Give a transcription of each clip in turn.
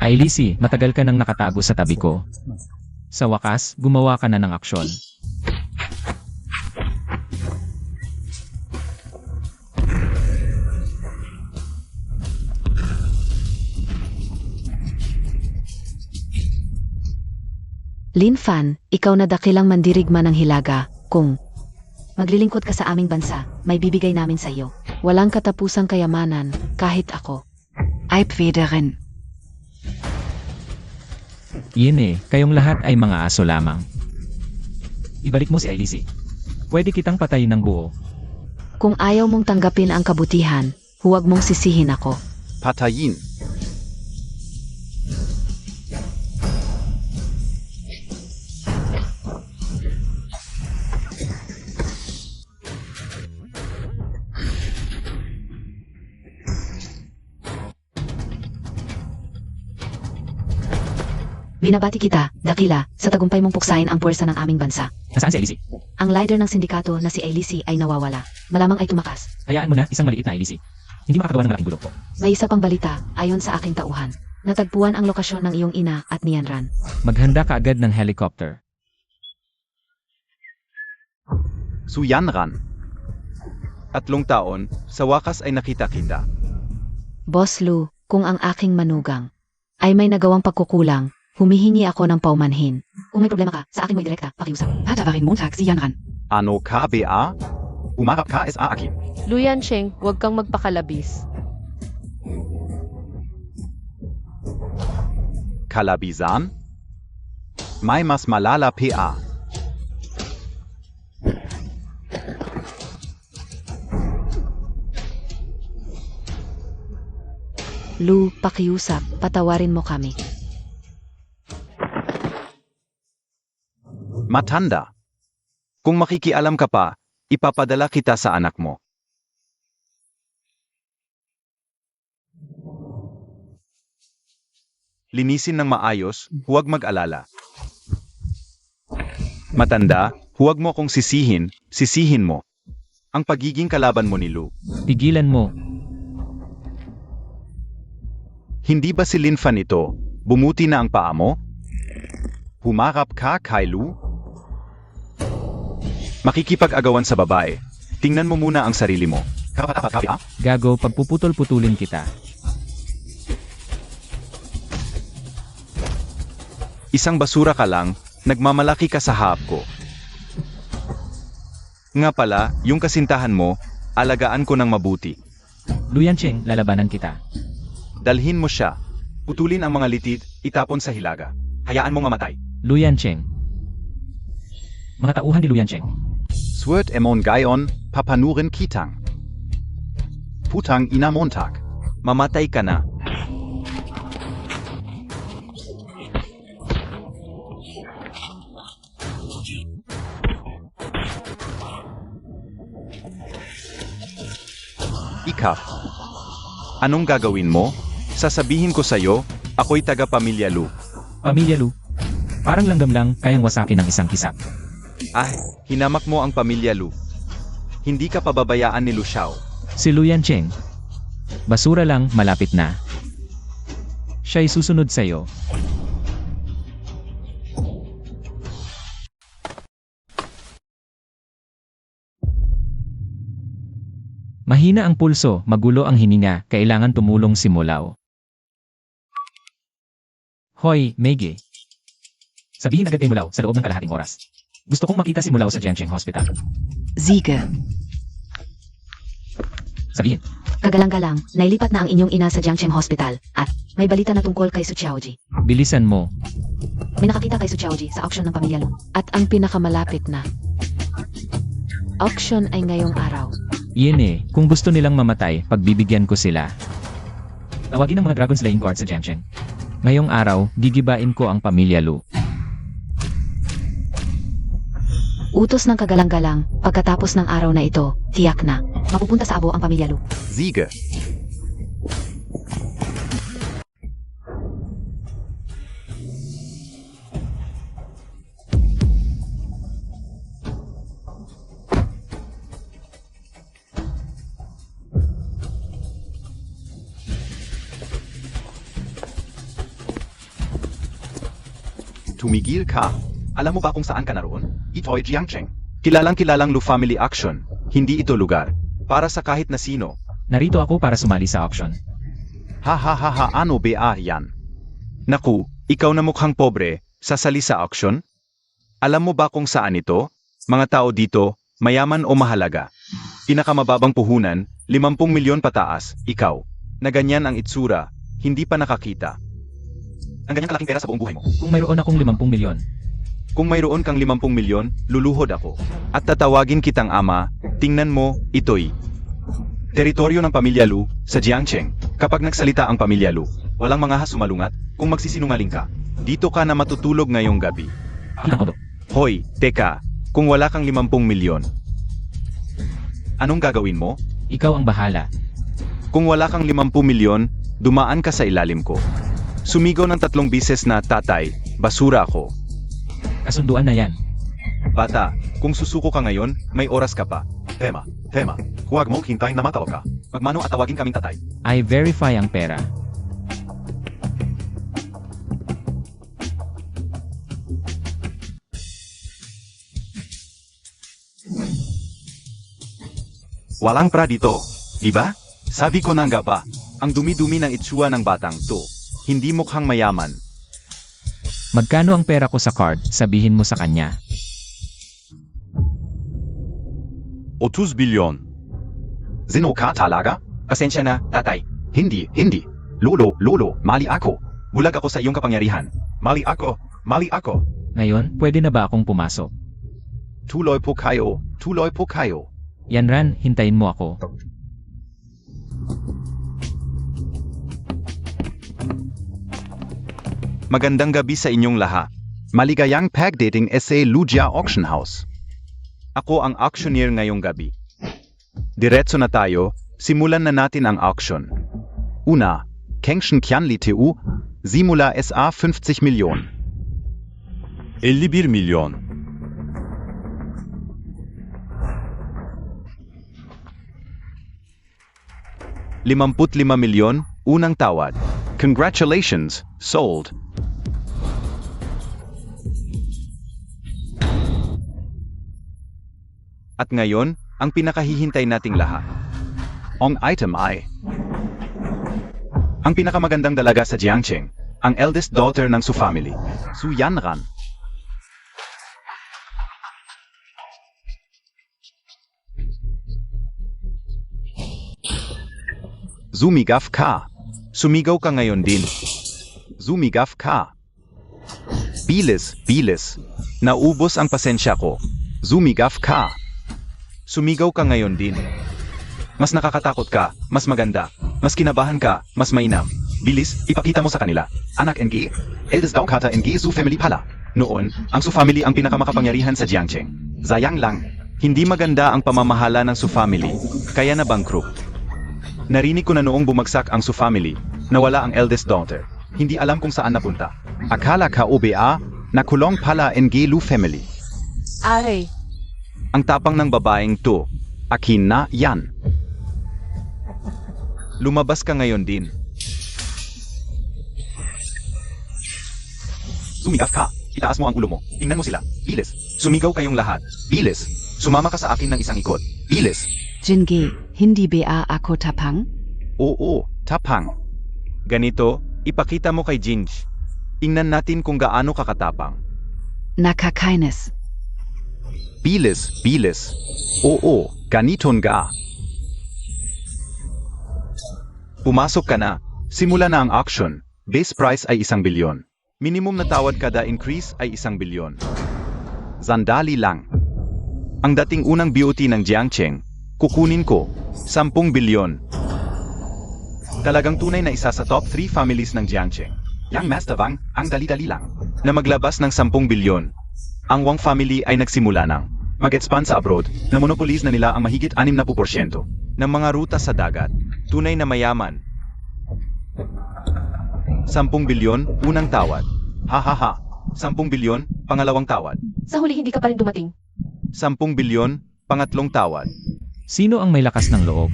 Ailisi, matagal ka nang nakatago sa tabi ko. Sa wakas, gumawa ka na ng aksyon. Lin Fan, ikaw na dakilang mandirigma ng Hilaga. Kung maglilingkod ka sa aming bansa, may bibigay namin sa iyo. Walang katapusang kayamanan, kahit ako. Ay pwede rin. Yun kayong lahat ay mga aso lamang. Ibalik mo si Ailisi. Pwede kitang patayin ng buo. Kung ayaw mong tanggapin ang kabutihan, huwag mong sisihin ako. Patayin. Binabati kita, dakila, sa tagumpay mong puksain ang puwersa ng aming bansa. Nasaan si Ailisi? Ang leader ng sindikato na si Ailisi ay nawawala. Malamang ay tumakas. Hayaan mo na, isang maliit na Ailisi. Hindi makakagawa ng malaking grupo. May isa pang balita, ayon sa aking tauhan. Natagpuan ang lokasyon ng iyong ina at Nianran. Maghanda ka agad ng helicopter. Suyanran. 3 taon, sa wakas ay nakita-kita. Boss Lu, kung ang aking manugang ay may nagawang pagkukulang, humihingi ako ng paumanhin. Kung may problema ka, sa akin mo direkta, pakiusap. Patawarin Montag si Yanran. Ano KBA? Umarap ka sa akin. Luyan Cheng, huwag kang magpakalabis. Kalabisan? May mas malala PA. Lu, pakiusap, patawarin mo kami. Matanda. Kung makikialam ka pa, ipapadala kita sa anak mo. Linisin ng maayos, huwag mag-alala. Matanda, huwag mo kong sisihin, sisihin mo. Ang pagiging kalaban mo ni Lu. Pigilan mo. Hindi ba si Lin Fan ito? Bumuti na ang paa mo? Humarap ka kay Lu? Makikipag-agawan sa babae. Tingnan mo muna ang sarili mo. Gago, pagpuputol-putulin kita. Isang basura ka lang, nagmamalaki ka sa harap ko. Nga pala, yung kasintahan mo, alagaan ko ng mabuti. Luyan Cheng, lalabanan kita. Dalhin mo siya. Putulin ang mga litid, itapon sa hilaga. Hayaan mong mamatay. Luyan Cheng. Mga tauhan ni Luyan Cheng. Swert emon gayon, papanurin kitang. Putang ina Montag. Mamatay ka na. Ikap. Anong gagawin mo? Sasabihin ko sa'yo, ako'y taga-pamilya Lu. Pamilya Lu. Parang langgam lang, kayang wasakin ng isang kisap. Hinamak mo ang pamilya Lu. Hindi ka pababayaan ni Lu Xiao. Si Luyan Cheng. Basura lang, malapit na. Siya'y susunod sa'yo. Mahina ang pulso, magulo ang hininga, kailangan tumulong si Mulao. Hoy, Meige. Sabihin agad kay Mulao sa loob ng kalahating oras. Gusto kong makita si Mulao sa Jiangsheng Hospital. Siege. Sabihin. Kagalang-galang, nailipat na ang inyong ina sa Jiangsheng Hospital at may balita na tungkol kay Su Xiaoji. Bilisan mo. May nakakita kay Su Xiaoji sa auction ng pamilya Lu. At ang pinakamalapit na auction ay ngayong araw. Yun kung gusto nilang mamatay, pagbibigyan ko sila. Tawagin ang mga Dragon Slaying Guard sa Jiangsheng. Ngayong araw, gigibain ko ang pamilya Lu. Utos ng kagalang-galang, pagkatapos ng araw na ito, tiyak na, mapupunta sa abo ang pamilya Lu. Siege. tumigil ka. Alam mo ba kung saan ka naroon? Ito'y Jiangcheng. Kilalang Lu Family Auction. Hindi ito lugar. Para sa kahit na sino. Narito ako para sumali sa auction. Ha, ano ba yan? Naku, ikaw na mukhang pobre, sasali sa auction? Alam mo ba kung saan ito? Mga tao dito, mayaman o mahalaga. Pinakamababang puhunan, 50 milyon pataas, ikaw. Na ganyan ang itsura, hindi pa nakakita. Ang ganyan kalaking pera sa buong buhay mo. Kung mayroon akong 50 milyon, Kung mayroon kang 50 milyon, luluhod ako. At tatawagin kitang ama, tingnan mo, ito'y teritoryo ng pamilya Lu, sa Jiangcheng. Kapag nagsalita ang pamilya Lu, walang mga hasumalungat, kung magsisinungaling ka. Dito ka na matutulog ngayong gabi. kita ko to. Hoy, teka, kung wala kang 50 milyon, anong gagawin mo? Ikaw ang bahala. Kung wala kang 50 milyon, dumaan ka sa ilalim ko. Sumigaw ng 3 bises na, tatay, basura ako. Kasunduan na yan. Bata, kung susuko ka ngayon, may oras ka pa. Tema, huwag mong hintayin na matawa ka. Magmano at tawagin kaming tatay. I verify ang pera. Walang pra dito, di ba? Sabi ko na nga ba, ang dumi-dumi ng itsura ng batang to. Hindi mukhang mayaman. Magkano ang pera ko sa card, sabihin mo sa kanya. 30 bilyon. Sino ka talaga? Pasensya na, tatay. Hindi. Lolo, mali ako. Bulag ako sa iyong kapangyarihan. Mali ako. Ngayon, pwede na ba akong pumasok? Tuloy po kayo. Yan Ran, hintayin mo ako. Magandang gabi sa inyong lahat. Maligayang pagdating sa Lugia Auction House. Ako ang auctioneer ngayong gabi. Diretso na tayo, simulan na natin ang auction. Una, Kengshen Qianli TU, simula SA 50 milyon. 51 milyon. ₱55 milyon, unang tawad. Congratulations, sold. At ngayon, ang pinakahihintay nating lahat. Ang item ay ang pinakamagandang dalaga sa Jiangcheng, ang eldest daughter ng Su family, Su Yanran. Zumigaf ka. Sumigaw ka ngayon din. Zumigaf ka. Bilis. Naubos ang pasensya ko. Zumigaf ka. Sumigaw ka ngayon din. Mas nakakatakot ka, mas maganda. Mas kinabahan ka, mas mainam. Bilis, ipakita mo sa kanila. Anak NG, eldest daw kata NG Su family pala. Noon, ang Su family ang pinakamakapangyarihan sa Jiangcheng. Sayang lang, hindi maganda ang pamamahala ng Su family, kaya na bankrupt. Narinig ko na noong bumagsak ang Su family, nawala ang eldest daughter. Hindi alam kung saan napunta. Akala ka OBA, nakulong pala NG Lu family. Aray, Ang tapang ng babaeng to, akin na yan. Lumabas ka ngayon din. Sumigaf ka, itaas mo ang ulo mo, tingnan mo sila, bilis. Sumigaw kayong lahat, bilis. Sumama ka sa akin ng isang ikot, bilis. Jinge, hindi ba ako tapang? Oo, tapang. Ganito, ipakita mo kay Jinj. Tingnan natin kung gaano kakatapang. Nakakainis. Bilis. Oo, ganiton ga. Pumasok ka na. Simula na ang auction. Base price ay 1 bilyon. Minimum na tawad kada increase ay 1 bilyon. Sandali lang. Ang dating unang BOT ng Jiangcheng, kukunin ko 10 bilyon. Talagang tunay na isa sa top 3 families ng Jiangcheng. Yang Master Wang, ang dali-dali lang, na maglabas ng 10 bilyon. Ang Wang family ay nagsimula ng mag-expand sa abroad, na monopolize na nila ang mahigit 60% ng mga ruta sa dagat. Tunay na mayaman. 10 bilyon, unang tawad. 10 bilyon, pangalawang tawad. sa huli hindi ka pa rin dumating. 10 bilyon, pangatlong tawad. Sino ang may lakas ng loob?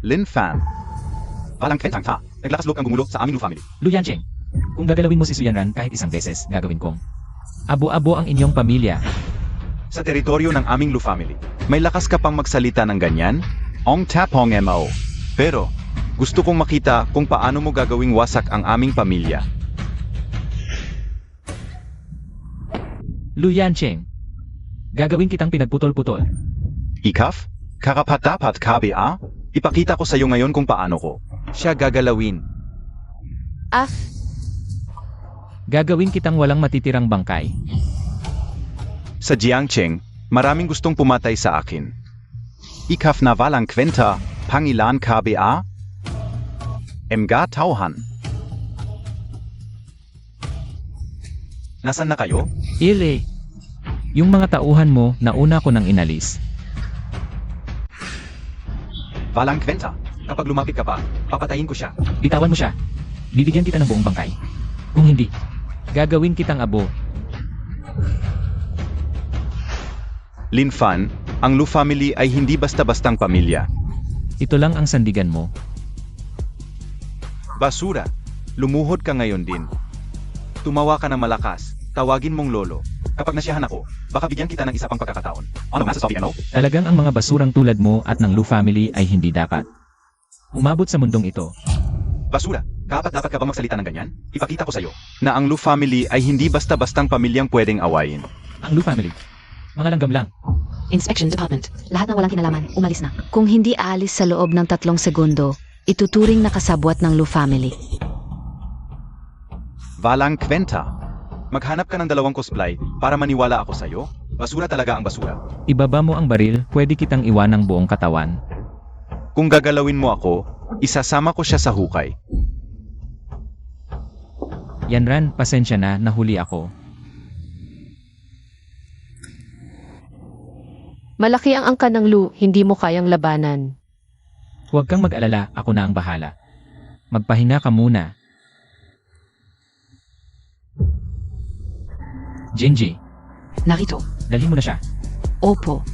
Lin Fan. Walang kwentang ta. Naglakas loob kang gumulo sa aming Lu family. Lu Yancheng, kung gagalawin mo si Suyanran kahit isang beses, gagawin kong. Abo-abo ang inyong pamilya. Sa teritoryo ng aming Lu family, may lakas ka pang magsalita ng ganyan? Ong tapong mo. Pero, gusto kong makita kung paano mo gagawing wasak ang aming pamilya. Lu Yancheng, gagawin kitang pinagputol-putol. Ikaf? Karapat-dapat KBA? Ipakita ko sa iyo ngayon kung paano ko siya gagalawin. Gagawin kitang walang matitirang bangkay. Sa Jiangcheng, maraming gustong pumatay sa akin. Ikaf na walang kwenta, pangilan KBA? Mga tauhan. Nasaan na kayo? Ile, yung mga tauhan mo, nauna ko nang inalis. Walang kwenta. Kapag lumapit ka pa, papatayin ko siya. Bitawan mo siya. Bibigyan kita ng buong bangkay. Kung hindi, gagawin kitang abo. Lin Fan, ang Lu family ay hindi basta-bastang pamilya. Ito lang ang sandigan mo. Basura, lumuhod ka ngayon din. Tumawa ka ng malakas, tawagin mong lolo. Kapag nasiyahan ako, baka bigyan kita ng isa pang pagkakataon. Ano nasa Sophie ano? Talagang ang mga basurang tulad mo at ng Lu family ay hindi dapat umabot sa mundong ito. Basura, dapat ka ba magsalita ng ganyan? Ipakita ko sa'yo na ang Lu family ay hindi basta-bastang pamilyang pwedeng awayin. Ang Lu family, mga langgam lang. Inspection Department. Lahat ng walang kinalaman, umalis na. Kung hindi aalis sa loob ng 3 segundo, ituturing na kasabwat ng Lu family. Walang kwenta. Maghanap ka ng 2 cosplay para maniwala ako sa'yo. Basura talaga ang basura. Ibaba mo ang baril, pwede kitang iwan ng buong katawan. Kung gagalawin mo ako, isasama ko siya sa hukay. Yanran, pasensya na, nahuli ako. Malaki ang angkan ng Lu, hindi mo kayang labanan. Huwag kang mag-alala, ako na ang bahala. Magpahinga ka muna. Jinji, Narito. dalhin mo na siya. Opo.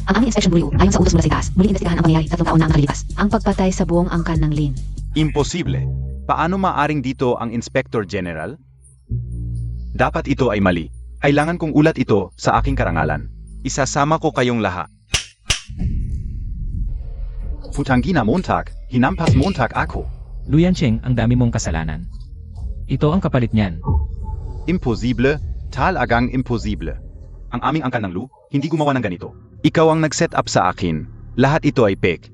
Ang aming inspection bureau, ayon sa utos mula sa itaas, muli investigahan ang pangyayari 3 taon na ang nakalipas. Ang pagpatay sa buong angkan ng Lin. Imposible. Paano maaring dito ang Inspector General? Dapat ito ay mali. Kailangan kong ulat ito sa aking karangalan. Isasama ko kayong lahat. Futangina Montag, hinampas Montag ako. Lu Yancheng, ang dami mong kasalanan. Ito ang kapalit niyan. Imposible, talagang imposible. Ang aming angkan ng Lu, hindi gumawa ng ganito. Ikaw ang nag-set up sa akin. Lahat ito ay fake.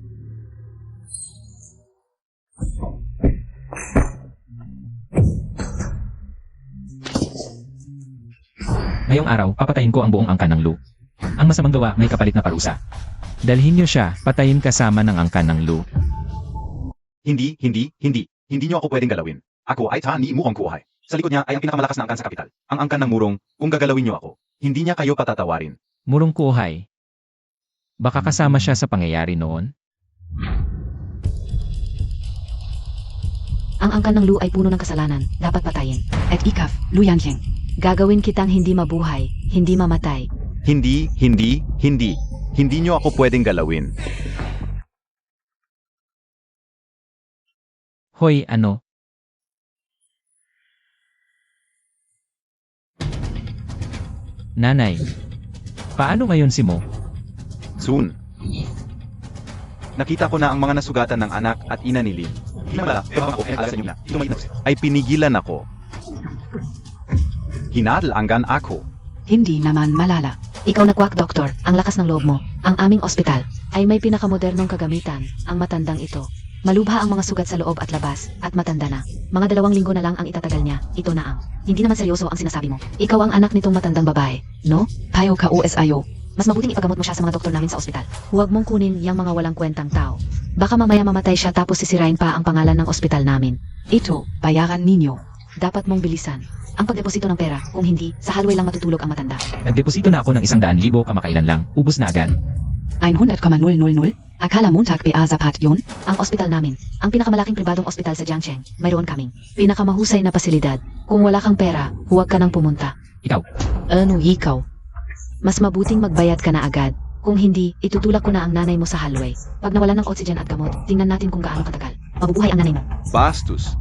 Ngayong araw, papatayin ko ang buong angkan ng Lu. Ang masamang gawa, may kapalit na parusa. Dalhin niyo siya, patayin kasama ng angkan ng Lu. Hindi niyo ako pwedeng galawin. Ako ay ni Murong Kuhay. Sa likod niya ay ang pinakamalakas na angkan sa kapital. Ang angkan ng Murong, kung gagalawin niyo ako, hindi niya kayo patatawarin. Murong Kuhay. Baka kasama siya sa pangyayari noon? Ang angkan ng Lu ay puno ng kasalanan, dapat patayin. Et Ikaf, Lu Yancheng. Gagawin kitang hindi mabuhay, hindi mamatay. Hindi niyo ako pwedeng galawin. Hoy, ano? Nanay, paano ngayon si Mo? Soon. Nakita ko na ang mga nasugatan ng anak at ina ni Lin. Hindi naman pero ako, alas sa inyo na, ito may ay pinigilan ako. Hinadlangan ako. Hindi naman malala. Ikaw na quack doctor, ang lakas ng loob mo. Ang aming ospital ay may pinakamodernong kagamitan, ang matandang ito. Malubha ang mga sugat sa loob at labas, at matanda na. Mga 2 linggo na lang ang itatagal niya, ito na ang. Hindi naman seryoso ang sinasabi mo. Ikaw ang anak nitong matandang babae, no? Payo ka OSIO. Mas mabuting ipagamot mo siya sa mga doktor namin sa ospital. Huwag mong kunin yung mga walang kwentang tao. Baka mamaya mamatay siya tapos sisirain pa ang pangalan ng ospital namin. Ito, bayaran ninyo. Dapat mong bilisan ang pagdeposito ng pera, kung hindi, sa hallway lang matutulog ang matanda. Nagdeposito na ako ng 100,000 kamakailan lang. Ubus na agad. 100,000. Akala Montag PA sapat yun? Ang ospital namin, ang pinakamalaking pribadong ospital sa Jiangcheng, mayroon kaming pinakamahusay na pasilidad. Kung wala kang pera, huwag ka nang pumunta. Ikaw, Ano ikaw? Mas mabuting magbayad ka na agad, Kung hindi, itutulak ko na ang nanay mo sa hallway. Pag nawalan ng oxygen at gamot, tingnan natin kung gaano katagal. Mabubuhay ang nanay mo. Bastos.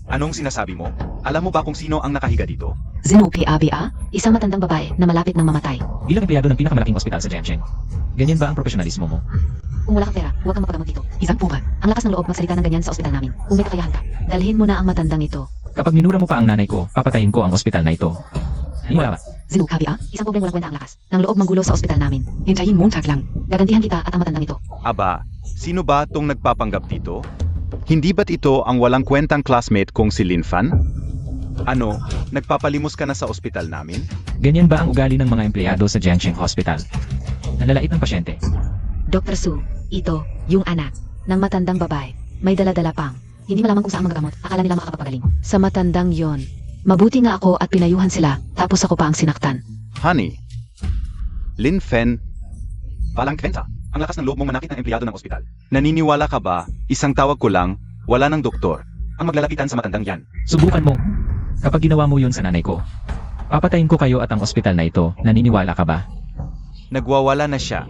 Anong sinasabi mo? Alam mo ba kung sino ang nakahiga dito? Zino PABA? Isang matandang babae na malapit ng mamatay. Bilang empleyado ng pinakamalaking ospital sa Jiangcheng. Ganyan ba ang profesionalismo mo? Kung wala kang pera, huwag kang mapagamot dito. Isang pura. Ang lakas ng loob magsalita ng ganyan sa ospital namin. Kung may kakayahan ka, dalhin mo na ang matandang ito. Kapag minura mo pa ang nanay ko, papatayin ko ang ospital na ito. Wala ba? Zino KBA? Isang pobreng walang kwenta ang lakas. Ng loob manggulo sa ospital namin. Hintayin Montag lang. Gagantihan kita at ang matandang ito. Aba, sino ba tong nagpapanggap dito? Hindi ba't ito ang walang kwentang classmate kong si Lin Fan? Ano, nagpapalimos ka na sa ospital namin? Ganyan ba ang ugali ng mga empleyado sa Jiangcheng Hospital? Nalalait ng pasyente. Dr. Su, ito, yung anak, ng matandang babae. May dala-dala pang. Hindi malaman kung saan magagamot. Akala nila makakapagaling. Sa matandang yon. Mabuti nga ako at pinayuhan sila, tapos ako pa ang sinaktan. Honey. Lin Fen. Walang kwenta. Ang lakas ng loob mong manakit ng empleyado ng ospital. Naniniwala ka ba, isang tawag ko lang, wala ng doktor, ang maglalapitan sa matandang yan? Subukan mo. Kapag ginawa mo yun sa nanay ko, papatayin ko kayo at ang ospital na ito. Naniniwala ka ba? Nagwawala na siya.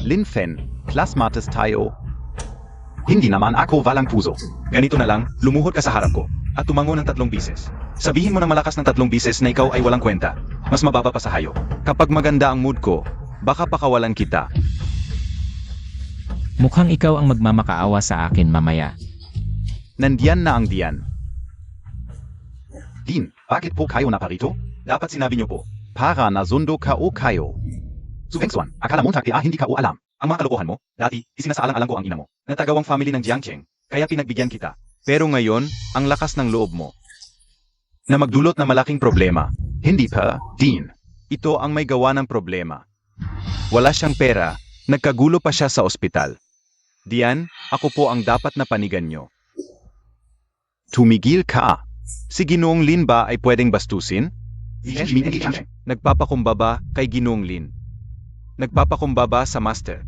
Lin Fen, klasmates tayo. Hindi naman ako walang puso. Ganito na lang, lumuhod ka sa harap ko at tumango ng 3 bises. Sabihin mo ng malakas ng 3 bises na ikaw ay walang kwenta. Mas mababa pa sa hayop. Kapag maganda ang mood ko, baka pakawalan kita. Mukhang ikaw ang magmamakaawa sa akin mamaya. Nandiyan na ang diyan. Din, bakit po kayo naparito? Dapat sinabi niyo po. Para nasundo ka o kayo. Subengsuan, akala mo hindi ka o alam. Ang mga kalokohan mo, dati, isinasaalang-alang ko ang ina mo. Natagawang family ng Jiangcheng, kaya pinagbigyan kita. Pero ngayon, ang lakas ng loob mo. Na magdulot na malaking problema. Hindi pa, Dean. Ito ang may gawa ng problema. Wala siyang pera, nagkagulo pa siya sa ospital. Diyan, ako po ang dapat na panigan nyo. Tumigil ka. Si Ginoong Lin ba ay pwedeng bastusin? Nagpapakumbaba kay Ginoong Lin. Nagpapakumbaba sa master.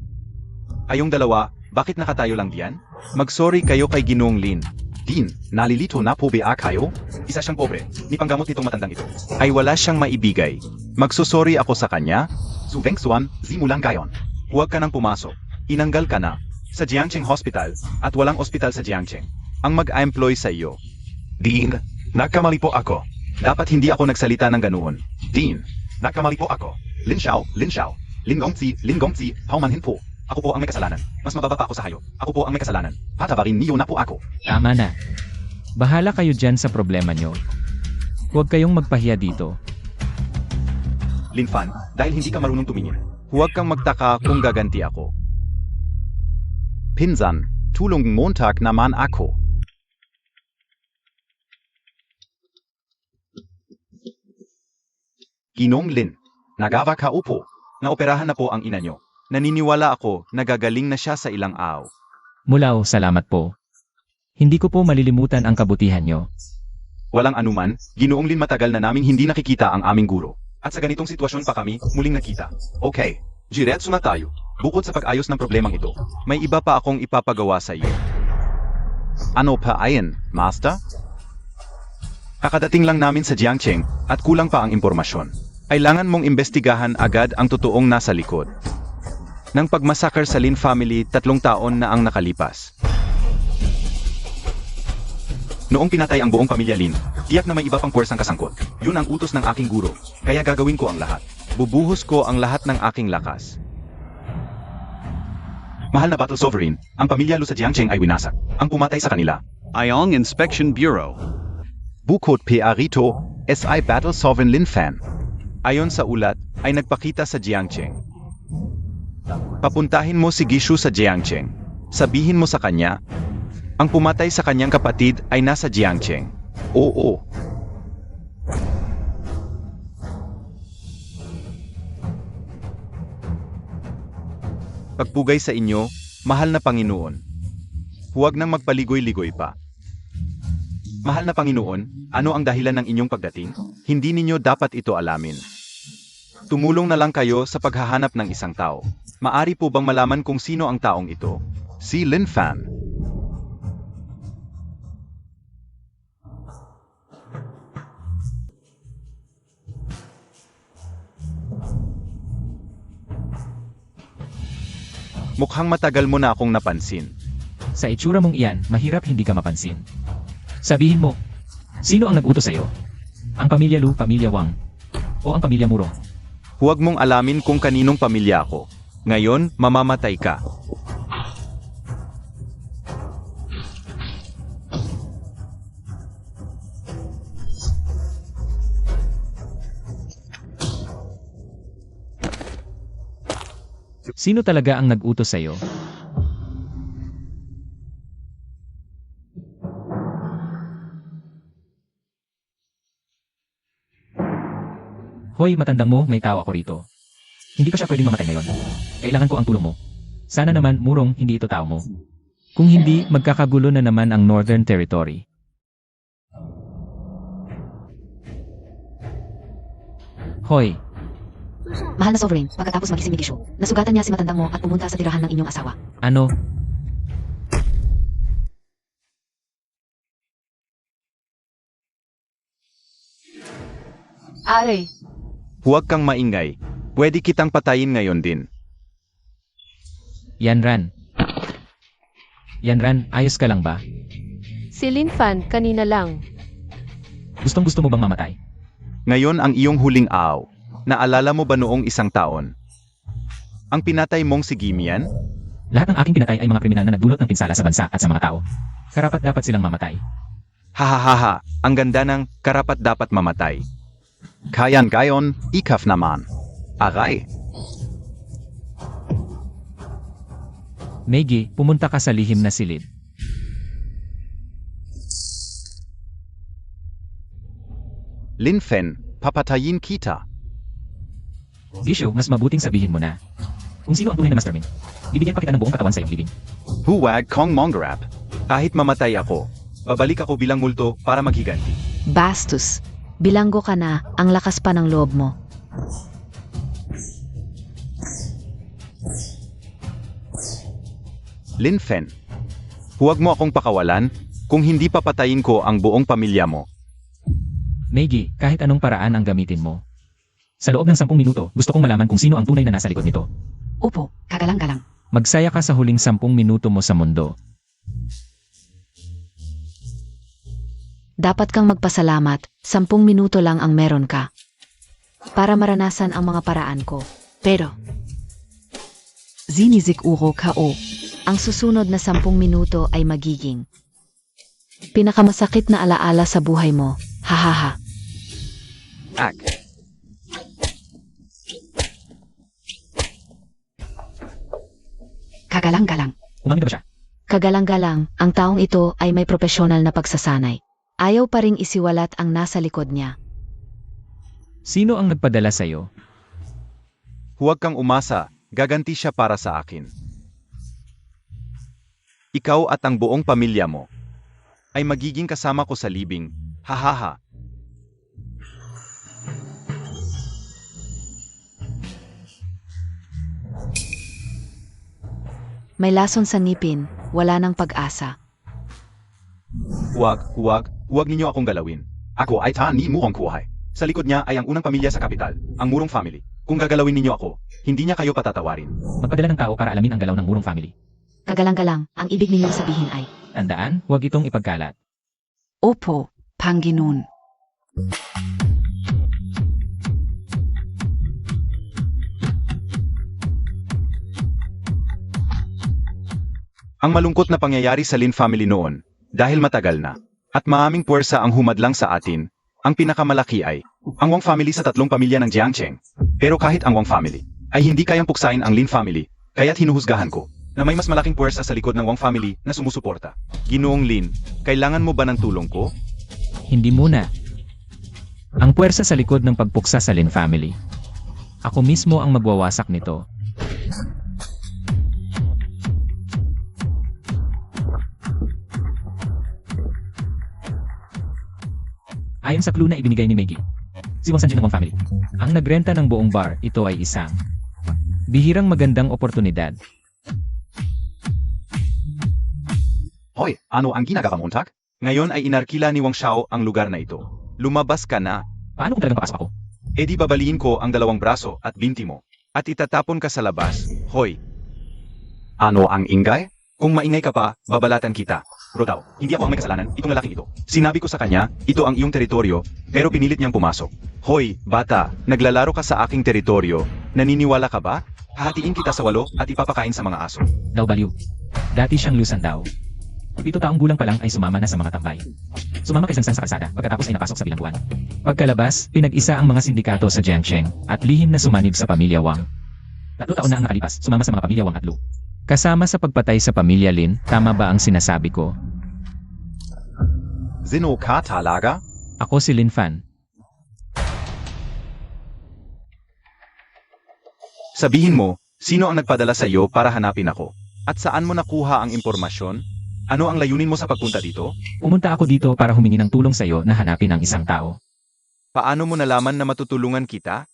Kayong dalawa, bakit nakatayo lang diyan? Mag-sorry kayo kay Ginoong Lin. Dean, nalilito na po ba kayo? Isa siyang pobre, ni panggamot nitong matandang ito. Ay wala siyang maibigay. Magsusorry ako sa kanya? Subengsuan, zimulang gayon. Huwag ka nang pumasok. Inanggal ka na. Sa Jiangcheng Hospital, at walang ospital sa Jiangcheng. Ang mag-employ sa iyo. Dean, nagkamali po ako. Dapat hindi ako nagsalita ng ganoon. Dean, nagkamali po ako. Lin Xiao, Lin Gongzi, paumanhin po. Ako po ang may kasalanan. Mas mababa pa ako sa hayop. Ako po ang may kasalanan. Patawarin niyo na po ako. Tama na. Bahala kayo dyan sa problema nyo. Huwag kayong magpahiya dito. Lin Fan, dahil hindi ka marunong tumingin, huwag kang magtaka kung gaganti ako. Pinsan, tulong Montag naman ako. Ginong Lin, nagawa ka upo. Naoperahan na po ang ina nyo. Naniniwala ako, nagagaling na siya sa ilang araw. Mulaw, salamat po. Hindi ko po malilimutan ang kabutihan nyo. Walang anuman, Ginoong Lin, matagal na naming hindi nakikita ang aming guro. At sa ganitong sitwasyon pa kami, muling nakita. Okay, diretso na tayo. Bukod sa pag-ayos ng problemang ito, may iba pa akong ipapagawa sa iyo. Ano pa ayon, Master? Kakadating lang namin sa Jiangcheng at kulang pa ang impormasyon. Kailangan mong imbestigahan agad ang totoong nasa likod. Nang pagmasakar sa Lin family, 3 taon na ang nakalipas. Noong pinatay ang buong pamilya Lin, tiyak na may iba pang puwersang kasangkot. Yun ang utos ng aking guro, kaya gagawin ko ang lahat. Bubuhos ko ang lahat ng aking lakas. Mahal na Battle Sovereign, ang pamilya Lu sa Jiangcheng ay winasak. Ang pumatay sa kanila. Ayong Inspection Bureau. Bukod pa rito, SI Battle Sovereign Lin Fan. Ayon sa ulat, ay nagpakita sa Jiangcheng. Papuntahin mo si Gishu sa Jiangcheng. Sabihin mo sa kanya, ang pumatay sa kanyang kapatid ay nasa Jiangcheng. Oo. Pagpugay sa inyo, mahal na Panginoon. Huwag nang magpaligoy-ligoy pa. Mahal na Panginoon, ano ang dahilan ng inyong pagdating? Hindi ninyo dapat ito alamin. Tumulong na lang kayo sa paghahanap ng isang tao. Maari po bang malaman kung sino ang taong ito? Si Lin Fan. Mukhang matagal mo na akong napansin. Sa itsura mong iyan, mahirap hindi ka mapansin. Sabihin mo, sino ang nag-utos sa'yo? Ang pamilya Lu, pamilya Wang, o ang pamilya Murong? Huwag mong alamin kung kaninong pamilya ako. Ngayon, mamamatay ka. Sino talaga ang nag-utos sa'yo? Hoy, matandang mo, may tao ako rito. Hindi pa siya pwedeng mamatay ngayon. Kailangan ko ang tulong mo. Sana naman, Murong, hindi ito tao mo. Kung hindi, magkakagulo na naman ang Northern Territory. Hoy, Mahal na Sovereign, pagkatapos magising ni Gishu, nasugatan niya si matandang mo at pumunta sa tirahan ng inyong asawa. ano? Ay, Huwag kang maingay. Pwede kitang patayin ngayon din. Yanran. Yanran, ayos ka lang ba? si Lin Fan kanina lang. Gustong gusto mo bang mamatay? Ngayon ang iyong huling aaw. Naalala mo ba noong isang taon? Ang pinatay mong si Gimian? Lahat ng aking pinatay ay mga kriminal na nagdulot ng pinsala sa bansa at sa mga tao. Karapat dapat silang mamatay. Hahaha, ang ganda ng karapat dapat mamatay. Kayan gayon, ikaf naman. Aray. Meigi, pumunta ka sa lihim na silid. Lin Fen, papatayin kita. Gishu, mas mabuting sabihin mo na. Kung sino ang tunay na mastermind, bibigyan pa kita ng buong katawan sa iyong libing. Huwag kong mongrap. Kahit mamatay ako, babalik ako bilang multo para maghiganti. Bastos, bilanggo ka na, ang lakas pa ng loob mo. Lin Fen, huwag mo akong pakawalan, kung hindi papatayin ko ang buong pamilya mo. Meigi, kahit anong paraan ang gamitin mo. Sa loob ng 10 minuto, gusto kong malaman kung sino ang tunay na nasa likod nito. Opo, kagalang-galang. Magsaya ka sa huling 10 minuto mo sa mundo. Dapat kang magpasalamat, 10 minuto lang ang meron ka. Para maranasan ang mga paraan ko. Pero, Sinisig uro K.O. ang susunod na 10 minuto ay magiging pinakamasakit na alaala sa buhay mo. Hahaha. Ak. Kagalang-galang. Umamin na ba siya? Kagalang-galang, ang taong ito ay may profesional na pagsasanay. Ayaw pa ring isiwalat ang nasa likod niya. Sino ang nagpadala sa'yo? Huwag kang umasa, gaganti siya para sa akin. Ikaw at ang buong pamilya mo ay magiging kasama ko sa libing. Hahaha. May lason sa ngipin, wala nang pag-asa. Huwag ninyo akong galawin. Ako ay ni Murong Kuhay. Sa likod niya ay ang unang pamilya sa kapital, ang Murong family. Kung gagalawin ninyo ako, hindi niya kayo patatawarin. Magpadala ng tao para alamin ang galaw ng Murong family. Kagalang-galang, ang ibig ninyong sabihin ay, Tandaan, huwag itong ipagkalat. Opo, Panginoon. Ang malungkot na pangyayari sa Lin family noon, dahil matagal na, at maaming puwersa ang humadlang sa atin, ang pinakamalaki ay, ang Wang family sa 3 pamilya ng Jiangcheng. Pero kahit ang Wang family, ay hindi kayang puksain ang Lin family, kaya't hinuhusgahan ko, na may mas malaking puwersa sa likod ng Wang family na sumusuporta. Ginoong Lin, kailangan mo ba ng tulong ko? Hindi muna. Ang puwersa sa likod ng pagpuksa sa Lin family. Ako mismo ang magwawasak nito. Ayon sa clue na ibinigay ni Meigi, si Wang Sanjing ng Wang family. Ang nagrenta ng buong bar, ito ay isang bihirang magandang oportunidad. Hoy, ano ang ginagawa mo, Untak? Ngayon ay inarkila ni Wang Xiao ang lugar na ito. Lumabas ka na. Paano kung talagang papasok ako? E di babaliin ko ang 2 braso at binti mo. At itatapon ka sa labas. Hoy. Ano ang ingay? Kung maingay ka pa, babalatan kita. Rodaw, hindi ako ang may kasalanan, itong lalaki ito. Sinabi ko sa kanya, ito ang iyong teritoryo, pero pinilit niyang pumasok. Hoy, bata, naglalaro ka sa aking teritoryo. Naniniwala ka ba? Hahatiin kita sa 8 at ipapakain sa mga aso. Daw baliw. Dati siyang lusan daw. 7 taong gulang pa lang ay sumama na sa mga tambay. Sumama kay Sansan sa kalsada pagkatapos ay napasok sa bilangguan. Pagkalabas, pinag-isa ang mga sindikato sa Jiangcheng at lihim na sumanib sa pamilya Wang. 3 taon na ang nakalipas, sumama sa mga pamilya Wang at Lu. Kasama sa pagpatay sa pamilya Lin, tama ba ang sinasabi ko? Sino ka talaga? Ako si Lin Fan. Sabihin mo, sino ang nagpadala sa iyo para hanapin ako? At saan mo nakuha ang impormasyon? Ano ang layunin mo sa pagpunta dito? Pumunta ako dito para humingi ng tulong sa iyo na hanapin ang isang tao. Paano mo nalaman na matutulungan kita?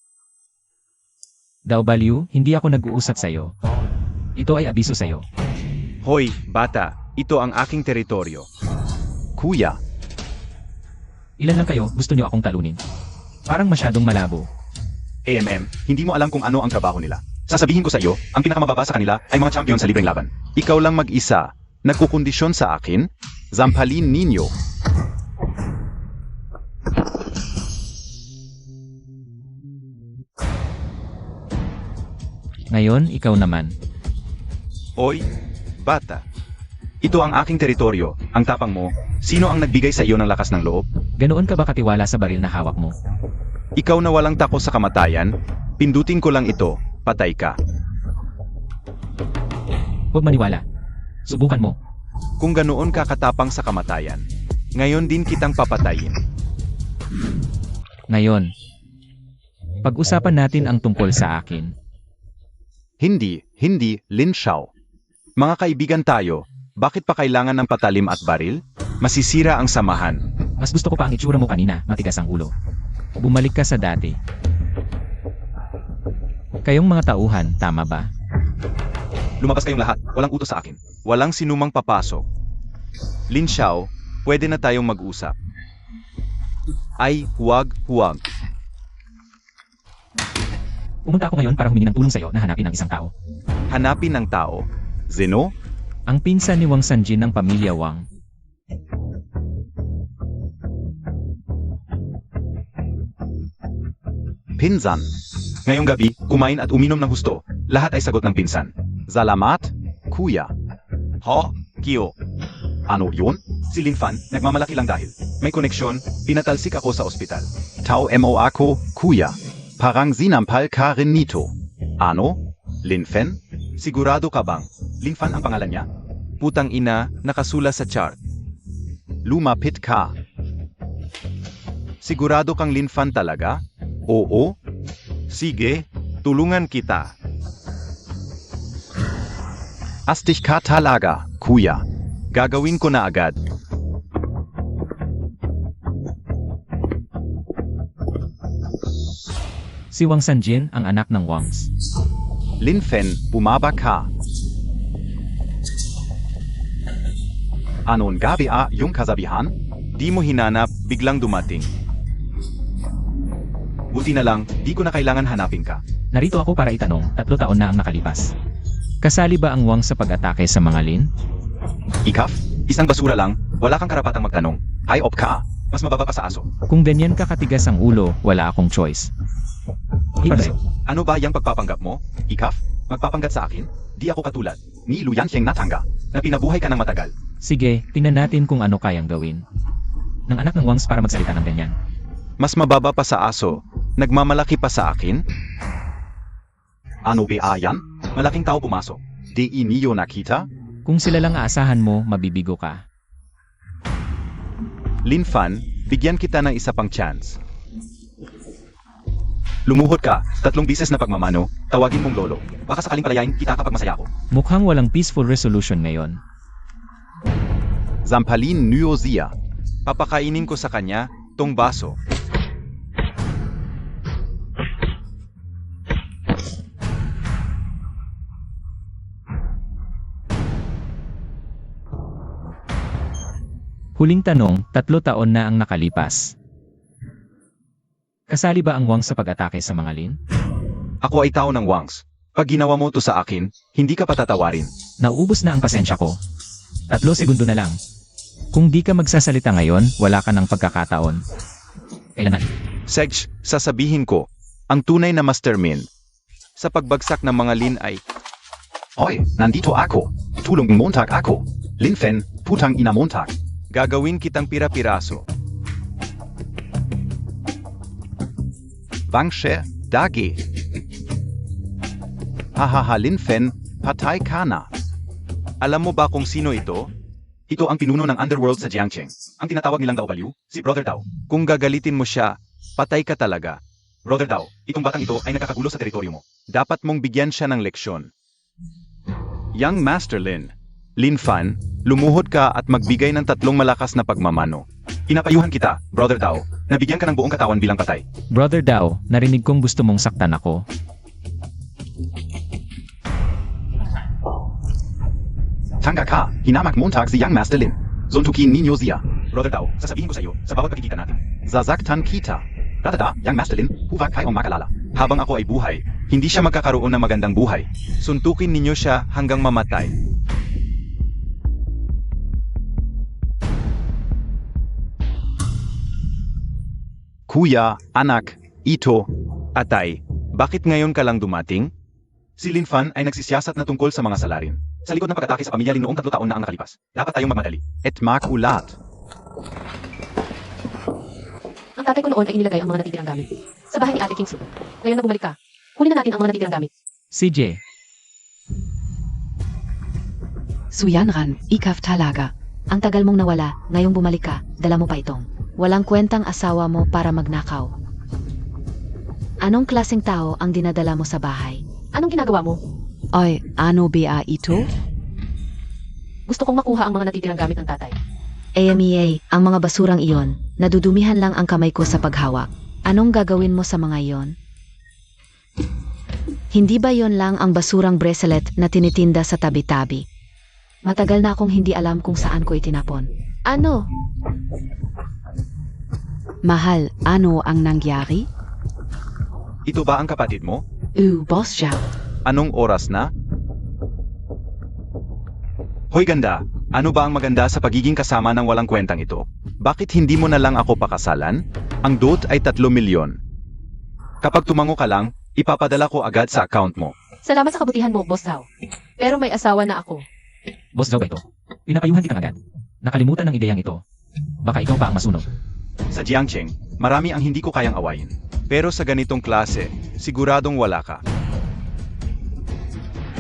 Daw baliw, hindi ako nag-uusap sa iyo. Ito ay abiso sa iyo. Hoy, bata, ito ang aking teritoryo. Kuya, Ilan lang kayo, gusto niyo akong talunin? Parang masyadong malabo. hindi mo alam kung ano ang trabaho nila. Sasabihin ko sa iyo, ang pinakamababa sa kanila ay mga champion sa libreng laban. Ikaw lang mag-isa, nagkukondisyon sa akin, zampalin ninyo. Ngayon, ikaw naman. Oy, bata. Ito ang aking teritoryo, ang tapang mo. Sino ang nagbigay sa iyo ng lakas ng loob? Ganoon ka ba katiwala sa baril na hawak mo? Ikaw na walang takot sa kamatayan, pindutin ko lang ito, patay ka. Huwag maniwala. Subukan mo. Kung ganoon ka katapang sa kamatayan, ngayon din kitang papatayin. Ngayon, pag-usapan natin ang tungkol sa akin. Hindi, Lin Xiao. Mga kaibigan tayo, bakit pa kailangan ng patalim at baril? Masisira ang samahan. Mas gusto ko pa ang itsura mo kanina, matigas ang ulo. Bumalik ka sa dati. Kayong mga tauhan, tama ba? Lumabas kayong lahat, walang utos sa akin. Walang sinumang papasok. Lin Xiao, pwede na tayong mag-usap. Ay, huwag. Pumunta ako ngayon para humingi ng tulong sa iyo na hanapin ang isang tao. Hanapin ng tao. Zeno? Ang pinsan ni Wang Sanjin ng pamilya Wang. Pinsan. Ngayong gabi, kumain at uminom ng husto. Lahat ay sagot ng pinsan. Salamat, kuya. Kyo. Ano yun? Si Lin Fan, nagmamalaki lang dahil. May koneksyon, pinatalsik ako sa ospital. Tao mo ako, kuya. Parang sinampal ka rin nito. Ano? Lin Fan? Sigurado ka bang? Lin Fan ang pangalan niya? Putang ina, nakasula sa chart. Lumapit ka. Sigurado kang Lin Fan talaga? Oo? Sige, tulungan kita. Astig ka talaga, kuya. Gagawin ko na agad. Si Wang Sanjin ang anak ng Wangs. Lin Fan, bumaba ka. Anon gabi yung kasabihan? Di mo hinanap, biglang dumating. Buti na lang, di ko na kailangan hanapin ka. Narito ako para itanong, 3 taon na ang nakalipas. Kasali ba ang Wang sa pag-atake sa mga Lin? Ikaf, isang basura lang, wala kang karapatang magtanong. High up ka, mas mababa pa sa aso. Kung ganyan ka katigas ang ulo, wala akong choice. Ipaso, ano ba yung pagpapanggap mo? Ikaf, magpapanggat sa akin? Di ako katulad, ni Luyan Xiang Natanga, na pinabuhay ka ng matagal. Sige, tingnan natin kung ano kayang gawin ng anak ng Wangs para magsalita ng ganyan. Mas mababa pa sa aso, nagmamalaki pa sa akin? Ano ba yan? Malaking tao pumasok. Di iniyo nakita? Kung sila lang aasahan mo, mabibigo ka. Lin Fan, bigyan kita ng isa pang chance. Lumuhod ka, 3 bises na pagmamano, tawagin mong lolo. Baka sakaling palayain kita kapag masaya ako. Mukhang walang peaceful resolution ngayon. Zampalin Nuozia. Papakainin ko sa kanya, tong baso. Huling tanong, 3 taon na ang nakalipas. Kasali ba ang Wang sa pag-atake sa mga Lin? Ako ay tao ng Wangs. Pag ginawa mo to sa akin, hindi ka patatawarin. Nauubos na ang pasensya ko. 3 segundo na lang. Kung di ka magsasalita ngayon, wala ka ng pagkakataon. Kailangan. Sedge, sasabihin ko, ang tunay na mastermind sa pagbagsak ng mga Lin ay, Hoy, nandito ako. Tulong Montag ako. Linfen, putang ina Montag. Gagawin kitang pira-piraso. Bangshe, dagi. Hahaha Linfen, patay ka na. Alam mo ba kung sino ito? Ito ang pinuno ng underworld sa Jiangcheng. Ang tinatawag nilang Dao Baliw, si Brother Dao. Kung gagalitin mo siya, patay ka talaga. Brother Dao, itong batang ito ay nakakagulo sa teritoryo mo. Dapat mong bigyan siya ng leksyon. Young Master Lin, Lin Fan, lumuhod ka at magbigay ng 3 malakas na pagmamano. Pinapayuhan kita, Brother Dao, na bigyan ka ng buong katawan bilang patay. Brother Dao, narinig kong gusto mong saktan ako. Tangga ka, hinamak Montag si Young Master Lin. Suntukin ninyo siya. Brother Dao, sasabihin ko sa iyo, sa bawat pagkikita natin. Zazaktan kita. Ratata, Young Master Lin, huwag kayong makalala. Habang ako ay buhay, hindi siya magkakaroon ng magandang buhay. Suntukin ninyo siya hanggang mamatay. Kuya, anak, ito, atay, bakit ngayon ka lang dumating? Si Lin Fan ay nagsisiyasat na tungkol sa mga salarin. Sa likod ng pag-atake sa pamilya Lin noong 3 taon na ang nakalipas. Dapat tayong magmadali. Et makulat. Ang tatay ko noon ay inilagay ang mga natitirang gamit sa bahay ni Ate Kingsu. Ngayon na bumalik ka, kunin na natin ang mga natitirang gamit. CJ, Suyanran, Ikaf Talaga. Ang tagal mong nawala, ngayong bumalik ka, dala mo pa itong. Walang kwentang asawa mo para magnakaw. Anong klaseng tao ang dinadala mo sa bahay? Anong ginagawa mo? Oi, ano ba ito? Gusto kong makuha ang mga natitirang gamit ng tatay. AMEA, ang mga basurang iyon, nadudumihan lang ang kamay ko sa paghawak. Anong gagawin mo sa mga iyon? Hindi ba yon lang ang basurang bracelet na tinitinda sa tabi-tabi? Matagal na akong hindi alam kung saan ko itinapon. Ano? Mahal, ano ang nangyari? Ito ba ang kapatid mo? Boss Zhao. Anong oras na? Hoy ganda, ano ba ang maganda sa pagiging kasama ng walang kwentang ito? Bakit hindi mo na lang ako pakasalan? Ang dot ay 3 milyon. Kapag tumango ka lang, ipapadala ko agad sa account mo. Salamat sa kabutihan mo, Boss Zhao. Pero may asawa na ako. Boss Zhao ba ito? Pinapayuhan kita agad. Nakalimutan ng ideyang ito. Baka ikaw pa ang masunog. Sa Jiangcheng, marami ang hindi ko kayang awayin. Pero sa ganitong klase, siguradong wala ka.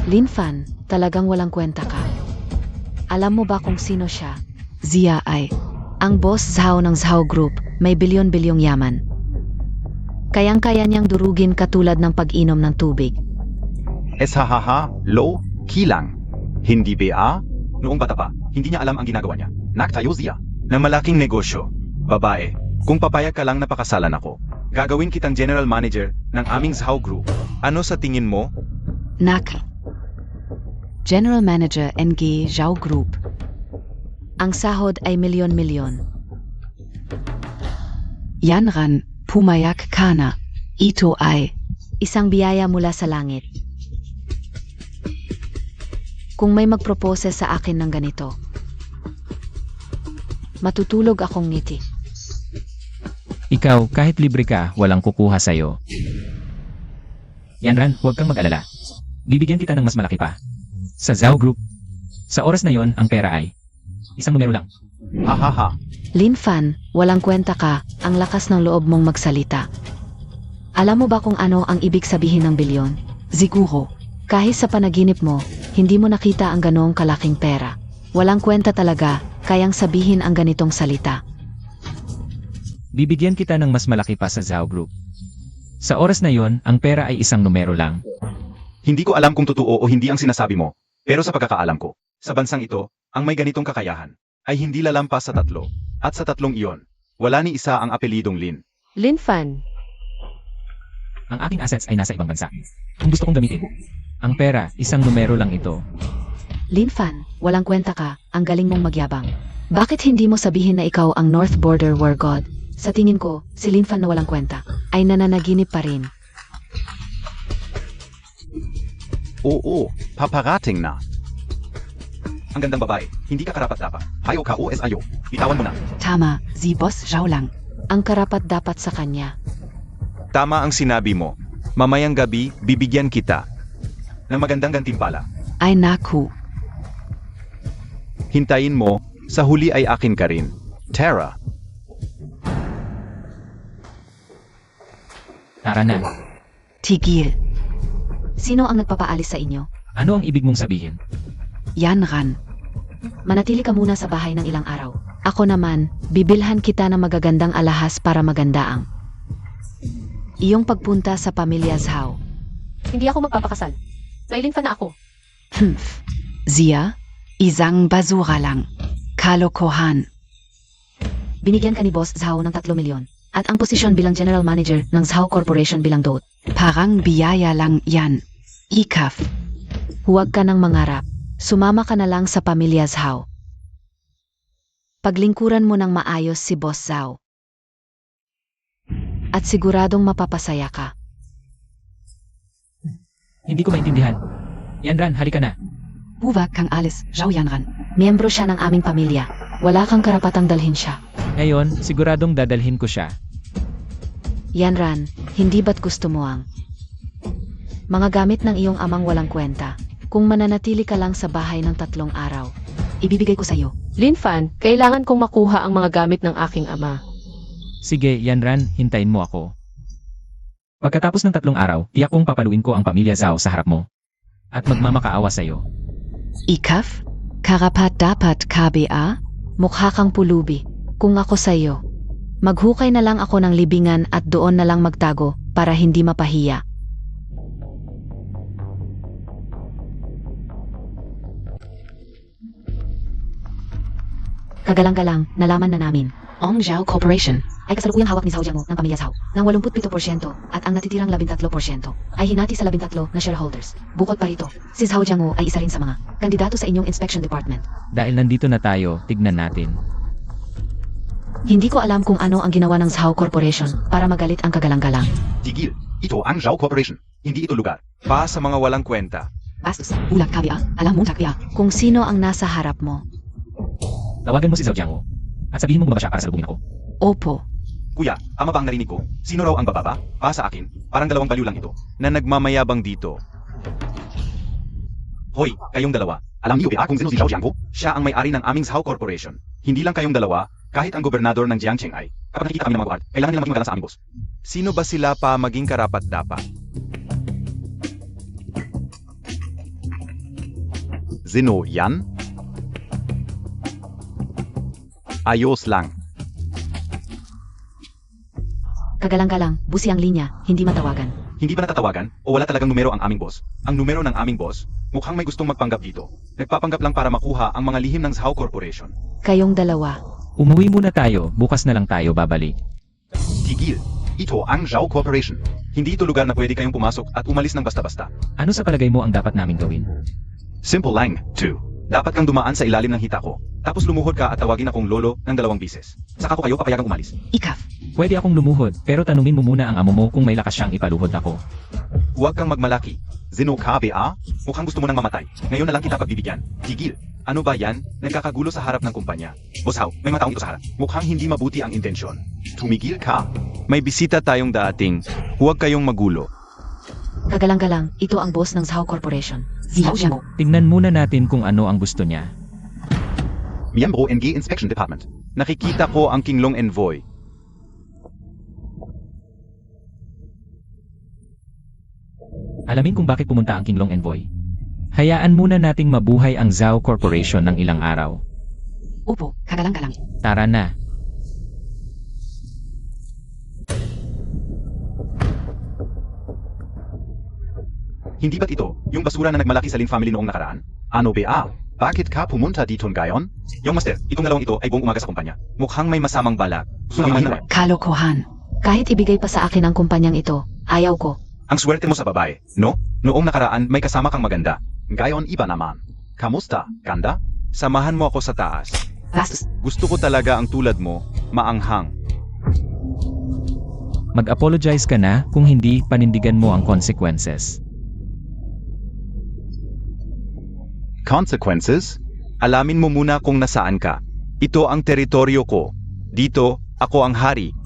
Lin Fan, talagang walang kwenta ka. Alam mo ba kung sino siya? Zia ay. Ang boss Zhao ng Zhao Group, may bilyon-bilyong yaman. Kayang-kaya niyang durugin katulad ng pag-inom ng tubig. Eshahaha, lo, kilang. Hindi ba? Noong bata pa, hindi niya alam ang ginagawa niya. Naktayo siya. Na malaking negosyo. Babae, kung papayag ka lang napakasalan ako. Gagawin kitang general manager ng aming Zhao Group. Ano sa tingin mo? Nak. General Manager NG Zhao Group. Ang sahod ay milyon-milyon. Yanran, Pumayak Kana. Ito ay. Isang biyaya mula sa langit. Kung may magpropose sa akin ng ganito, matutulog akong ngiti. Ikaw, kahit libre ka, walang kukuha sa'yo. Yan Ran, huwag kang mag-alala. Bibigyan kita ng mas malaki pa. Sa Zhao Group. Sa oras na yon, ang pera ay isang numero lang. Hahaha. Lin Fan, walang kwenta ka, ang lakas ng loob mong magsalita. Alam mo ba kung ano ang ibig sabihin ng bilyon? Siguro. Kahit sa panaginip mo, hindi mo nakita ang ganoong kalaking pera. Walang kwenta talaga, kayang sabihin ang ganitong salita. Bibigyan kita ng mas malaki pa sa Zhao Group. Sa oras na yon, ang pera ay isang numero lang. Hindi ko alam kung totoo o hindi ang sinasabi mo. Pero sa pagkakaalam ko, sa bansang ito, ang may ganitong kakayahan, ay hindi lalampas sa 3. At sa 3 iyon, wala ni isa ang apelidong Lin. Lin Fan. Ang aking assets ay nasa ibang bansa. Kung gusto kong gamitin, ang pera, isang numero lang ito. Lin Fan, walang kwenta ka, ang galing mong magyabang. Bakit hindi mo sabihin na ikaw ang North Border War God? Sa tingin ko, si Lin Fan na walang kwenta, ay nananaginip pa rin. Oo, paparating na. Ang gandang babae, hindi ka karapat-dapat. Ayaw ka o ayaw. Bitawan mo na. Tama, si Boss Zhao lang. Ang karapat-dapat sa kanya. Tama ang sinabi mo. Mamayang gabi, bibigyan kita ng magandang gantimpala. Ay naku. Hintayin mo, sa huli ay akin ka rin. Tara. Tara na. Tigil. Sino ang nagpapaalis sa inyo? Ano ang ibig mong sabihin? Yan ran. Manatili ka muna sa bahay ng ilang araw. Ako naman, bibilhan kita ng magagandang alahas para magandaang. Iyong pagpunta sa pamilya Zhao. Hindi ako magpapakasal. Mailin fan na ako. Siya, isang basura lang. Kalokohan. Binigyan ka ni Boss Zhao ng 3 milyon. At ang posisyon bilang General Manager ng Zhao Corporation bilang DOT. Parang biyaya lang yan. Ikaf. Huwag ka nang mangarap. Sumama ka na lang sa pamilya Zhao. Paglingkuran mo ng maayos si Boss Zhao. At siguradong mapapasaya ka. Hindi ko maintindihan. Yan Ran, halika na. Huwag kang alis, Zhao yan ran. Miyembro siya ng aming pamilya. Wala kang karapatang dalhin siya. Ngayon, siguradong dadalhin ko siya. Yan Ran, hindi ba't gusto mo ang mga gamit ng iyong amang walang kwenta? Kung mananatili ka lang sa bahay ng 3 araw, ibibigay ko sa iyo. Lin Fan, kailangan kong makuha ang mga gamit ng aking ama. Sige, yan Ran, hintayin mo ako. Pagkatapos ng 3 araw, tiyak kong papaluin ko ang pamilya Zhao sa harap mo. At magmamakaawa sa'yo. Ikaf? Karapat dapat KBA? Mukha kang pulubi. Kung ako sa iyo, maghukay na lang ako ng libingan at doon na lang magtago para hindi mapahiya. Kagalang-galang, nalaman na namin. Ong Zhao Corporation. Ay kasalukuyang hawak ni Zhao Jiangmo ng pamilya Zhao ng 87% at ang natitirang 13% ay hinati sa 13 na shareholders. Bukod pa rito, si Zhao Jiangmo ay isa rin sa mga kandidato sa inyong inspection department. Dahil nandito na tayo, tignan natin. Hindi ko alam kung ano ang ginawa ng Zhao Corporation para magalit ang kagalang-galang. Tigil. Ito ang Zhao Corporation. Hindi ito lugar. Pa sa mga walang kwenta. Bastos. Ulag KBA. Alam mo KBA. Kung sino ang nasa harap mo. Tawagan mo si Zhao Jiangmo. At sabihin mo bumaba siya para salubungin ako. Opo. Kuya, ama ba ang narinig ko? Sino raw ang bababa? Pa sa akin, parang 2 baliw lang ito. Na nagmamayabang dito. Hoy, kayong dalawa. Alam niyo ba kung sino si Zhao Jiangmo? Siya ang may-ari ng aming Zhao Corporation. Hindi lang kayong dalawa, kahit ang gobernador ng Jiangcheng ay. Kapag nakikita kami ng mga guard, kailangan nila maging magalang sa aming boss. Sino ba sila pa maging karapat-dapat? Sino yan? Ayos lang. Kagalang-galang, busi ang linya, hindi matawagan. Hindi ba natatawagan o wala talagang numero ang aming boss? Ang numero ng aming boss, mukhang may gustong magpanggap dito. Nagpapanggap lang para makuha ang mga lihim ng Zhao Corporation. Kayong dalawa. Umuwi muna tayo, bukas na lang tayo babalik. Tigil. Ito ang Zhao Corporation. Hindi ito lugar na pwede kayong pumasok at umalis ng basta-basta. Ano sa palagay mo ang dapat naming gawin? Simple lang, 2. Dapat kang dumaan sa ilalim ng hita ko. Tapos lumuhod ka at tawagin akong lolo ng 2 bises. Saka ko kayo papayagang umalis. Ikaf. Pwede akong lumuhod, pero tanungin mo muna ang amo mo kung may lakas siyang ipaluhod ako. Huwag kang magmalaki. Zino KBA? Mukhang gusto mo nang mamatay. Ngayon na lang kita pagbibigyan. Tigil. Ano ba yan? Nagkakagulo sa harap ng kumpanya. Boss Hao, may mga taong ito sa harap. Mukhang hindi mabuti ang intensyon. Tumigil ka. May bisita tayong dating. Huwag kayong magulo. Kagalang-galang, ito ang boss ng Zhao Corporation. Zhao Jiangmo. Tingnan muna natin kung ano ang gusto niya. Miyembro NG Inspection Department. Nakikita ko ang Kinglong Envoy. Alamin kung bakit pumunta ang Kinglong Envoy. Hayaan muna nating mabuhay ang Zhao Corporation ng ilang araw. Opo. Kagalang-galang. Tara na. Hindi ba't ito, yung basura na nagmalaki sa Lin family noong nakaraan? Ano ba? Bakit ka pumunta dito ngayon? Yung master, itong dalawang ito ay buong umaga sa kumpanya. Mukhang may masamang balak. Kalokohan. Kahit ibigay pa sa akin ang kumpanyang ito, ayaw ko. Ang swerte mo sa babae, no? Noong nakaraan may kasama kang maganda. Ngayon iba naman. Kamusta, ganda? Samahan mo ako sa taas. Bastos. Gusto ko talaga ang tulad mo, maanghang. Mag-apologize ka na, kung hindi, panindigan mo ang consequences. Consequences? Alamin mo muna kung nasaan ka. Ito ang teritoryo ko. Dito, ako ang hari.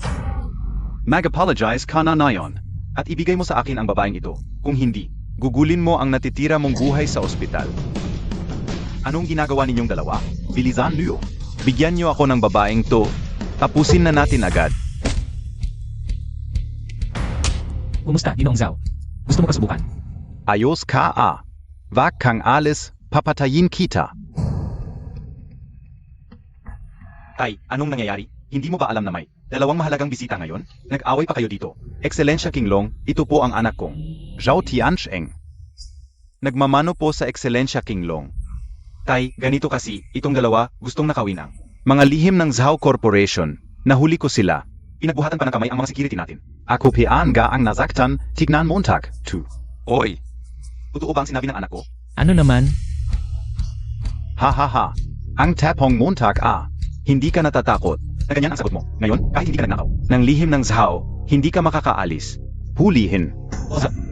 Mag-apologize ka na ngayon. At ibigay mo sa akin ang babaeng ito. Kung hindi, gugulin mo ang natitira mong buhay sa ospital. Anong ginagawa ninyong dalawa? Bilisan niyo. Bigyan niyo ako ng babaeng to. Tapusin na natin agad. Kumusta, Ginoong Zhao? Gusto mo ba subukan? Ayos ka ah. Wag kang alis, papatayin kita. Tay, anong nangyayari? Hindi mo ba alam na may dalawang mahalagang bisita ngayon? Nag-away pa kayo dito. Ekscelensya King Long, ito po ang anak kong Zhao Tiancheng. Nagmamano po sa Ekscelensya King Long. Tay, ganito kasi, itong dalawa, gustong nakawin ang mga lihim ng Zhao Corporation. Nahuli ko sila. Pinagbuhatan pa ng kamay ang mga security natin. Ako pean ga ang nasaktan, tignan Montag, 2. Oy! Totoo ba ang sinabi ng anak ko? Ano naman? Ha ha ha. Ang tapong Montag ah. Hindi ka natatakot. Na ganyan ang sagot mo. Ngayon, kahit hindi ka nagnakaw ng lihim ng Zhao, hindi ka makakaalis. Hulihin.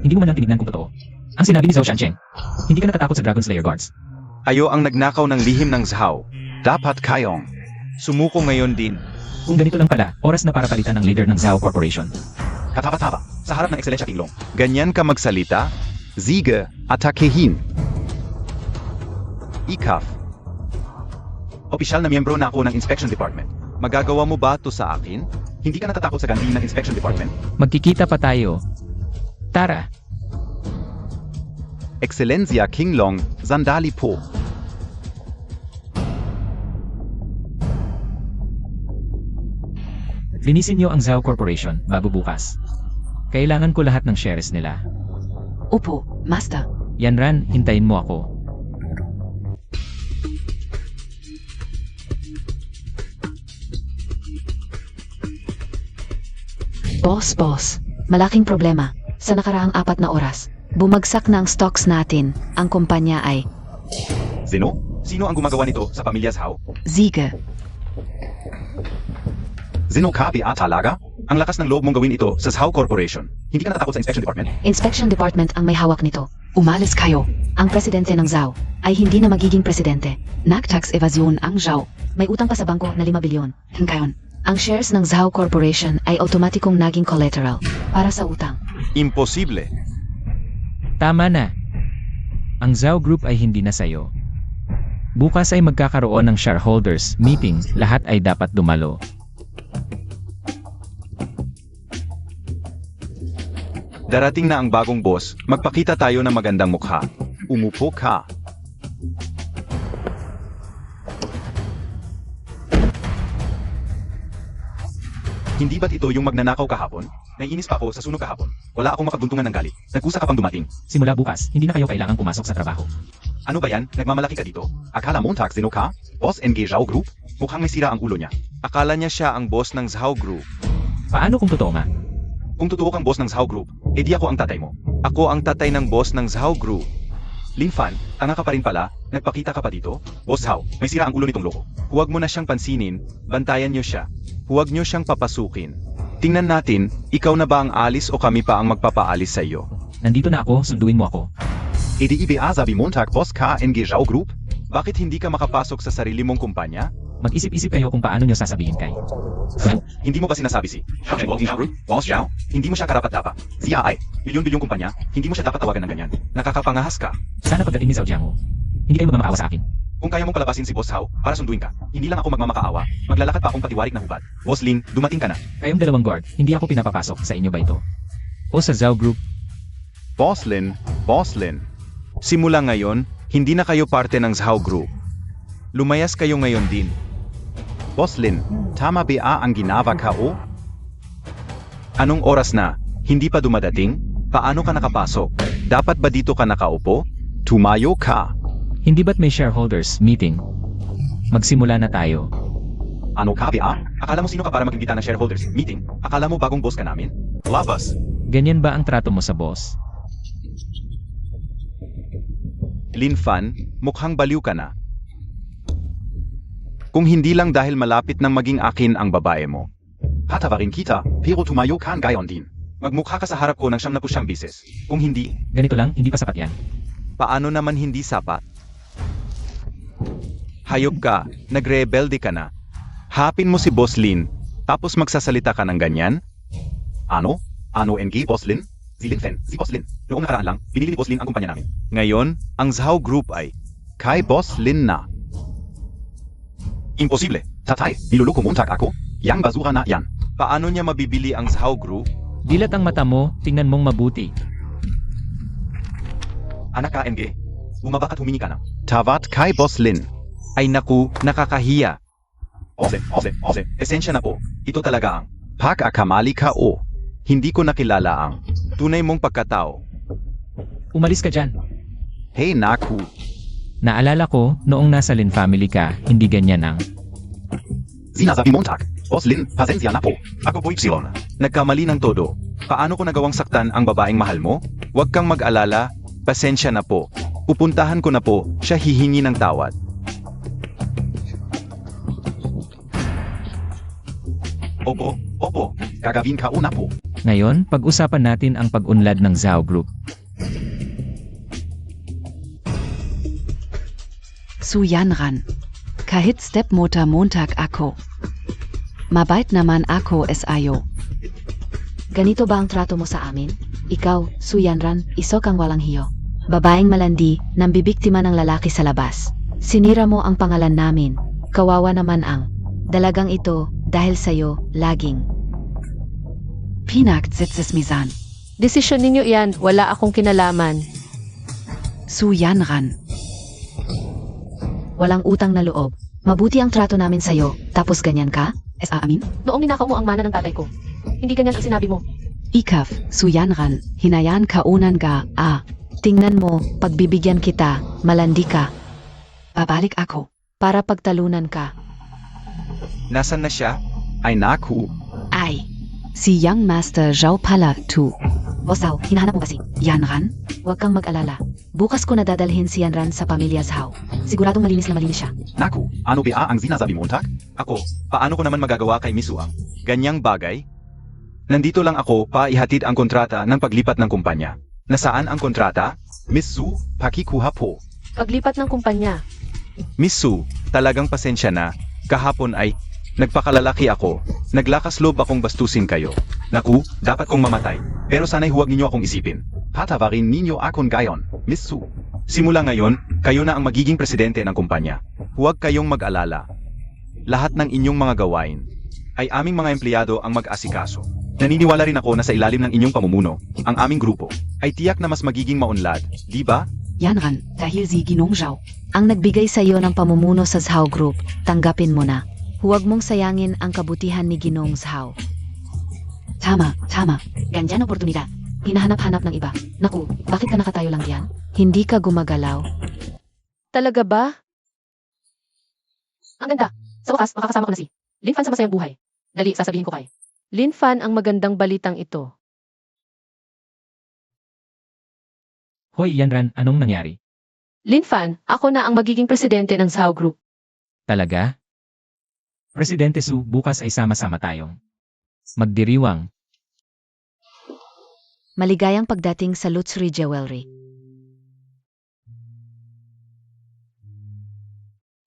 Hindi mo man lang tinignan kung totoo. Ang sinabi ni Zhao Shancheng, hindi ka natatakot sa Dragon Slayer Guards. Ayo ang nagnakaw ng lihim ng Zhao. Dapat kayong sumuko ngayon din. Kung ganito lang pala, oras na para palitan ng leader ng Zhao Corporation. Katapa-tapa, sa harap ng Ekscelensya King Long. Ganyan ka magsalita? Sige, atakehin. Ikaf. Opisyal na miyembro na ako ng Inspection Department. Magagawa mo ba to sa akin? Hindi ka natatakot sa gandhi ng Inspection Department? Magkikita pa tayo. Tara! Excellencia King Long, sandali po. Linisin niyo ang Zhao Corporation bago bukas. Kailangan ko lahat ng shares nila. Opo, Master. Yanran, hintayin mo ako. Boss. Malaking problema. Sa nakaraang 4 na oras, bumagsak na ang stocks natin. Ang kumpanya ay Sino? Sino ang gumagawa nito sa pamilya Zhao? Siege. Sino ka talaga? Ang lakas ng loob mong gawin ito sa Zhao Corporation. Hindi ka natatakot sa Inspection Department? Inspection Department ang may hawak nito. Umalis kayo. Ang presidente ng Zhao ay hindi na magiging presidente. Nag-tax evasion ang Zhao. May utang pa sa bangko na 5 bilyon. Ngayon, Ang shares ng Zhao Corporation ay automatikong naging collateral para sa utang. Imposible. Tama na. Ang Zhao Group ay hindi na sayo. Bukas ay magkakaroon ng shareholders meeting, lahat ay dapat dumalo. Darating na ang bagong boss, magpakita tayo ng magandang mukha. Umupo ka. Hindi ba't ito yung magnanakaw kahapon? Naiinis pa ako sa sunog kahapon. Wala akong makabuntungan ng galit. Nagkusa ka pang dumating. Simula bukas, hindi na kayo kailangang pumasok sa trabaho. Ano ba yan? Nagmamalaki ka dito? Akala mo taxino ka? Boss NG Zhao Group? Mukhang may sira ang ulo niya. Akala niya siya ang boss ng Zhao Group. Paano kung totoo nga? Kung totoo kang boss ng Zhao Group, edi ako ang tatay mo. Ako ang tatay ng boss ng Zhao Group. Lin Fan, tanga ka pa rin pala, nagpakita ka pa dito? Boss Zhao, may sira ang ulo nitong loko. Huwag mo na siyang pansinin, bantayan niyo siya. Huwag niyo siyang papasukin. Tingnan natin, ikaw na ba ang alis o kami pa ang magpapaalis sa iyo? Nandito na ako, sunduin mo ako. Edi IBA sabi Montag boss ka NG Zhao Group? Bakit hindi ka makapasok sa sarili mong kumpanya? Mag-isip-isip kayo kung paano nyo sasabihin kay. Hindi mo ba sinasabi si Boss Zhao? Hindi mo siya karapat-dapat. Siya ay bilyon-bilyong kumpanya, hindi mo siya dapat tawagan ng ganyan. Nakakapangahas ka. Sana pagdating ni Zhao Jianghu, hindi kayo magmamakaawa sa akin. Kung kaya mong palabasin si Boss Zhao para sunduin ka, hindi lang ako magmamakaawa, maglalakad pa akong patiwarik na hubad. Boss Lin, dumating ka na. Kayong dalawang guard, hindi ako pinapapasok, sa inyo ba ito? O sa Zhao Group? Boss Lin. Simula ngayon, hindi na kayo parte ng Zhao Group. Lumayas kayo ngayon din. Boss Lin, tama ba ang ginawa ka o? Anong oras na? Hindi pa dumadating? Paano ka nakapasok? Dapat ba dito ka nakaupo? Tumayo ka. Hindi ba't may shareholders meeting? Magsimula na tayo. Ano ka ba? Akala mo sino ka para mag-imbita ng shareholders meeting? Akala mo bagong boss ka namin? Labas. Ganyan ba ang trato mo sa boss? Lin Fan, mukhang baliw ka na. Kung hindi lang dahil malapit nang maging akin ang babae mo. Hatawarin kita, pero tumayo ka gayon din. Magmukha ka sa harap ko ng 79 bises. Kung hindi, Ganito lang, hindi pa sapat yan. paano naman hindi sapat? Hayop ka, nagrebelde ka na. Hapin mo si Boss Lin, tapos magsasalita ka ng ganyan? Ano? Ano NG, Boss Lin? Si Lin Fen, si Boss Lin. Noong nakaraan lang, pinili ni Boss Lin ang kumpanya namin. Ngayon, ang Zhao Group ay kay Boss Lin na. Imposible. Tatay, niluloko mo ako? Yang basura na yan. Paano niya mabibili ang Zhao Group? Dilat ang mata mo, tingnan mong mabuti. Anak ka, NG. Bumaba ka't humingi ka na. Tavat kay Boss Lin. Ay naku, nakakahiya. Ose. Esensya na po. Ito talaga ang pag-akamali ka o. Hindi ko nakilala ang tunay mong pagkatao. Umalis ka dyan. Hey naku. Naalala ko, noong nasa Lin family ka, hindi ganyan ang... Sinasabi mo tak. Boss Lin, pasensya na po. Ako po Ipsilon. Nagkamali ng todo. Paano ko nagawang saktan ang babaeng mahal mo? Huwag kang mag-alala. Pasensya na po. Pupuntahan ko na po, siya hihingi ng tawad. Opo. Gagawin ka una po. Ngayon, pag-usapan natin ang pag-unlad ng Zhao Group. Su Yanran. Kahit step motor Montag ako. Mabait naman ako SIO. Ganito ba ang trato mo sa amin? Ikaw, Suyanran, iso kang walang hiyo. Babaeng malandi, nang bibiktima ng lalaki sa labas. Sinira mo ang pangalan namin. Kawawa naman ang dalagang ito dahil sa'yo, laging. Pinakt sitzes misan. Desisyon ninyo yan, wala akong kinalaman. Su Yanran. Walang utang na loob. Mabuti ang trato namin sa'yo, tapos ganyan ka? SA amin? Noong ninakaw mo ang mana ng tatay ko. Hindi ganyan ang sinabi mo. Ikaf, Su Yanran. Hinayan kaunan ga, Tingnan mo, pagbibigyan kita, malandi ka, babalik ako. para pagtalunan ka. Nasaan na siya? Ay naku. Ay. Si Young Master Zhao pala, tu. Bosaw, hinahanap mo ba si Yanran? Huwag kang mag-alala. Bukas ko nadadalhin si Yanran sa pamilya Zhao. Siguradong malinis na malinis siya. Naku, ano ba ang sinasabi mo tak? Ako, paano ko naman magagawa kay Misu ang ganyang bagay? Nandito lang ako pa ihatid ang kontrata ng paglipat ng kumpanya. Nasaan ang kontrata? Miss Su, pakikuha po. Paglipat ng kumpanya. Miss Su, talagang pasensya na. Kahapon ay nagpakalalaki ako. Naglakas loob akong bastusin kayo. Naku, dapat kong mamatay. Pero sana'y huwag ninyo akong isipin. Patawarin ninyo akong gayon, Miss Su. Simula ngayon, kayo na ang magiging presidente ng kumpanya. Huwag kayong mag-alala. Lahat ng inyong mga gawain ay aming mga empleyado ang mag-asikaso. Naniniwala rin ako na sa ilalim ng inyong pamumuno, ang aming grupo ay tiyak na mas magiging maunlad, di ba? Yanran, dahil si Ginong Zhao. Ang nagbigay sa iyo ng pamumuno sa Zhao Group, tanggapin mo na. Huwag mong sayangin ang kabutihan ni Ginong Zhao. Tama. Ganyan oportunidad. Hinahanap-hanap ng iba. Naku, bakit ka nakatayo lang diyan? Hindi ka gumagalaw. Talaga ba? Ang ganda. Sa wakas, makakasama ko na si Lin Fan sa masayang buhay. Dali, sasabihin ko kay Lin Fan ang magandang balitang ito. Hoy Yanran, anong nangyari? Lin Fan, ako na ang magiging presidente ng Zhao Group. Talaga? Presidente Su, bukas ay sama-sama tayong magdiriwang. Maligayang pagdating sa Luxury Jewelry.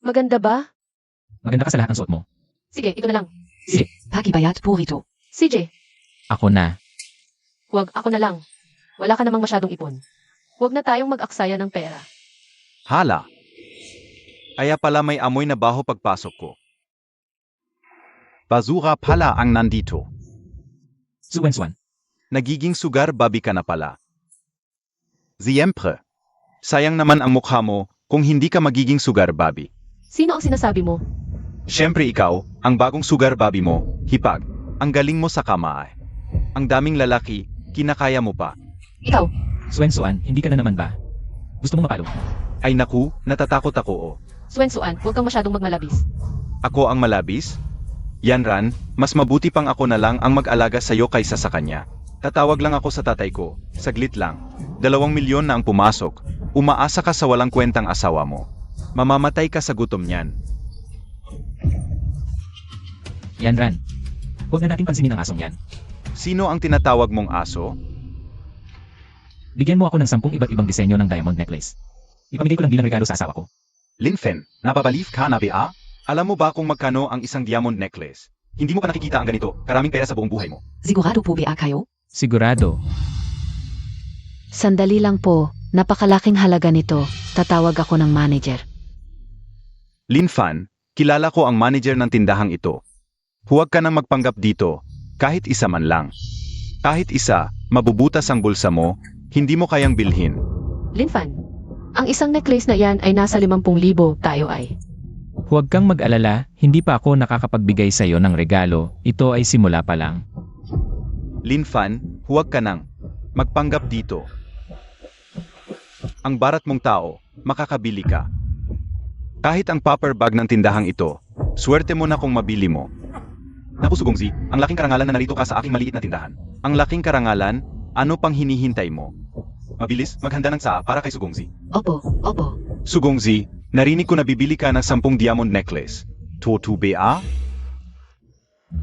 Maganda ba? Maganda ka sa lahat ng suot mo. Sige, ito na lang. Pakibayat purito. CJ, Ako na. huwag ako na lang. Wala ka namang masyadong ipon. Huwag na tayong mag-aksaya ng pera. Hala. Kaya pala may amoy na baho pagpasok ko. Basura pala ang nandito. Suwenswan. Nagiging sugar babi ka na pala. Siyempre. Sayang naman ang mukha mo kung hindi ka magiging sugar babi. Sino ang sinasabi mo? Siyempre ikaw, ang bagong sugar babi mo, hipag. Ang galing mo sa kama ay. Ang daming lalaki, kinakaya mo pa. Ikaw, Suwensuan, hindi ka na naman ba? Gusto mo mapalo? Ay naku, natatakot ako oh. Swensuan, huwag kang masyadong magmalabis. Ako ang malabis? Yanran, mas mabuti pang ako na lang ang mag-alaga sa'yo kaysa sa kanya. Tatawag lang ako sa tatay ko, saglit lang. 2 milyon na ang pumasok. Umaasa ka sa walang kwentang asawa mo. Mamamatay ka sa gutom niyan. Yanran. Huwag na nating pansinin ang asong yan. Sino ang tinatawag mong aso? Bigyan mo ako ng 10 iba't ibang disenyo ng diamond necklace. Ipamigay ko lang bilang regalo sa asawa ko. Linfen, napabalief ka na ba? Alam mo ba kung magkano ang isang diamond necklace? Hindi mo pa nakikita ang ganito, karaming pera sa buong buhay mo. Sigurado po ba kayo? Sigurado. Sandali lang po, napakalaking halaga nito. Tatawag ako ng manager. Linfan, kilala ko ang manager ng tindahang ito. Huwag ka nang magpanggap dito, kahit isa man lang. Kahit isa, mabubutas ang bulsa mo, hindi mo kayang bilhin. Linfan, ang isang necklace na yan ay nasa 50,000 tayo ay. Huwag kang mag-alala, hindi pa ako nakakapagbigay sa iyo ng regalo, ito ay simula pa lang. Linfan, huwag ka nang magpanggap dito. Ang barat mong tao, makakabili ka. Kahit ang popper bag ng tindahang ito, swerte mo na kung mabili mo. Naku Sugongzi, ang laking karangalan na narito ka sa aking maliit na tindahan. Ang laking karangalan, ano pang hinihintay mo? Mabilis, maghanda ng saa para kay Sugongzi. Opo, opo. Sugongzi, narinig ko na bibili ka ng 10 diamond necklace. Totoo ba?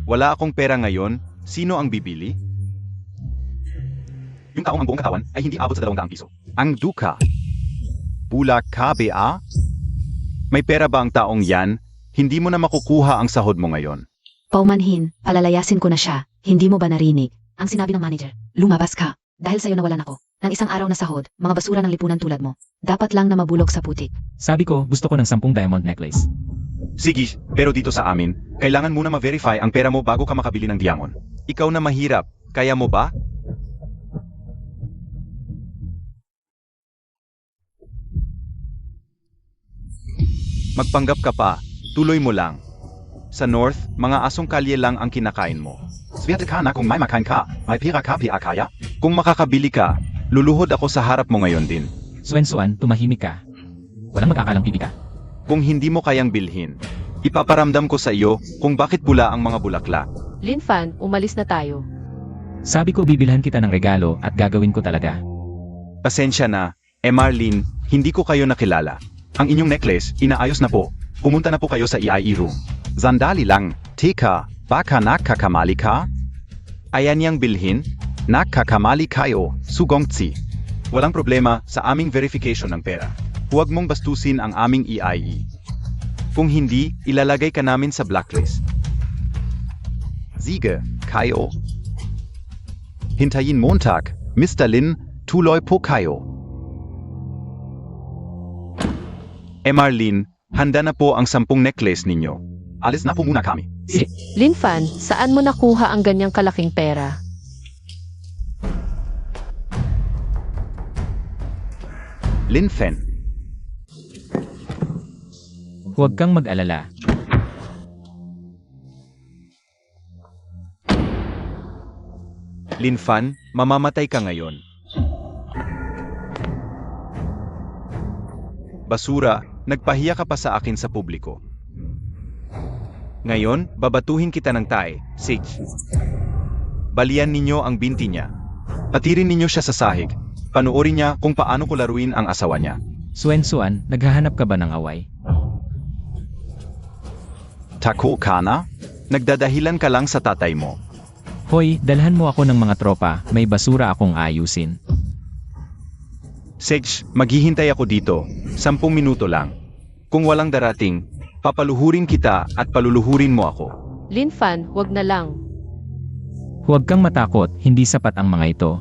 Wala akong pera ngayon, sino ang bibili? Yung taong ang buong katawan ay hindi abot sa 200 piso. Ang duka. Bulak ka ba? May pera ba ang taong yan? Hindi mo na makukuha ang sahod mo ngayon. Paumanhin, palalayasin ko na siya. Hindi mo ba narinig? Ang sinabi ng manager, lumabas ka. Dahil sa'yo nawalan ako. Ng isang araw na sahod, mga basura ng lipunan tulad mo. Dapat lang na mabulok sa putik. Sabi ko, gusto ko ng 10 diamond necklace. Sige, pero dito sa amin, kailangan muna ma-verify ang pera mo bago ka makabili ng diamond. Ikaw na mahirap, kaya mo ba? Magpanggap ka pa, tuloy mo lang. Sa North, mga asong kalye lang ang kinakain mo. Swerte ka na kung may makain ka, may pira ka kaya. Kung makakabili ka, luluhod ako sa harap mo ngayon din. Swensuan, tumahimik ka. Walang magkakalang pipi ka. Kung hindi mo kayang bilhin, ipaparamdam ko sa iyo kung bakit pula ang mga bulaklak. Linfan, umalis na tayo. Sabi ko bibilhan kita ng regalo at gagawin ko talaga. Pasensya na, Marlene, hindi ko kayo nakilala. Ang inyong necklace, inaayos na po. Pumunta na po kayo sa EIE room. Sandali lang, tika, baka nakakamali ka? Ayan niyang bilhin? Nakakamali kayo, Sugongzi. Walang problema sa aming verification ng pera. Huwag mong bastusin ang aming EIE. Kung hindi, ilalagay ka namin sa blacklist. Sige, kayo. Hintayin Montag, Mr. Lin, tuloy po kayo. Marlene, handa na po ang 10 necklace ninyo. Alis na po muna kami. Linfan, saan mo nakuha ang ganyang kalaking pera? Linfen, Huwag kang mag-alala. Linfan, mamamatay ka ngayon. Basura, nagpahiya ka pa sa akin sa publiko. Ngayon, babatuhin kita ng tae, Sage. Balian ninyo ang binti niya. Patirin ninyo siya sa sahig. Panuorin niya kung paano ko laruin ang asawa niya. Swensuan, naghahanap ka ba ng away? Tako ka na? Nagdadahilan ka lang sa tatay mo. Hoy, dalhan mo ako ng mga tropa, may basura akong ayusin. Sage, maghihintay ako dito. 10 minuto lang. Kung walang darating, papaluhurin kita at paluluhurin mo ako. Linfan, wag na lang. Huwag kang matakot, hindi sapat ang mga ito.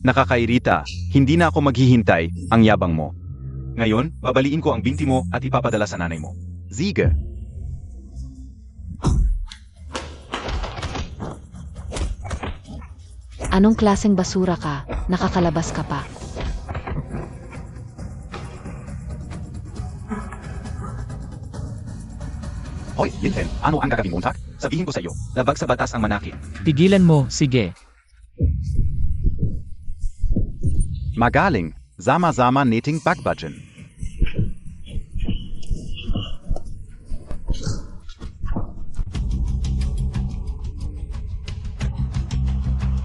Nakakairita, hindi na ako maghihintay, ang yabang mo. Ngayon, babaliin ko ang binti mo at ipapadala sa nanay mo. Sige. Anong klaseng basura ka? Nakakalabas ka pa. Hoy, Linfen, ano ang gagawin mo, Montag? Sabihin ko sa iyo, labag sa batas ang manakit. Tigilan mo, sige. Magaling, zama-zama nating bagbudgen.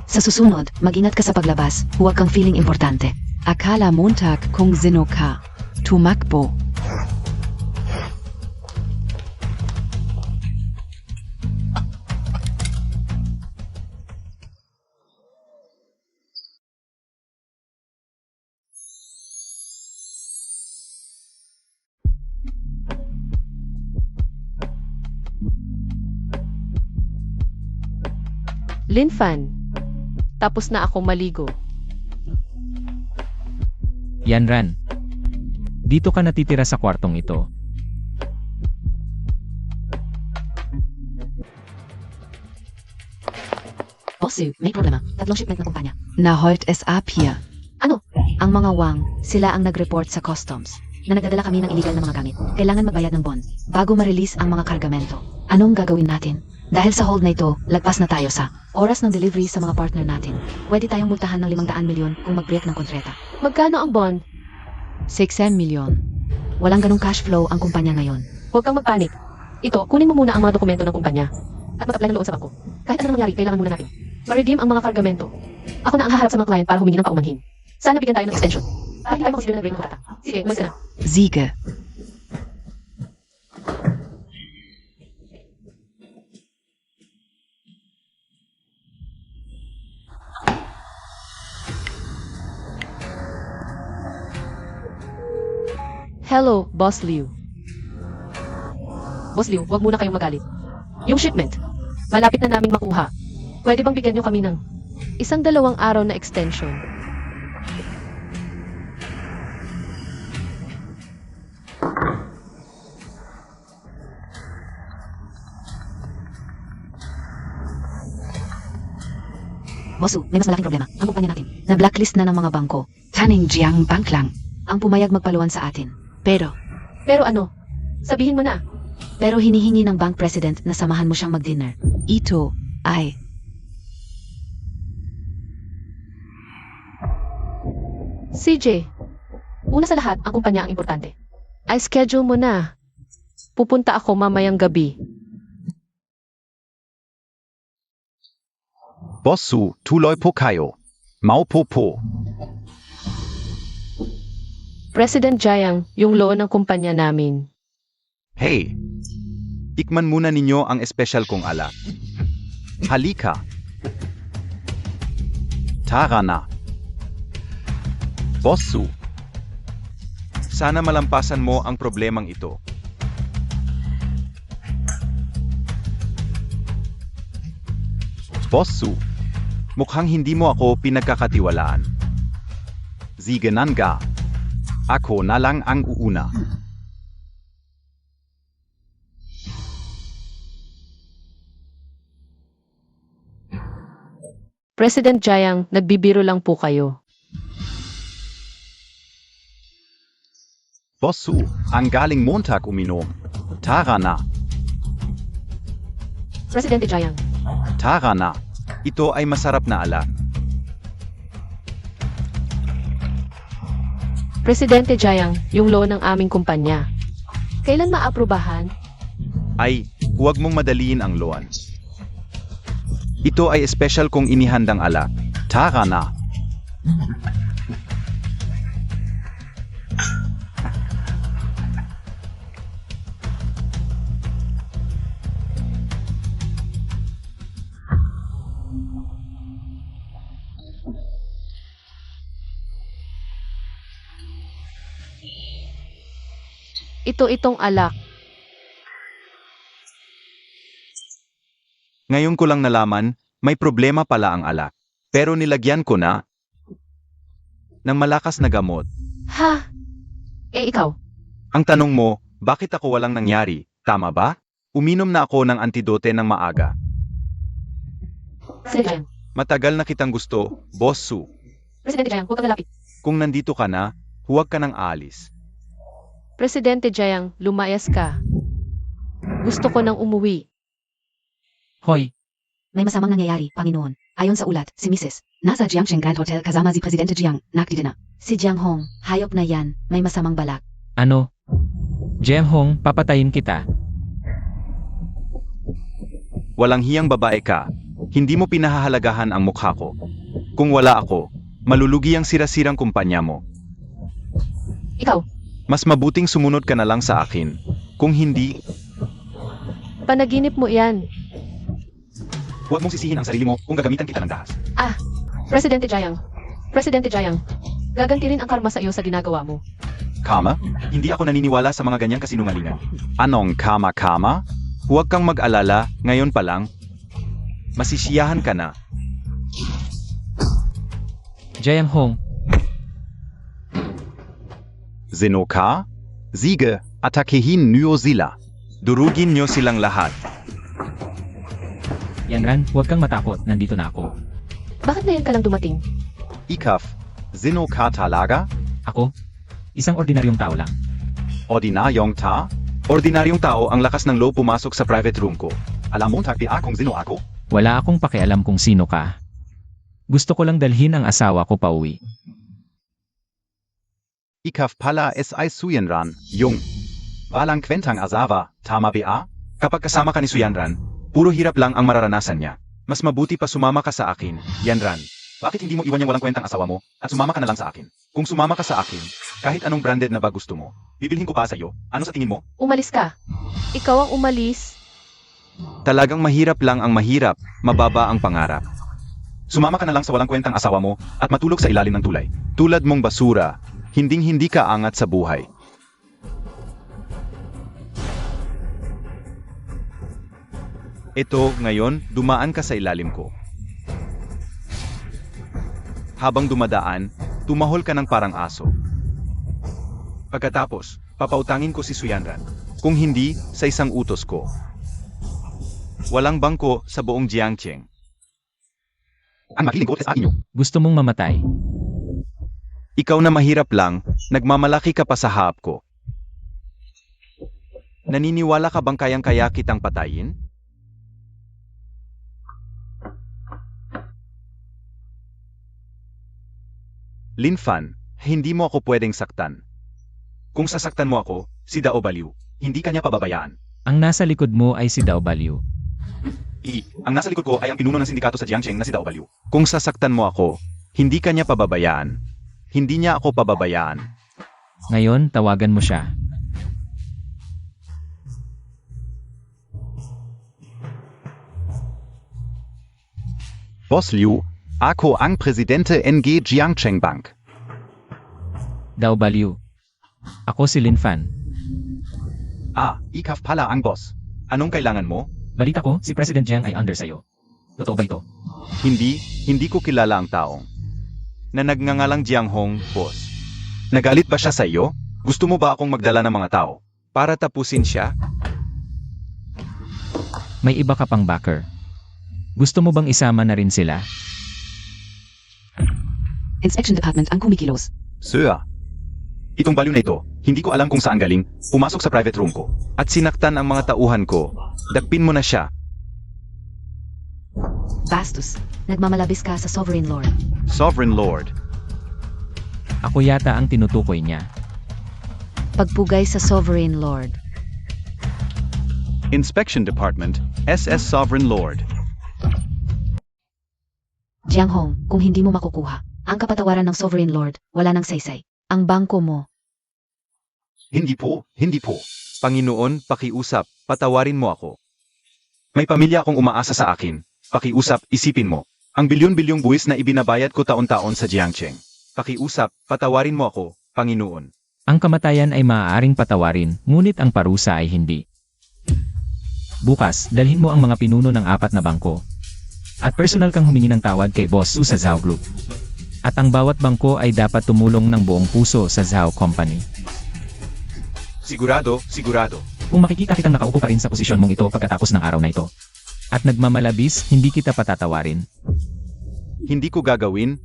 Sa susunod, mag-ingat ka sa paglabas. Huwag kang feeling importante. Akala Montag kung sino ka. Tumakbo. Linfan. Tapos na ako maligo. Yan Ran. Dito ka natitira sa kwartong ito. Boss Su, may problema. 3 shipment ng kumpanya. Na heut es ab hier. Ano? Ang mga Wang, sila ang nag-report sa customs na nagdadala kami ng illegal na mga gamit. Kailangan magbayad ng bond bago ma-release ang mga kargamento. Anong gagawin natin? Dahil sa hold na ito, lagpas na tayo sa oras ng delivery sa mga partner natin. Pwede tayong multahan ng 500 milyon kung mag-break ng kontrata. Magkano ang bond? 600 milyon. Walang ganong cash flow ang kumpanya ngayon. Huwag kang magpanik. Ito, kunin mo muna ang mga dokumento ng kumpanya at mag-apply ng loan sa bangko. Kahit ano mangyari, kailangan muna natin ma-redeem ang mga kargamento. Ako na ang haharap sa mga client para humingi ng paumanhin. Sana bigyan tayo ng extension. Para hindi tayo makonsider na break ng kontrata. Sige, umalis ka na. Siege. Hello, Boss Liu. Boss Liu, huwag muna kayong magalit. Yung shipment, malapit na naming makuha. Pwede bang bigyan nyo kami ng 1-2 araw na extension? Boss Su, may mas malaking problema. Ang kumpanya natin, na-blacklist na ng mga bangko. Tanning Jiang Bank lang. Ang pumayag magpaluan sa atin. Pero, Pero ano? Sabihin mo na. Pero hinihingi ng bank president na samahan mo siyang mag-dinner. Ito, ay, CJ, una sa lahat, ang kumpanya ang importante. Ay schedule mo na. Pupunta ako mamayang gabi. Boss Su, tuloy po kayo. Maupo po. President Jiang, yung loan ng kumpanya namin. Hey! Tikman muna ninyo ang espesyal kong alak. Halika. Tara na. Boss Su. Sana malampasan mo ang problemang ito. Boss Su, mukhang hindi mo ako pinagkakatiwalaan. Ziganan ka. Ako na lang ang uuna. President Jiang, nagbibiro lang po kayo. Boss Su, ang galing Montag uminom. Tara na. Presidente Jiang, Tara na. Ito ay masarap na alak. Presidente Jiang, yung loan ng aming kumpanya. Kailan maaprubahan? Ay, huwag mong madaliin ang loan. Ito ay espesyal kong inihandang alak. Tara na. Itong alak. Ngayon ko lang nalaman, may problema pala ang alak. Pero nilagyan ko na ng malakas na gamot. Ha? Eh ikaw? Ang tanong mo, bakit ako walang nangyari? Tama ba? Uminom na ako ng antidote ng maaga. Presidente Jiang. Matagal na kitang gusto, Boss Su. Presidente Jiang, huwag kang lalapit. Kung nandito ka na, huwag ka nang aalis. Presidente Jiang, lumayas ka. Gusto ko nang umuwi. Hoy, May masamang nangyayari, Panginoon. Ayon sa ulat, si Mrs. nasa Jiangsheng Grand Hotel kasama si Presidente Jiang, nakdidina. Si Jiang Hong, hayop na yan, may masamang balak. ano? Jem Hong, papatayin kita. Walang hiyang babae ka. Hindi mo pinahahalagahan ang mukha ko. Kung wala ako, malulugi ang sirasirang kumpanya mo. Ikaw, Mas mabuting sumunod ka na lang sa akin. Kung hindi, panaginip mo yan. huwag mong sisihin ang sarili mo kung gagamitan kita ng dahas. Presidente Jiang. Presidente Jiang. Gaganti rin ang karma sa iyo sa ginagawa mo. Kama? Hindi ako naniniwala sa mga ganyang kasinungalingan. Anong kama-kama? Huwag kang mag-alala, ngayon pa lang. Masisiyahan ka na. Jiang Hong, Sino ka? Sige, atakehin niyo sila. Durugin niyo silang lahat. Yanran, huwag kang matakot, nandito na ako. Bakit ngayon ka lang dumating? Ikaf, sino ka talaga? Ako? Isang ordinaryong tao lang. Ordinaryong ta? Ordinaryong tao ang lakas ng loob pumasok sa private room ko. Alam mo takpi akong sino ako? Wala akong pakialam kung sino ka. Gusto ko lang dalhin ang asawa ko pauwi. Ikaf pala SI Suyanran, yung. Walang kwentang asawa, tama ba? Kapag kasama ka ni Suyanran, puro hirap lang ang mararanasan niya. Mas mabuti pa sumama ka sa akin, Yanran. Bakit hindi mo iwan yung walang kwentang asawa mo, at sumama ka na lang sa akin? Kung sumama ka sa akin, kahit anong branded na ba gusto mo, bibilhin ko pa sa'yo. Ano sa tingin mo? Umalis ka. Ikaw ang umalis. Talagang mahirap lang ang mahirap, mababa ang pangarap. Sumama ka na lang sa walang kwentang asawa mo, at matulog sa ilalim ng tulay. Tulad mong basura, hinding-hindi ka angat sa buhay. Ito, ngayon, dumaan ka sa ilalim ko. Habang dumadaan, tumahol ka ng parang aso. Pagkatapos, papautangin ko si Suyanran. Kung hindi, sa isang utos ko. Walang bangko sa buong Jiangcheng. Ang makilingkod sa inyo. Gusto mong mamatay. Ikaw na mahirap lang, nagmamalaki ka pa sa harap ko. Naniniwala ka bang kayang-kaya kitang patayin? Lin Fan, hindi mo ako pwedeng saktan. Kung sasaktan mo ako, si Dao Baliw, hindi kanya pababayaan. Ang nasa likod mo ay si Dao Baliw. Ang nasa likod ko ay ang pinuno ng sindikato sa Jiangcheng na si Dao Baliw. Kung sasaktan mo ako, hindi kanya pababayaan. Hindi niya ako pababayaan. Ngayon, tawagan mo siya. Boss Liu, ako ang presidente NG Jiangcheng Bank. Dao Baliw. Ako si Lin Fan. Ikaf pala ang boss. Anong kailangan mo? Balita ko, si President Jiang ay under sa'yo. Totoo ba ito? Hindi ko kilala ang taong na nagngangalang Jiang Hong, boss. Nagalit ba siya sa iyo? Gusto mo ba akong magdala ng mga tao para tapusin siya? May iba ka pang backer. Gusto mo bang isama na rin sila? Inspection Department ang kumikilos. Sir, itong baliw na ito, hindi ko alam kung saan galing, pumasok sa private room ko, at sinaktan ang mga tauhan ko. Dakpin mo na siya. Bastos, nagmamalabis ka sa Sovereign Lord. Sovereign Lord. Ako yata ang tinutukoy niya. Pagpugay sa Sovereign Lord. Inspection Department, SS Sovereign Lord. Jiang Hong, kung hindi mo makukuha ang kapatawaran ng Sovereign Lord, wala nang saysay. Ang bangko mo. Hindi po. Panginoon, pakiusap, patawarin mo ako. May pamilya akong umaasa sa akin. Pakiusap, isipin mo. Ang bilyon-bilyong buwis na ibinabayad ko taon-taon sa Jiangcheng. Pakiusap, patawarin mo ako, Panginoon. Ang kamatayan ay maaaring patawarin, ngunit ang parusa ay hindi. Bukas, dalhin mo ang mga pinuno ng 4 na bangko. At personal kang humingi ng tawad kay Boss Su sa Zhao Group. At ang bawat bangko ay dapat tumulong ng buong puso sa Zhao Company. Sigurado. Kung makikita kitang nakaupo pa rin sa posisyon mong ito pagkatapos ng araw na ito, at nagmamalabis, hindi kita patatawarin. Hindi ko gagawin.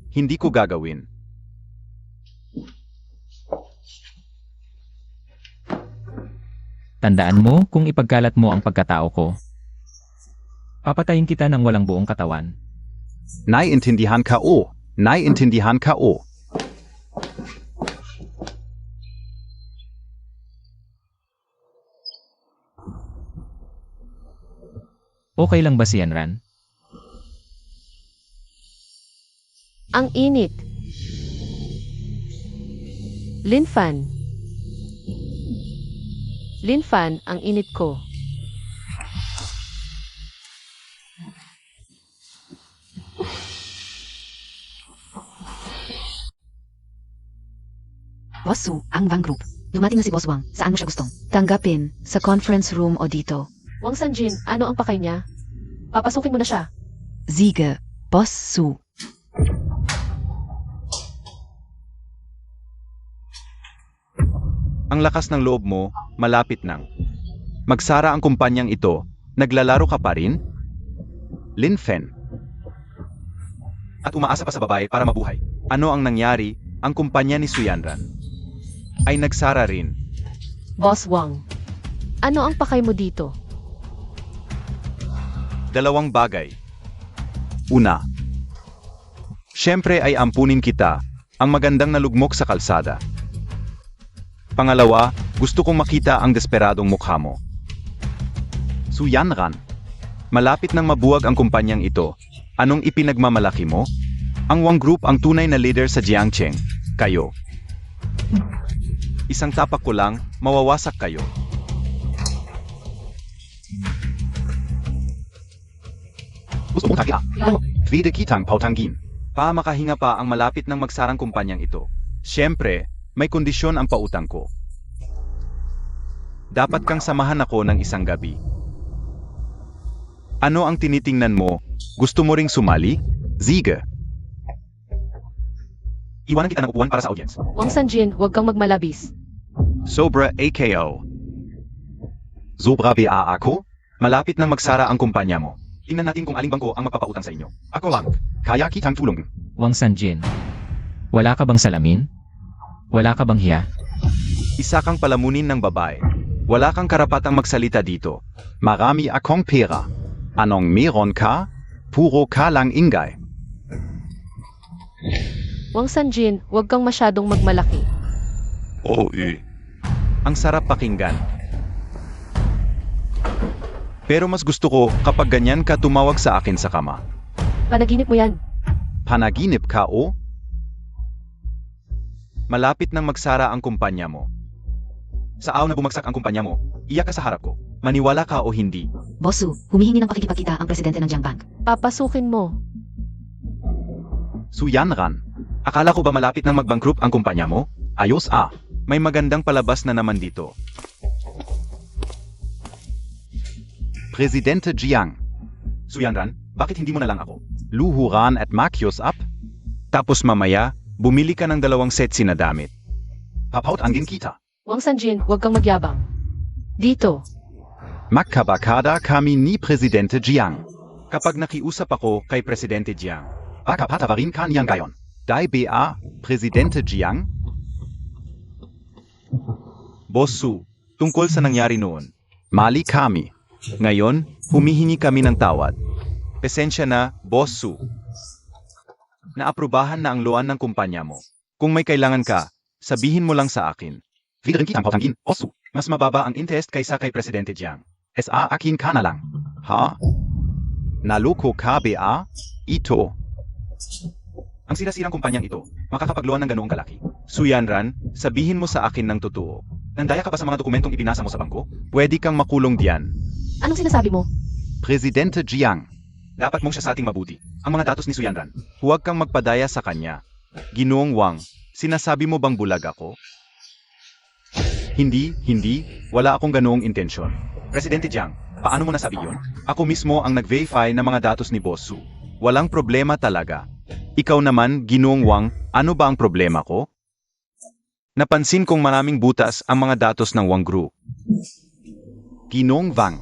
Tandaan mo kung ipagkalat mo ang pagkatao ko. Papatayin kita ng walang buong katawan. Naiintindihan ka o. Okay lang ba si Yanran? Ang init. Lin Fan. Lin Fan, ang init ko. Boss Su, ang Wang Group. Dumating na si Boss Wang. Saan mo siya gustong? Tanggapin, sa conference room o dito. Wang Sanjin, ano ang pakay niya? Papasukin mo na siya. Siege, Boss Su. Ang lakas ng loob mo, malapit nang. Magsara ang kumpanyang ito, naglalaro ka pa rin? Lin Fen. At umaasa pa sa babae para mabuhay. Ano ang nangyari? Ang kumpanya ni Suyanran ay nagsara rin. Boss Wang, ano ang pakay mo dito? Dalawang bagay. Una, syempre ay ampunin kita, ang magandang nalugmok sa kalsada. Pangalawa, gusto kong makita ang desperadong mukha mo. Suyanran, malapit nang mabuwag ang kumpanyang ito. Anong ipinagmamalaki mo? Ang Wang Group ang tunay na leader sa Jiangcheng. Kayo. Isang tapak ko lang, mawawasak kayo. Gusto mong tagia? Vida kitang pautangin. Makahinga pa ang malapit ng magsarang kumpanyang ito. Siyempre, may kondisyon ang pautang ko. Dapat kang samahan ako ng isang gabi. Ano ang tinitingnan mo? Gusto mo ring sumali? Siege. Iwanan kita ng upuan para sa audience. Wang Sanjin, huwag kang magmalabis. Sobra AKO. Sobra BA ako? Malapit nang magsara ang kumpanya mo. Tingnan natin kung aling bangko ang magpapautang sa inyo. Ako lang. Kaya kitang tulong. Wang Sanjin, wala ka bang salamin? Wala ka bang hiya? Isa kang palamunin ng babae. Wala kang karapatang magsalita dito. Marami akong pera. Anong meron ka? Puro ka lang ingay. Wang Sanjin, huwag kang masyadong magmalaki. Oo Ang sarap pakinggan. Pero mas gusto ko kapag ganyan ka tumawag sa akin sa kama. Panaginip mo yan. Panaginip ka o? Malapit nang magsara ang kumpanya mo. Sa araw na bumagsak ang kumpanya mo, iyak ka sa harap ko. Maniwala ka o hindi. Boss Su, humihingi ng pakikipagkita ang presidente ng Jiangbank. Papasukin mo. Suyanran, akala ko ba malapit nang mag-bankrupt ang kumpanya mo? Ayos may magandang palabas na naman dito. Presidente Jiang. Suyanran, bakit hindi mo na lang ako? Luhuran at makyos up? Tapos mamaya, bumili ka ng 2 sets na damit. Papaut angin kita. Wang Sanjin, huwag kang magyabang. Dito. Magkabakada kami ni Presidente Jiang. Kapag nakiusap ako kay Presidente Jiang, pakapatawarin ka niyang gayon. Dai BA, Presidente Jiang? Boss Su, tungkol sa nangyari noon, mali kami. Ngayon, humihingi kami ng tawad. Pasensya na, Boss Su. Naaprubahan na ang loan ng kumpanya mo. Kung may kailangan ka, sabihin mo lang sa akin. Vidrin kitang pautangin, Boss Su. Mas mababa ang interest kaysa kay Presidente Jiang. SA akin ka na lang. Ha? Naloko ka BA? Ito. Ang sirasirang kumpanyang ito, makakapagluan ng ganoong kalaki. Suyanran, sabihin mo sa akin ng totoo. Nandaya ka pa sa mga dokumentong ipinasa mo sa bangko? Pwede kang makulong diyan. Anong sinasabi mo? Presidente Jiang. Dapat mong siya sa ating mabuti. Ang mga datos ni Suyanran. Huwag kang magpadaya sa kanya. Ginoong Wang, sinasabi mo bang bulag ako? Hindi. Wala akong ganoong intensyon. Presidente Jiang, paano mo nasabi yun? Ako mismo ang nag-verify ng mga datos ni Boss Su. Walang problema talaga. Ikaw naman, Ginoong Wang, ano ba ang problema ko? Napansin kong maraming butas ang mga datos ng Wang Group. Ginoong Wang,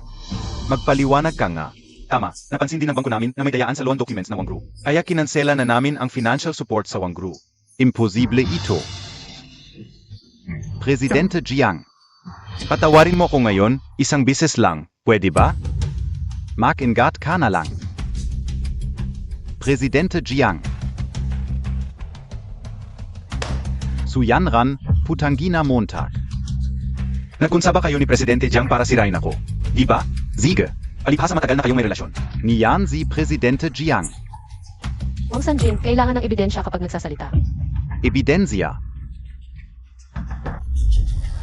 magpaliwanag ka nga. Tama, napansin din ng bangko namin na may dayaan sa loan documents ng Wang Group. Kaya kinansela na namin ang financial support sa Wang Group. Imposible ito. Presidente Jiang, patawarin mo ako ngayon, isang bises lang, pwede ba? Mag-ingat ka na lang. Presidente Jiang. Suyanran, Putangina Montag. Nagkunsa ba kayo ni Presidente Jiang para sirain ako? Di ba? Siege. Palibhasa matagal na kayong may relasyon. Niyan si Presidente Jiang. Wang Sanjin, kailangan ng ebidensya kapag nagsasalita. Ebidensya.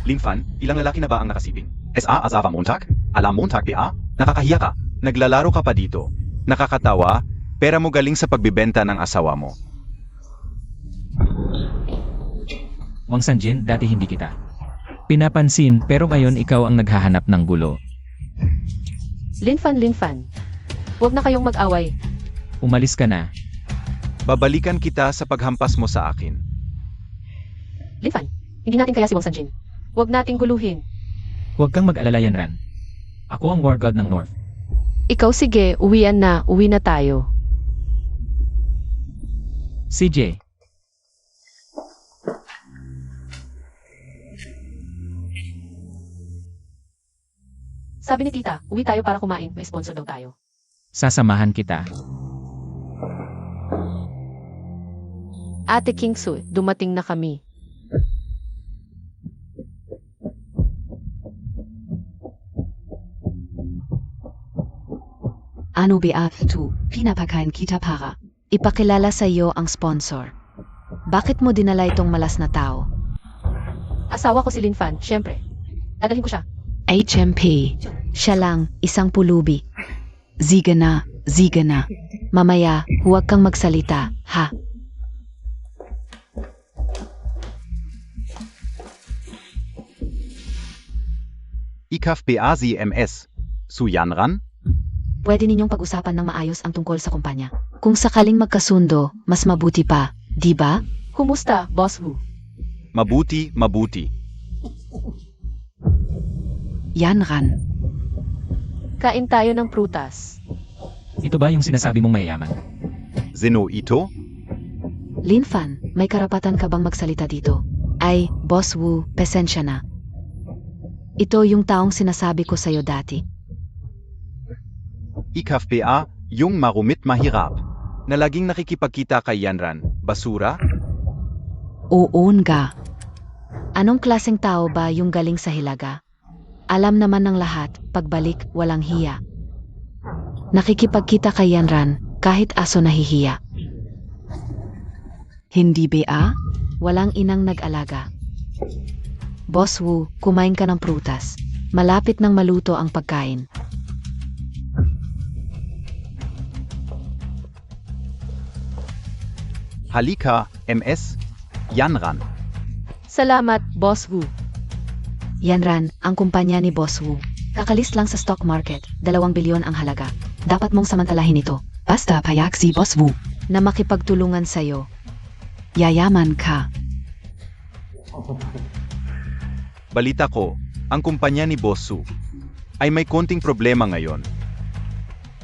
Linfan, ilang lalaki na ba ang nakasiping? SA Azava Montag? Alam Montag PA? Nakakahiya ka. Naglalaro ka pa dito. Nakakatawa, pera mo galing sa pagbibenta ng asawa mo. Wang Sanjin, dati hindi kita pinapansin pero ngayon ikaw ang naghahanap ng gulo. Linfan, huwag na kayong mag-away. Umalis ka na. Babalikan kita sa paghampas mo sa akin. Linfan, hindi natin kaya si Wang Sanjin. Huwag nating guluhin. Huwag kang mag-alala, Yanran. Ako ang War God ng North. Ikaw sige, uwi na tayo. CJ, Sabi ni tita, uwi tayo para kumain, may sponsor daw tayo. sasamahan kita. Ate Kingsu, dumating na kami. Ano ba tu, pinapakain kita para. Ipakilala sa iyo ang sponsor. Bakit mo dinala itong malas na tao? Asawa ko si Linfan, syempre. Dadalhin ko siya. HMP. Siya lang, isang pulubi. Sige na. Mamaya, huwag kang magsalita, ha? Ikaf Beasi MS. Su Yanran? Pwede ninyong pag-usapan ng maayos ang tungkol sa kumpanya. Kung sakaling magkasundo, mas mabuti pa, di ba? Kumusta, Boss Wu? Mabuti. Yanran. Kain tayo ng prutas. Ito ba yung sinasabi mong mayayaman? Zeno Ito? Linfan, may karapatan ka bang magsalita dito? Ay, Boss Wu, pasensya na. Ito yung taong sinasabi ko sa'yo dati. Ikaf BA, yung marumit mahirap. Na laging nakikipagkita kay Yanran. Basura? Oo nga. Anong klaseng tao ba yung galing sa Hilaga? Alam naman ng lahat, pagbalik, walang hiya. Nakikipagkita kay Yanran, kahit aso nahihiya. Hindi ba? Walang inang nag-alaga. Boss Wu, kumain ka ng prutas. Malapit nang maluto ang pagkain. Halika, MS. Yanran. Salamat, Boss Wu. Yanran, ang kumpanya ni Boss Wu. Kakalist lang sa stock market, 2 bilyon ang halaga. Dapat mong samantalahin ito Basta payak si Boss Wu. na makipagtulungan sa'yo. Yayaman ka. Balita ko, ang kumpanya ni Boss Su ay may konting problema ngayon.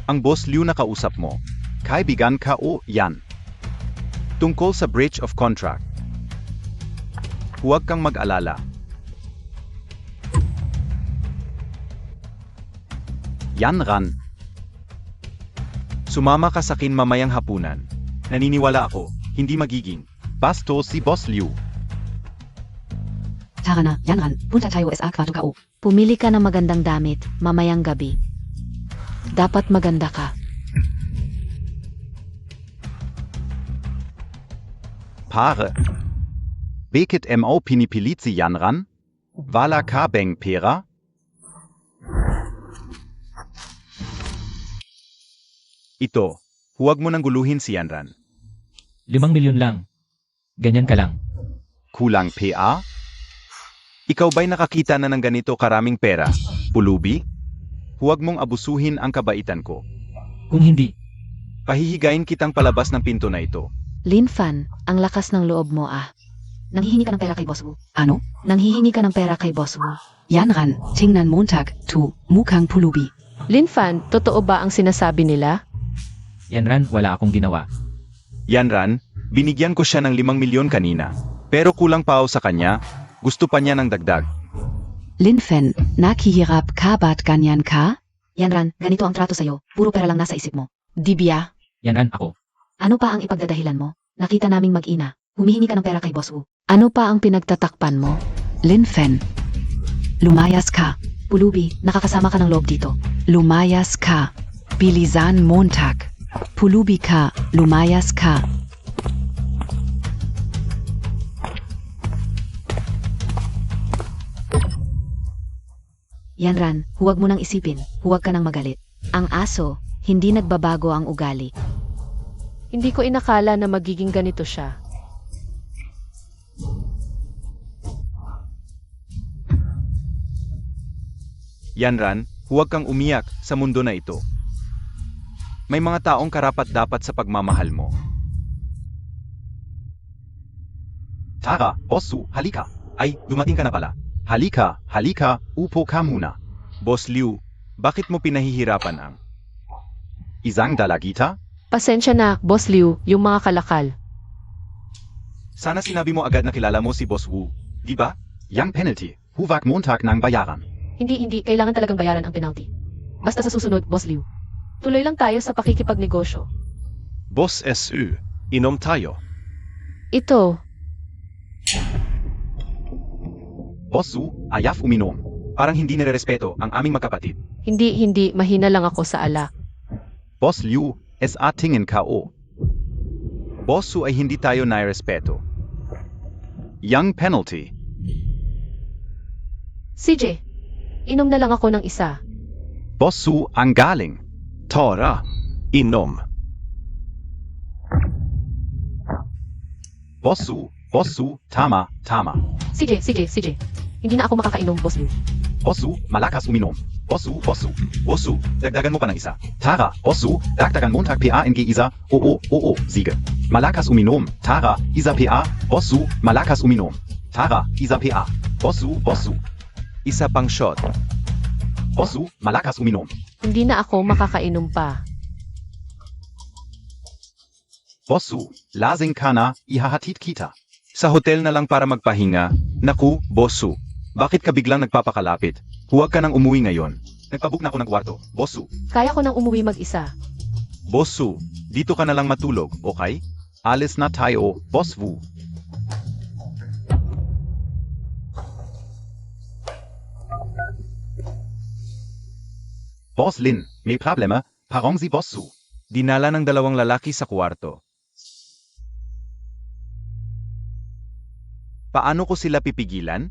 Ang Boss Liu na kausap mo, kaibigan ka o yan? Tungkol sa breach of contract. Huwag kang mag-alala. Yanran. Sumama ka sa akin mamayang hapunan. Naniniwala ako, hindi magiging basto si Boss Liu. Tara na, Yanran. Punta tayo sa Aquatukao. Pumili ka ng magandang damit, mamayang gabi. Dapat maganda ka. Pare. Bekit mo pinipilit si Yanran? Wala ka bang pera? Ito, huwag mo nang guluhin si Yanran. 5 milyon lang. Ganyan ka lang. Kulang PA? Ikaw ba'y nakakita na ng ganito karaming pera? Pulubi? Huwag mong abusuhin ang kabaitan ko. Kung hindi, Pahihigain kitang palabas ng pinto na ito. Linfan, ang lakas ng loob mo ah. Nanghihingi ka ng pera kay Boss Wu. Ano? Nanghihingi ka ng pera kay Boss Wu. Yanran, tingnan Montag, tu, mukhang pulubi. Linfan, totoo ba ang sinasabi nila? Yanran, wala akong ginawa. Yanran, binigyan ko siya ng 5 milyon kanina. Pero kulang pa ako sa kanya. Gusto pa niya ng dagdag. Linfen, nakihirap ka ba't ganyan ka? Yanran, ganito ang trato sa'yo. Puro pera lang nasa isip mo. Dibya, Yanran, ako. ano pa ang ipagdadahilan mo? Nakita naming mag-ina. Humihingi ka ng pera kay Boss Wu. Ano pa ang pinagtatakpan mo? Linfen. Lumayas ka. Pulubi, nakakasama ka ng loob dito. Lumayas ka. Bilisan Montag. Pulubi ka. Lumayas ka. Yanran, huwag mo nang isipin. Huwag ka nang magalit. Ang aso, hindi nagbabago ang ugali. Hindi ko inakala na magiging ganito siya. Yanran, huwag kang umiyak sa mundo na ito. May mga taong karapat-dapat sa pagmamahal mo. Tara, Boss Su, halika. Ay, dumating ka na pala. Halika, halika, upo ka muna. Boss Liu, bakit mo pinahihirapan ang isang dalagita? Pasensya na, Boss Liu, yung mga kalakal. Sana sinabi mo agad na kilala mo si Boss Wu, di ba? Yang penalty, huwag Montag ng bayaran. Hindi, kailangan talagang bayaran ang penalty. Basta sa susunod, Boss Liu. Tuloy lang tayo sa pakikipagnegosyo. Boss SU, inom tayo. Ito, Boss Su, ayaf uminom. Parang hindi nire-respeto ang aming magkapatid. hindi, mahina lang ako sa alak. Boss Liu, sa tingin ka o. Boss Su ay hindi tayo nairespeto. Yang penalty. CJ, inom na lang ako ng isa. Boss Su ang galing. Tara, inom. Boss Su, tama. CJ. Hindi na ako makakainom, Boss Liu. Boss Su, malakas uminom. Boss Su, dagdagan mo pa ng isa. Tara, Boss Su, dagdagan Montag PANG isa, oo, Siege. Malakas uminom. Tara, isa PA, Boss Su, malakas uminom. Tara, isa PA, Boss Su. Isa pang shot. Boss Su, malakas uminom. Hindi na ako makakainom pa. Boss Su, lasing ka na, ihahatid kita. Sa hotel na lang para magpahinga. Naku, Boss Su, bakit ka biglang nagpapakalapit? Huwag ka nang umuwi ngayon. Nagpabook na ako ng kwarto, Boss Su. Kaya ko nang umuwi mag-isa. Boss Su, dito ka na lang matulog, okay? Alis na tayo, Boss Wu. Boss Lin, may problema, parang si Boss Su. Dinala ng dalawang lalaki sa kwarto. Paano ko sila pipigilan?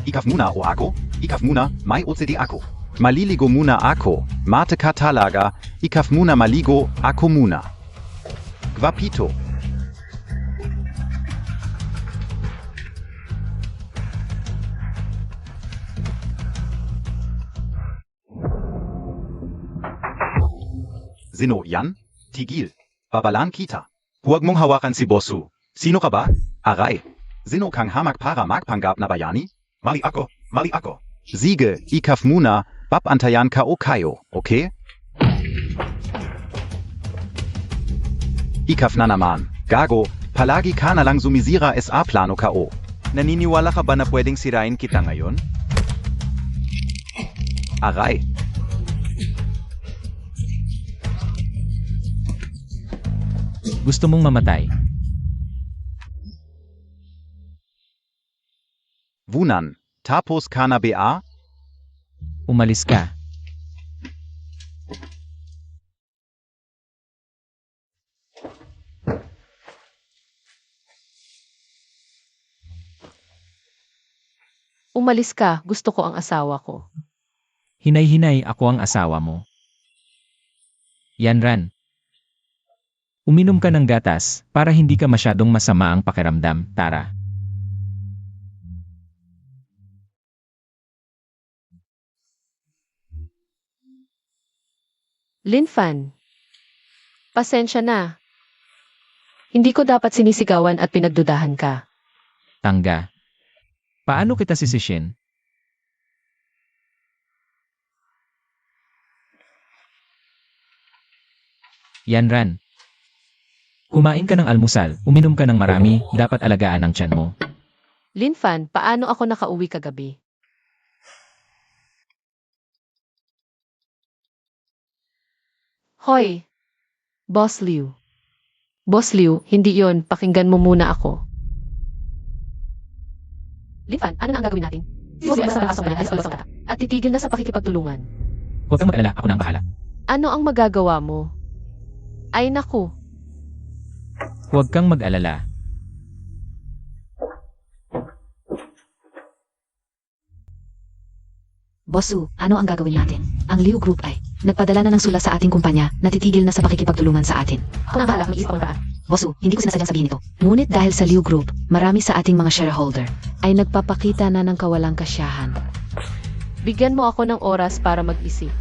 Ikaf muna o ako? Ikaf muna, may OCD ako. Maliligo muna ako. Mate ka talaga, ikaf muna maligo, ako muna. Gwapito. Sino yan? Tigil. Babalan kita. Huwag mong hawakan si Boss Su. Sino ka ba? Aray. Sino kang hamak para magpanggap na bayani? Mali ako. Siege, ikaf muna, babantayan ka o kayo, okay? Ikaf na naman. Gago, palagi ka na lang sumisira sa plano ka o. Naniniwala ka ba na pwedeng sirain kita ngayon? Aray. Gusto mong mamatay. Wunan, tapos ka na ba? Umalis ka. Umalis ka, gusto ko ang asawa ko. Hinay-hinay ako ang asawa mo. Yanran. Uminom ka ng gatas para hindi ka masyadong masama ang pakiramdam, Tara. Linfan, pasensya na. Hindi ko dapat sinisigawan at pinagdudahan ka. Tangga. Paano kita sisishin? Yanran. Kumain ka ng almusal, uminom ka ng marami, dapat alagaan ang tiyan mo. Linfan, paano ako nakauwi kagabi? Hoy! Boss Liu. Boss Liu, hindi yon. Pakinggan mo muna ako. Linfan, ano na ang gagawin natin? Boss Liu, sa malakas ay sa kata. At titigil na sa pakikipagtulungan. Huwag kang mag-alala, ako na ang bahala. Ano ang magagawa mo? Ay naku. Huwag kang mag-alala. Boss Su, ano ang gagawin natin? Ang Liu Group ay nagpadala na ng sula sa ating kumpanya na titigil na sa pakikipagtulungan sa atin. Ako na ang bahala, mag-isip ang paraan. Bosu, hindi ko sinasadyang sabihin ito. Ngunit dahil sa Liu Group, marami sa ating mga shareholder ay nagpapakita na ng kawalang kasyahan. Bigyan mo ako ng oras para mag-isip.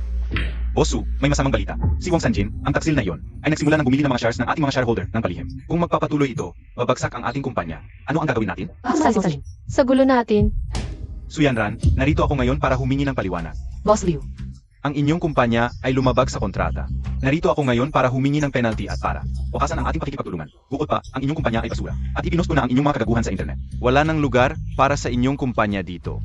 Bosu, may masamang balita. Si Wong Sanjin, ang taksil na iyon, ay nagsimula ng bumili ng mga shares ng ating mga shareholder ng palihim. Kung magpapatuloy ito, babagsak ang ating kumpanya. Ano ang gagawin natin? Sabi sa Sa gulo natin, Suyanran, narito ako ngayon para humingi ng paliwanag. Boss Liu. Ang inyong kumpanya ay lumabag sa kontrata. Narito ako ngayon para humingi ng penalty at para wakasan ang ating pakikipagtulungan. Bukod pa, ang inyong kumpanya ay basura. At ipinost ko na ang inyong mga kagaguhan sa internet. Wala nang lugar para sa inyong kumpanya dito.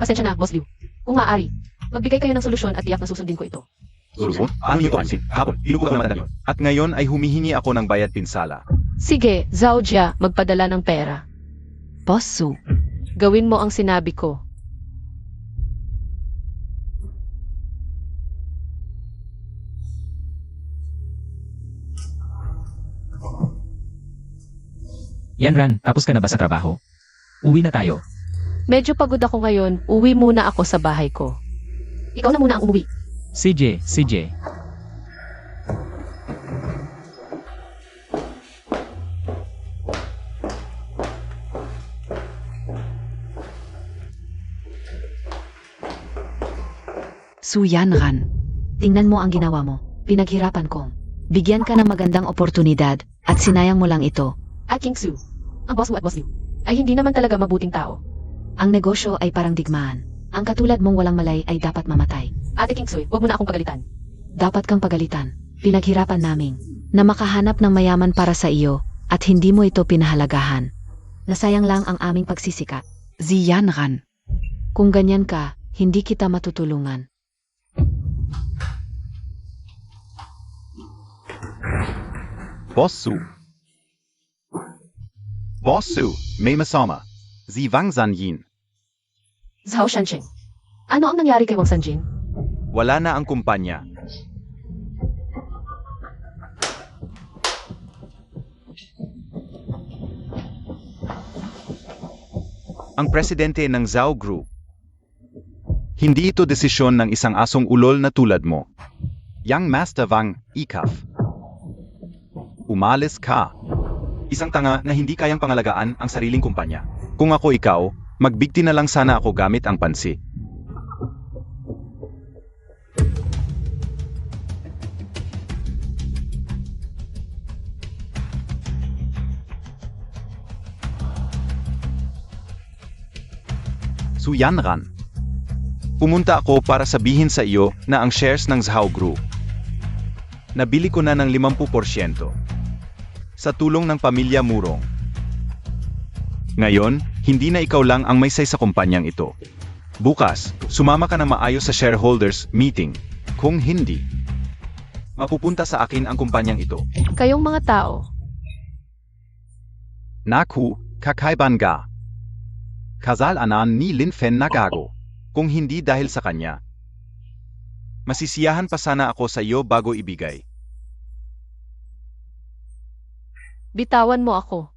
Pasensya na, Boss Liu. Kung maaari, magbigay kayo ng solusyon at tiyak na susundin ko ito. Solusyon? Ano yung tuansin? Hapon, inuugat ng matanda yun. At ngayon ay humihingi ako ng bayad pinsala. Sige, Zhao Jia, magpadala ng pera. Boss Su. Gawin mo ang sinabi ko. Yanran, tapos ka na ba sa trabaho? Uwi na tayo. Medyo pagod ako ngayon, uwi muna ako sa bahay ko. Ikaw na muna ang umuwi. CJ. Su Yanran. Tingnan mo ang ginawa mo. Pinaghirapan ko. Bigyan ka ng magandang oportunidad at sinayang mo lang ito. At King Su, ang boss mo at Boss Liu, ay hindi naman talaga mabuting tao. Ang negosyo ay parang digmaan. Ang katulad mong walang malay ay dapat mamatay. Ate King Su, huwag mo na akong pagalitan. Dapat kang pagalitan. Pinaghirapan namin na makahanap ng mayaman para sa iyo at hindi mo ito pinahalagahan. Nasayang lang ang aming pagsisikat. Sie Yanran. Kung ganyan ka, hindi kita matutulungan. Bosu. Bosu, may masama. Si Wang Sanjin. Zhao Shancheng, ano ang nangyari kay Wang Sanjin? Wala na ang kumpanya. Ang presidente ng Zhao Group. Hindi ito desisyon ng isang asong ulol na tulad mo. Yang Master Wang, Ikaf. Umalis ka. Isang tanga na hindi kayang pangalagaan ang sariling kumpanya. Kung ako ikaw, magbigti na lang sana ako gamit ang pansi. Su Yanran. Pumunta ako para sabihin sa iyo na ang shares ng Zhao Group. Nabili ko na ng 50%. Sa tulong ng pamilya Murong. Ngayon, hindi na ikaw lang ang may say sa kumpanyang ito. Bukas, sumama ka na maayos sa shareholders meeting. Kung hindi, mapupunta sa akin ang kumpanyang ito. Kayong mga tao, Naku, kakaiban ga. Kasalanan ni Lin Fen Nagago. Kung hindi dahil sa kanya, masisiyahan pa sana ako sa iyo bago ibigay. bitawan mo ako.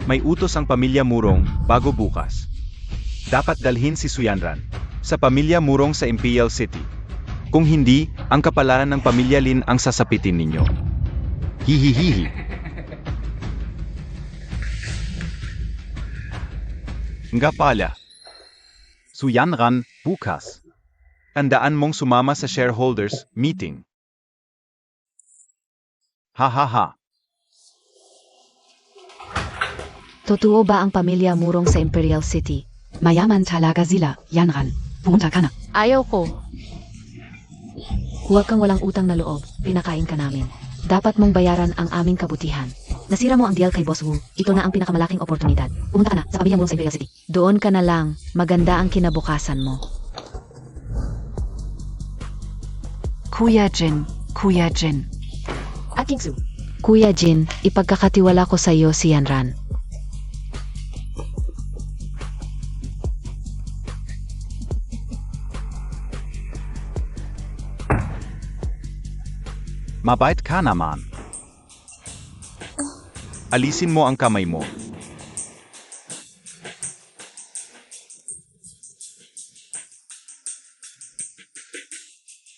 May utos ang pamilya Murong bago bukas. Dapat dalhin si Suyanran sa pamilya Murong sa Imperial City. Kung hindi, ang kapalaran ng pamilya Lin ang sasapitin ninyo. Hihihihi. Nga pala. Suyanran, bukas. Tandaan mong sumama sa shareholders meeting. Ha ha ha. Totoo ba ang pamilya Murong sa Imperial City? Mayaman talaga sila, Yanran. Pumunta ka na. Ayaw ko. Huwag kang walang utang na loob, pinakain ka namin. Dapat mong bayaran ang aming kabutihan. Nasira mo ang deal kay Boss Wu, ito na ang pinakamalaking oportunidad. Pumunta ka na sa pamilya Murong sa Imperial City. Doon ka na lang, maganda ang kinabukasan mo. Kuya Jin, Kuya Jin. At King Su, Kuya Jin, ipagkakatiwala ko sa iyo si Yanran. Mabait ka naman. Alisin mo ang kamay mo.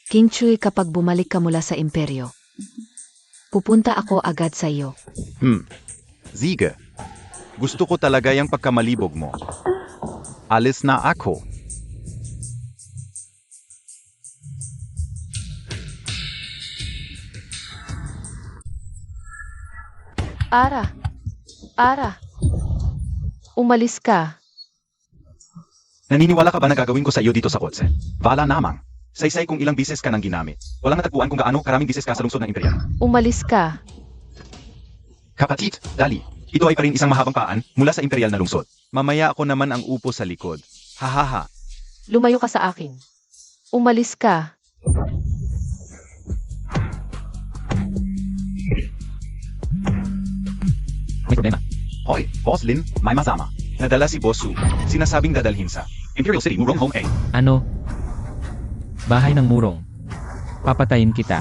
King Chui, kapag bumalik ka mula sa imperyo, pupunta ako agad sa iyo. Sige. Gusto ko talaga yung pagkamalibog mo. Alis na ako. Ara. Umalis ka. Naniniwala ka ba na gagawin ko sa iyo dito sa kotse? Wala namang. Saysay kung ilang bises ka nang ginamit. Walang natagpuan kung gaano karaming bises ka sa lungsod ng imperyo. Umalis ka. Kapatid, dali. Ito ay pa rin isang mahabang paan mula sa imperial na lungsod. Mamaya ako naman ang upo sa likod. Hahaha. Lumayo ka sa akin. Umalis ka. May problema. Hoy, Boss Lin, may masama. Nadala si Boss Su. Sinasabing dadalhin sa Imperial City, Murong Home A. Ano? Bahay ng murong. Papatayin kita.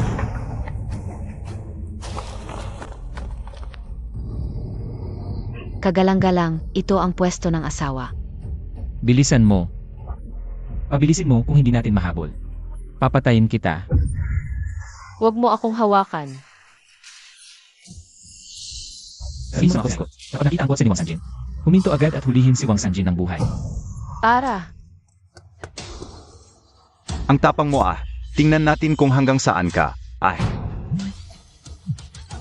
Kagalang-galang, ito ang pwesto ng asawa. Bilisan mo. Pabilisin mo kung hindi natin mahabol. Papatayin kita. Huwag mo akong hawakan. Sabihin sa mga boss ko, kapag nakita ang kotse ni Wang Sanjin, huminto agad at hulihin si Wang Sanjin ng buhay. Ara. Ang tapang mo ah. Tingnan natin kung hanggang saan ka. Ay.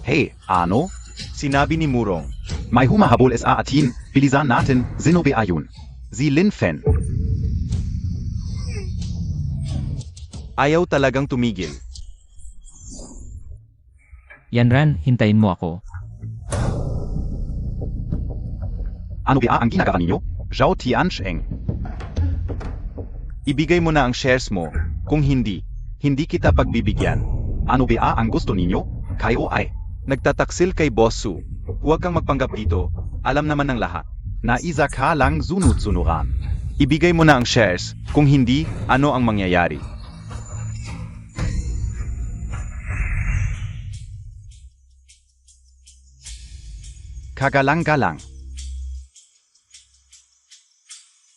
Hey, ano? Sinabi ni Murong. May humahabol sa atin. Bilisan natin. Zinobe ayun. Si Lin Fen. Ayaw talagang tumigil. Yanran, hintayin mo ako. Ano ba ang ginagawa ninyo? Zhao Tiancheng. Ibigay mo na ang shares mo. Kung hindi, hindi kita pagbibigyan. Ano ba ang gusto ninyo? Kayo ay nagtataksil kay Boss Su. Huwag kang magpanggap dito. Alam naman ng lahat. Naisa ka lang sunod-sunuran. Ibigay mo na ang shares. Kung hindi, ano ang mangyayari? Kagalang-galang.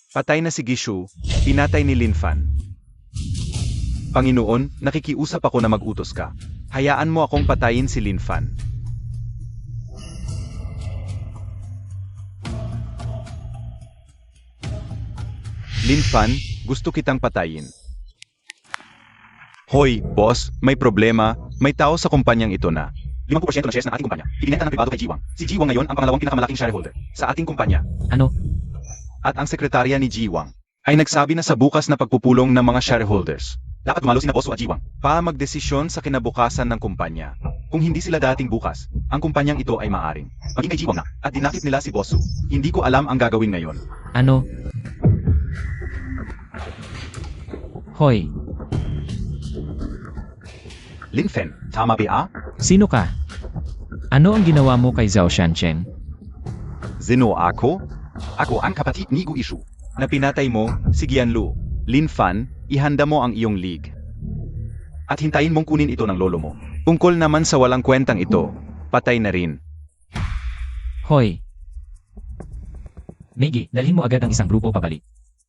Patay na si Gishu, pinatay ni Lin Fan. Panginoon, nakikiusap ako na mag-utos ka. Hayaan mo akong patayin si Lin Fan. Lin Fan, gusto kitang patayin. Hoy, boss, may problema. May tao sa kumpanyang ito na 50% ng shares ng ating kumpanya. Ibinenta ng pribado kay Jiwang. Si Jiwang ngayon ang pangalawang pinakamalaking shareholder sa ating kumpanya. Ano? At ang sekretarya ni Jiwang ay nagsabi na sa bukas na pagpupulong ng mga shareholders. Dapat dumalo sina Boss Su at Jiwang para magdesisyon sa kinabukasan ng kumpanya. Kung hindi sila dating bukas, ang kumpanyang ito ay maaring maging kay Jiwang na at dinakip nila si Boss Su. Hindi ko alam ang gagawin ngayon. Ano? Hoy, Lin Fen, tama ba? sino ka? Ano ang ginawa mo kay Zhao Shancheng? Zino ako? Ako ang kapatid ni Gu Ishu. Na pinatay mo, si Gianlu. Lin Fan, ihanda mo ang iyong league. At hintayin mong kunin ito ng lolo mo. Tungkol naman sa walang kwentang ito, patay na rin. Hoy. Meiji, dalhin mo agad ang isang grupo pabalik.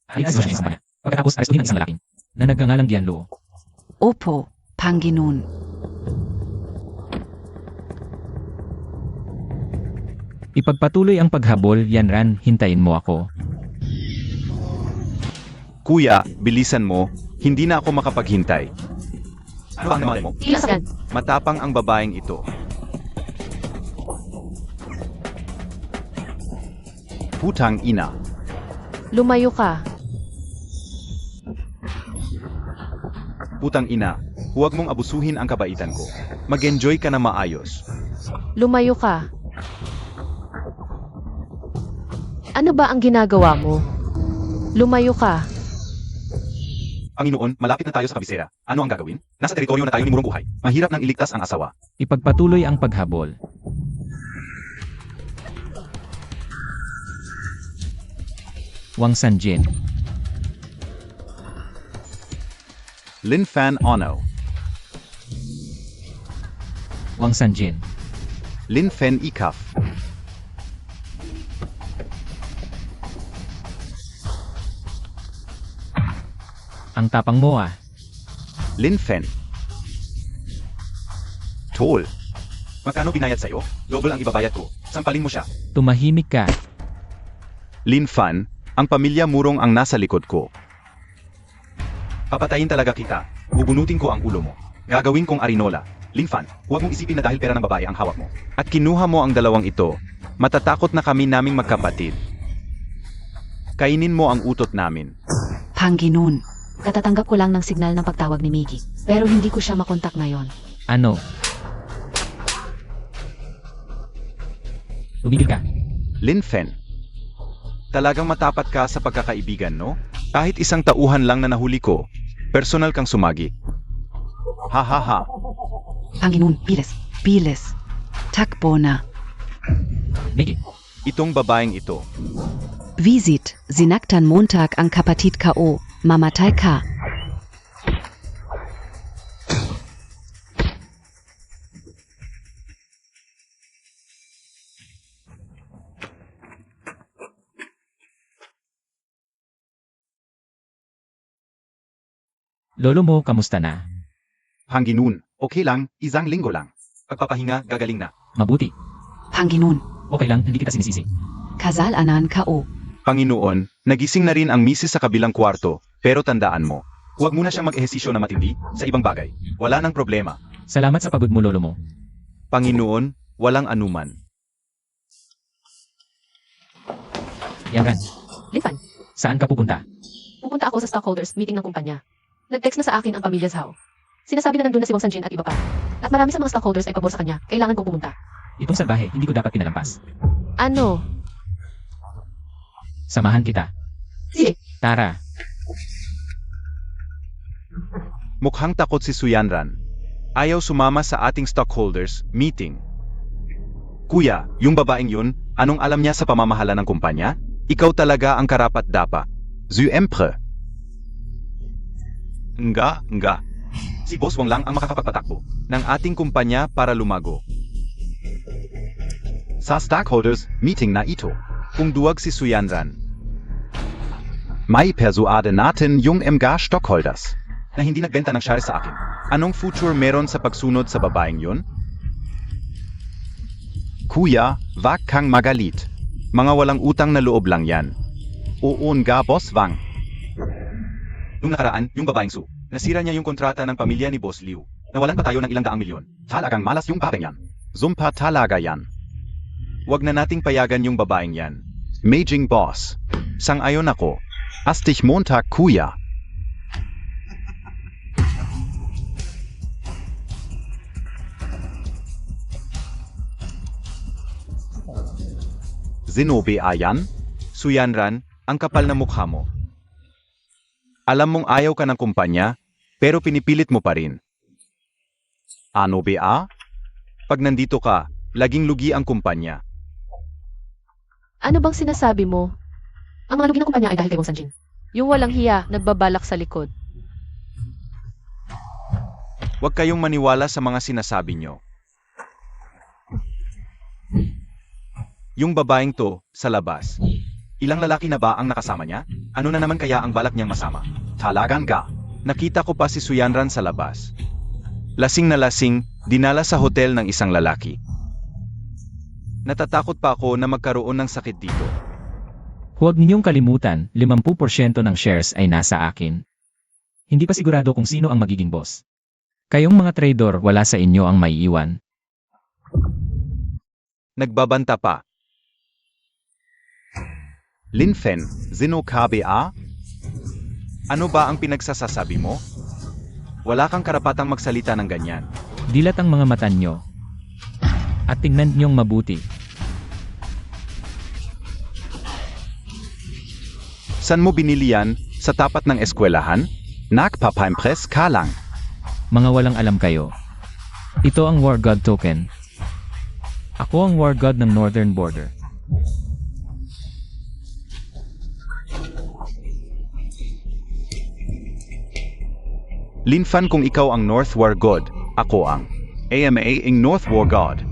Halika sa kumpanya. Pagkatapos arestuhin ang isang lalaking na nagngangalang Gianluo. Opo, Panginoon. Ipagpatuloy ang paghabol, Yanran, hintayin mo ako. Kuya, bilisan mo, hindi na ako makapaghintay. Ano ang naman mo? Ilas agad. Matapang ang babaeng ito. Putang ina. Lumayo ka. Putang ina. Huwag mong abusuhin ang kabaitan ko. Mag-enjoy ka na maayos. Lumayo ka. Ano ba ang ginagawa mo? Lumayo ka. Panginoon, malapit na tayo sa kabisera. Ano ang gagawin? Nasa teritoryo na tayo ni Murong Buhay. Mahirap nang iligtas ang asawa. Ipagpatuloy ang paghabol. Wang Sanjin. Lin Fan Ono. Wang Sanjin. Lin Fen Ikaf. Ang tapang mo ah. Linfen. Tol. Magkano binayad sa'yo? Double ang ibabayad ko. Sampalin mo siya. Tumahimik ka. Linfan, ang pamilya Murong ang nasa likod ko. Papatayin talaga kita. Bubunutin ko ang ulo mo. Gagawin kong arinola. Linfan, huwag mong isipin na dahil pera ng babae ang hawak mo. At kinuha mo ang dalawang ito. Matatakot na kami naming magkapatid. Kainin mo ang utot namin. Panginoon. Katatanggap ko lang ng signal ng pagtawag ni Mickey. Pero hindi ko siya makontak ngayon. Ano? Tumigil ka. Linfen. Talagang matapat ka sa pagkakaibigan, no? Kahit isang tauhan lang na nahuli ko, personal kang sumagi. Ha ha ha. Panginoon, bilis. Bilis. Takbo na. Mickey. Itong babaeng ito. Visit, sinaktan Montag ang kapatid ko. Mamatay ka. Lolo mo, kamusta na? Panginoon, okay lang, isang linggo lang. Pagpapahinga, gagaling na. Mabuti. Panginoon, Okay lang, hindi kita sinisisi. kasalanan ko. Panginoon, nagising na rin ang misis sa kabilang kwarto, pero tandaan mo, huwag muna siyang mag-ehesisyo na matindi sa ibang bagay. Wala nang problema. Salamat sa pagod mo, lolo mo. Panginoon, walang anuman. Yangan, Linfan, saan ka pupunta? pupunta ako sa stockholders meeting ng kumpanya. Nag-text na sa akin ang pamilya Zhao. Sinasabi na nandun na si Wang Sanjin at iba pa. At marami sa mga stockholders ay pabor sa kanya. Kailangan kong pumunta. Itong salbahe, hindi ko dapat pinalampas. Ano? Samahan kita. Sige. Tara. Mukhang takot si Suyanran. Ayaw sumama sa ating stockholders meeting. Kuya, yung babaeng yun, anong alam niya sa pamamahala ng kumpanya? Ikaw talaga ang karapat-dapa. Zuempre. Nga. Si Boss Wang lang ang makakapagpatakbo ng ating kumpanya para lumago. Sa stockholders meeting na ito, kung duwag si Suyanran. May persuade natin yung mga stockholders na hindi nagbenta ng shares sa akin. Anong future meron sa pagsunod sa babaeng yun? Kuya, wag kang magalit. Mga walang utang na loob lang yan. Oo nga, Boss Wang. Nung nakaraan, yung babaeng Su, nasira niya yung kontrata ng pamilya ni Boss Liu. Nawalan pa tayo ng ilang daang milyon. Talagang malas yung babaeng yan. Zumpa talaga yan. Wag na nating payagan yung babaeng yan. Majing Boss. Sang-ayon ako. Astig Montag, Kuya. Zinobe ayan? Suyanran, ang kapal na mukha mo. Alam mong ayaw ka ng kumpanya, pero pinipilit mo pa rin. Ano ba? Pag nandito ka, laging lugi ang kumpanya. Ano bang sinasabi mo? Ang mga lugi ng kumpanya ay dahil kay Wang Sanjin. Yung walang hiya, nagbabalak sa likod. Huwag kayong maniwala sa mga sinasabi nyo. Yung babaeng to, sa labas. Ilang lalaki na ba ang nakasama niya? Ano na naman kaya ang balak niyang masama? Talagang ka. Nakita ko pa si Suyanran sa labas. Lasing na lasing, dinala sa hotel ng isang lalaki. Natatakot pa ako na magkaroon ng sakit dito. Huwag ninyong kalimutan, 50% ng shares ay nasa akin. Hindi pa sigurado kung sino ang magiging boss. Kayong mga trader, wala sa inyo ang maiiwan. Nagbabanta pa. Linfen, Zino KBA? Ano ba ang pinagsasasabi mo? Wala kang karapatang magsalita ng ganyan. Dilat ang mga mata nyo. At tingnan nyong mabuti. San mo binili yan? Sa tapat ng eskwelahan? Nagpapaimpress ka lang. Mga walang alam kayo. Ito ang War God token. Ako ang War God ng Northern Border. Linfan kung ikaw ang North War God, ako ang AMA ing North War God.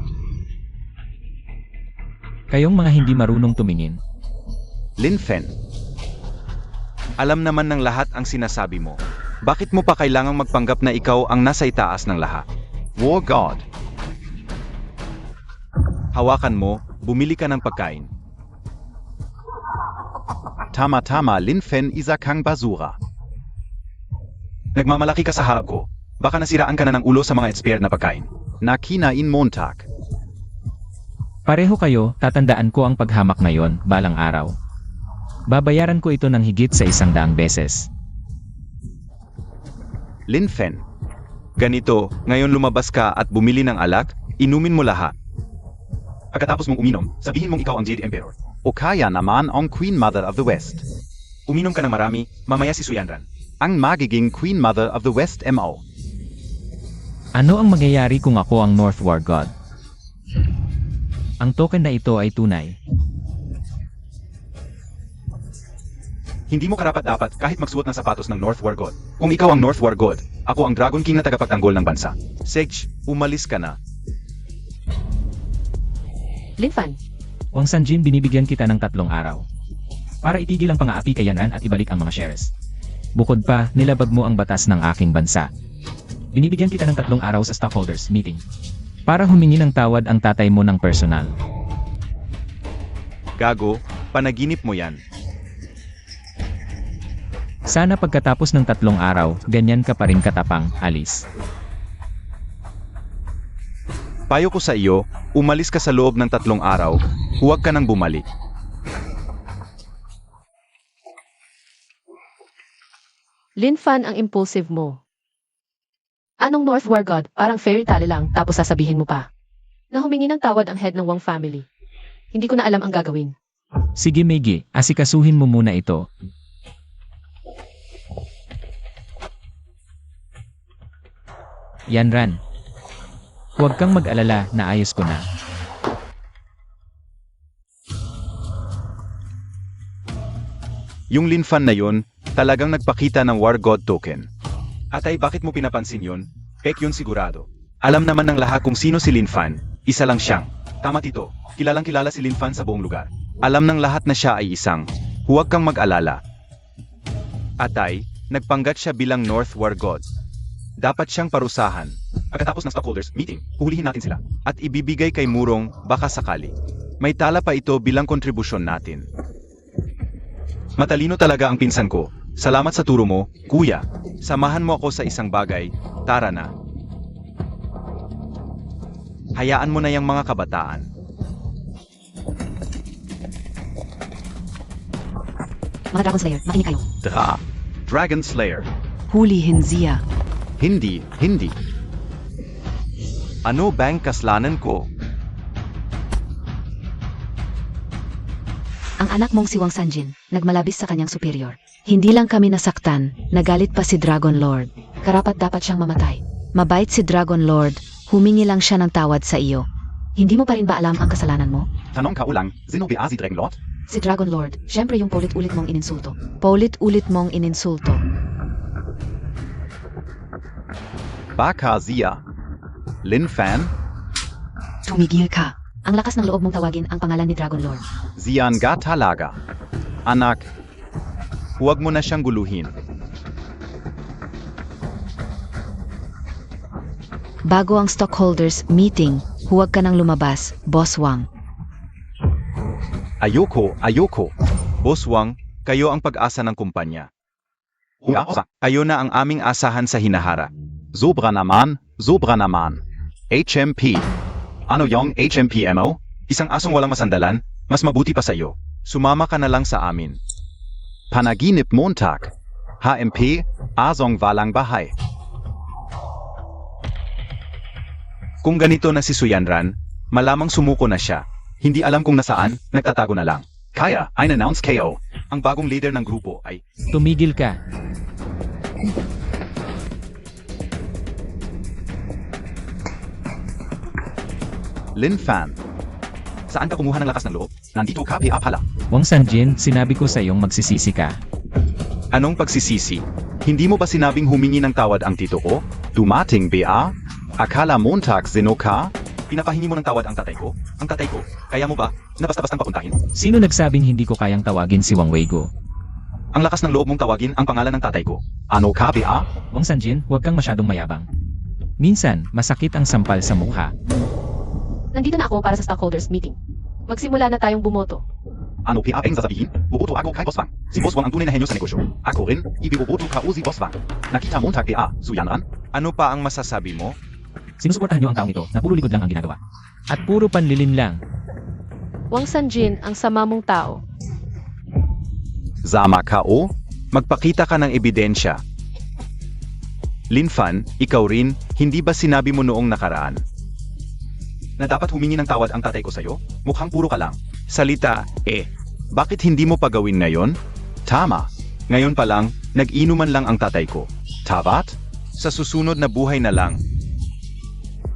Kayong mga hindi marunong tumingin. Linfen. Alam naman ng lahat ang sinasabi mo. Bakit mo pa kailangang magpanggap na ikaw ang nasa itaas ng lahat? War God. Hawakan mo, bumili ka ng pagkain. Tama-tama, Lin Fen, isa kang basura. Nagmamalaki ka sa harap ko. Baka nasiraan ka na ng ulo sa mga expired na pagkain. Nakinain Montag. Pareho kayo, tatandaan ko ang paghamak ngayon, balang araw. Babayaran ko ito ng higit sa 100 beses. Lin Fen. Ganito, ngayon lumabas ka at bumili ng alak, inumin mo lahat. Pagkatapos mong uminom, sabihin mong ikaw ang Jade Emperor. O kaya naman ang Queen Mother of the West. Uminom ka ng marami, mamaya si Suyanran. Ang magiging Queen Mother of the West MO. Ano ang mangyayari kung ako ang North War God? Ang token na ito ay tunay. Hindi mo karapat-dapat kahit magsuot ng sapatos ng North War God. Kung ikaw ang North War God, ako ang Dragon King na tagapagtanggol ng bansa. Sage, umalis ka na. Lin Fan, Wang Sanjin, binibigyan kita ng 3 araw. Para itigil ang pang-aapi kay Yanran at ibalik ang mga shares. Bukod pa, nilabag mo ang batas ng aking bansa. Binibigyan kita ng 3 araw sa stockholders meeting. Para humingi ng tawad ang tatay mo ng personal. Gago, panaginip mo yan. Sana pagkatapos ng 3 araw, ganyan ka pa rin katapang, Alice. Payo ko sa iyo, umalis ka sa loob ng 3 araw, huwag ka nang bumalik. Lin Fan ang impulsive mo. Anong North War God? Parang fairy tale lang tapos sasabihin mo pa na humingi ng tawad ang head ng Wang family. Hindi ko na alam ang gagawin. Sige Meigi, asikasuhin mo muna ito. Yanran. Huwag kang mag-alala, naayos ko na. Yung Lin Fan na yun, talagang nagpakita ng War God token. Atay, bakit mo pinapansin yun? Pek yun sigurado. Alam naman ng lahat kung sino si Lin Fan, isa lang siyang. Tama tito, kilalang kilala si Lin Fan sa buong lugar. Alam ng lahat na siya ay isang. Huwag kang mag-alala. Atay, nagpanggat siya bilang North War God. Dapat siyang parusahan. Pagkatapos ng stockholders meeting, huhulihin natin sila. At ibibigay kay Murong, baka sakali. May tala pa ito bilang kontribusyon natin. Matalino talaga ang pinsan ko. Salamat sa turo mo, kuya. Samahan mo ako sa isang bagay. Tara na. Hayaan mo na yung mga kabataan. Mga Dragon Slayer, makinig kayo. Dragon Slayer. Hulihin siya. Hindi. Ano bang kasalanan ko? Ang anak mong si Wang Sanjin, nagmalabis sa kanyang superior. Hindi lang kami nasaktan, nagalit pa si Dragon Lord. Karapat dapat siyang mamatay. Mabait si Dragon Lord, humingi lang siya ng tawad sa iyo. Hindi mo pa rin ba alam ang kasalanan mo? Tanong ka ulang, sino ba si Dragon Lord? Si Dragon Lord, syempre yung paulit-ulit mong ininsulto. Paulit-ulit mong ininsulto. Baka siya. Lin Fan? Tumigil ka. Ang lakas ng loob mong tawagin ang pangalan ni Dragon Lord. Ziyan ga talaga. Anak, huwag mo na siyang guluhin. Bago ang stockholders meeting, huwag ka nang lumabas, Boss Wang. Ayoko. Boss Wang, kayo ang pag-asa ng kumpanya. Kayo na ang aming asahan sa hinahara. Sobra naman. HMP. Ano yung HMP mo? Isang asong walang masandalan, mas mabuti pa sa iyo. Sumama ka na lang sa amin. Panaginip Montag. HMP, Asong Walang Bahay. Kung ganito na si Suyanran, malamang sumuko na siya. Hindi alam kung nasaan, nagtatago na lang. Kaya, I-announce KO. Ang bagong leader ng grupo ay... Tumigil ka. Lin Fan. Saan ka kumuha ng lakas ng loob? Nandito ka, pala. Wang Sanjin, sinabi ko sa iyong magsisisi ka. Anong pagsisisi? Hindi mo ba sinabing humingi ng tawad ang tito ko? Dumating ba? Akala Montag sino ka? Pinapahingi mo ng tawad ang tatay ko? Ang tatay ko, kaya mo ba na basta-bastang papuntahin? Sino nagsabing hindi ko kayang tawagin si Wang Weigo? Ang lakas ng loob mong tawagin ang pangalan ng tatay ko. Ano ka, Bea? Wang Sanjin, huwag kang masyadong mayabang. Minsan, masakit ang sampal sa mukha. Nandito na ako para sa stockholders meeting. Magsimula na tayong bumoto. Ano Bea ang sasabihin? Buboto ako kay Boss Wang. Si Boss Wang ang tunay na henyo sa negosyo. Ako rin, ibiboboto ka o si Boss Wang. Nakita Montag Bea, Suyanran? Ano pa ang masasabi mo? Sinusuportahan niyo ang taong ito na puro likod lang ang ginagawa. At puro panlilin lang. Wang Sanjin, ang sama mong tao. Zama ka o? Magpakita ka ng ebidensya. Lin Fan, ikaw rin, hindi ba sinabi mo noong nakaraan na dapat humingi ng tawad ang tatay ko sa'yo? Mukhang puro ka lang. Salita, bakit hindi mo pa gawin ngayon? Tama. Ngayon pa lang, nag-inuman lang ang tatay ko. Tabat? Sa susunod na buhay na lang.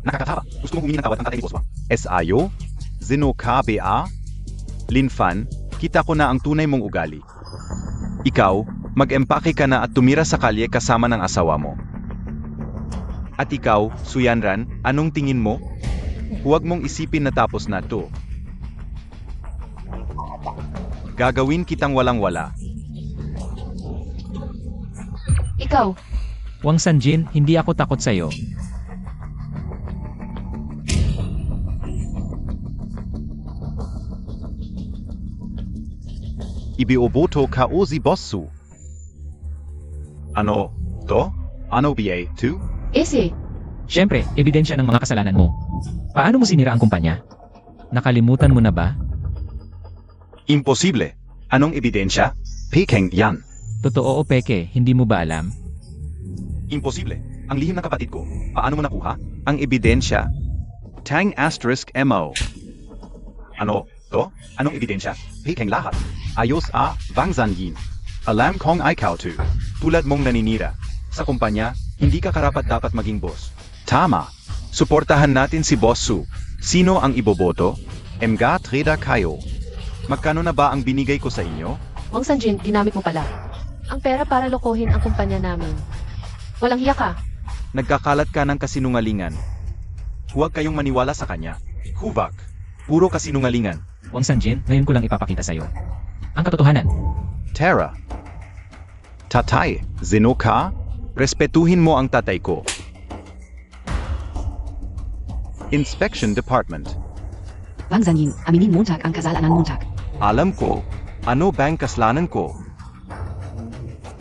Nakakatawa. Gusto mo humingi ng tawad ang tatay ni Boss Wang. Sayo? Zino ka, Bea? Lin Fan, kita ko na ang tunay mong ugali. Ikaw, mag-empake ka na at tumira sa kalye kasama ng asawa mo. At ikaw, Suyanran, anong tingin mo? Huwag mong isipin na tapos na to. Gagawin kitang walang-wala. Ikaw, Wang Sanjin, hindi ako takot sa'yo. Ibioboto ka o si Bossu. Ano? To? Ano BA? 2? Ese, Siyempre, ebidensya ng mga kasalanan mo. Paano mo sinira ang kumpanya? Nakalimutan mo na ba? Imposible. Anong ebidensya? Peking yan. Totoo o peke, hindi mo ba alam? Imposible. Ang lihim ng kapatid ko. Paano mo nakuha? Ang ebidensya. Tang asterisk MO. Ano? To? Anong ebidensya? Peking lahat. Ayos Wang Sanjin. Alam kong ikaw tu. Tulad mong naninira. Sa kumpanya, hindi ka karapat-dapat maging boss. Tama. Suportahan natin si Boss Su. Sino ang iboboto? Mga trader kayo. Magkano na ba ang binigay ko sa inyo? Wang Sanjin, ginamit mo pala. Ang pera para lokohin ang kumpanya namin. Walang hiya ka. Nagkakalat ka ng kasinungalingan. Huwag kayong maniwala sa kanya. Hubak. Puro kasinungalingan. Wang Sanjin, ngayon ko lang ipapakita sa'yo. Ang katotohanan. Tara. Tatay, zino ka? Respetuhin mo ang tatay ko. Inspection Department. Wang Sanjin, aminin Montag ang kasalanan Montag. Alam ko. Ano bang kasalanan ko?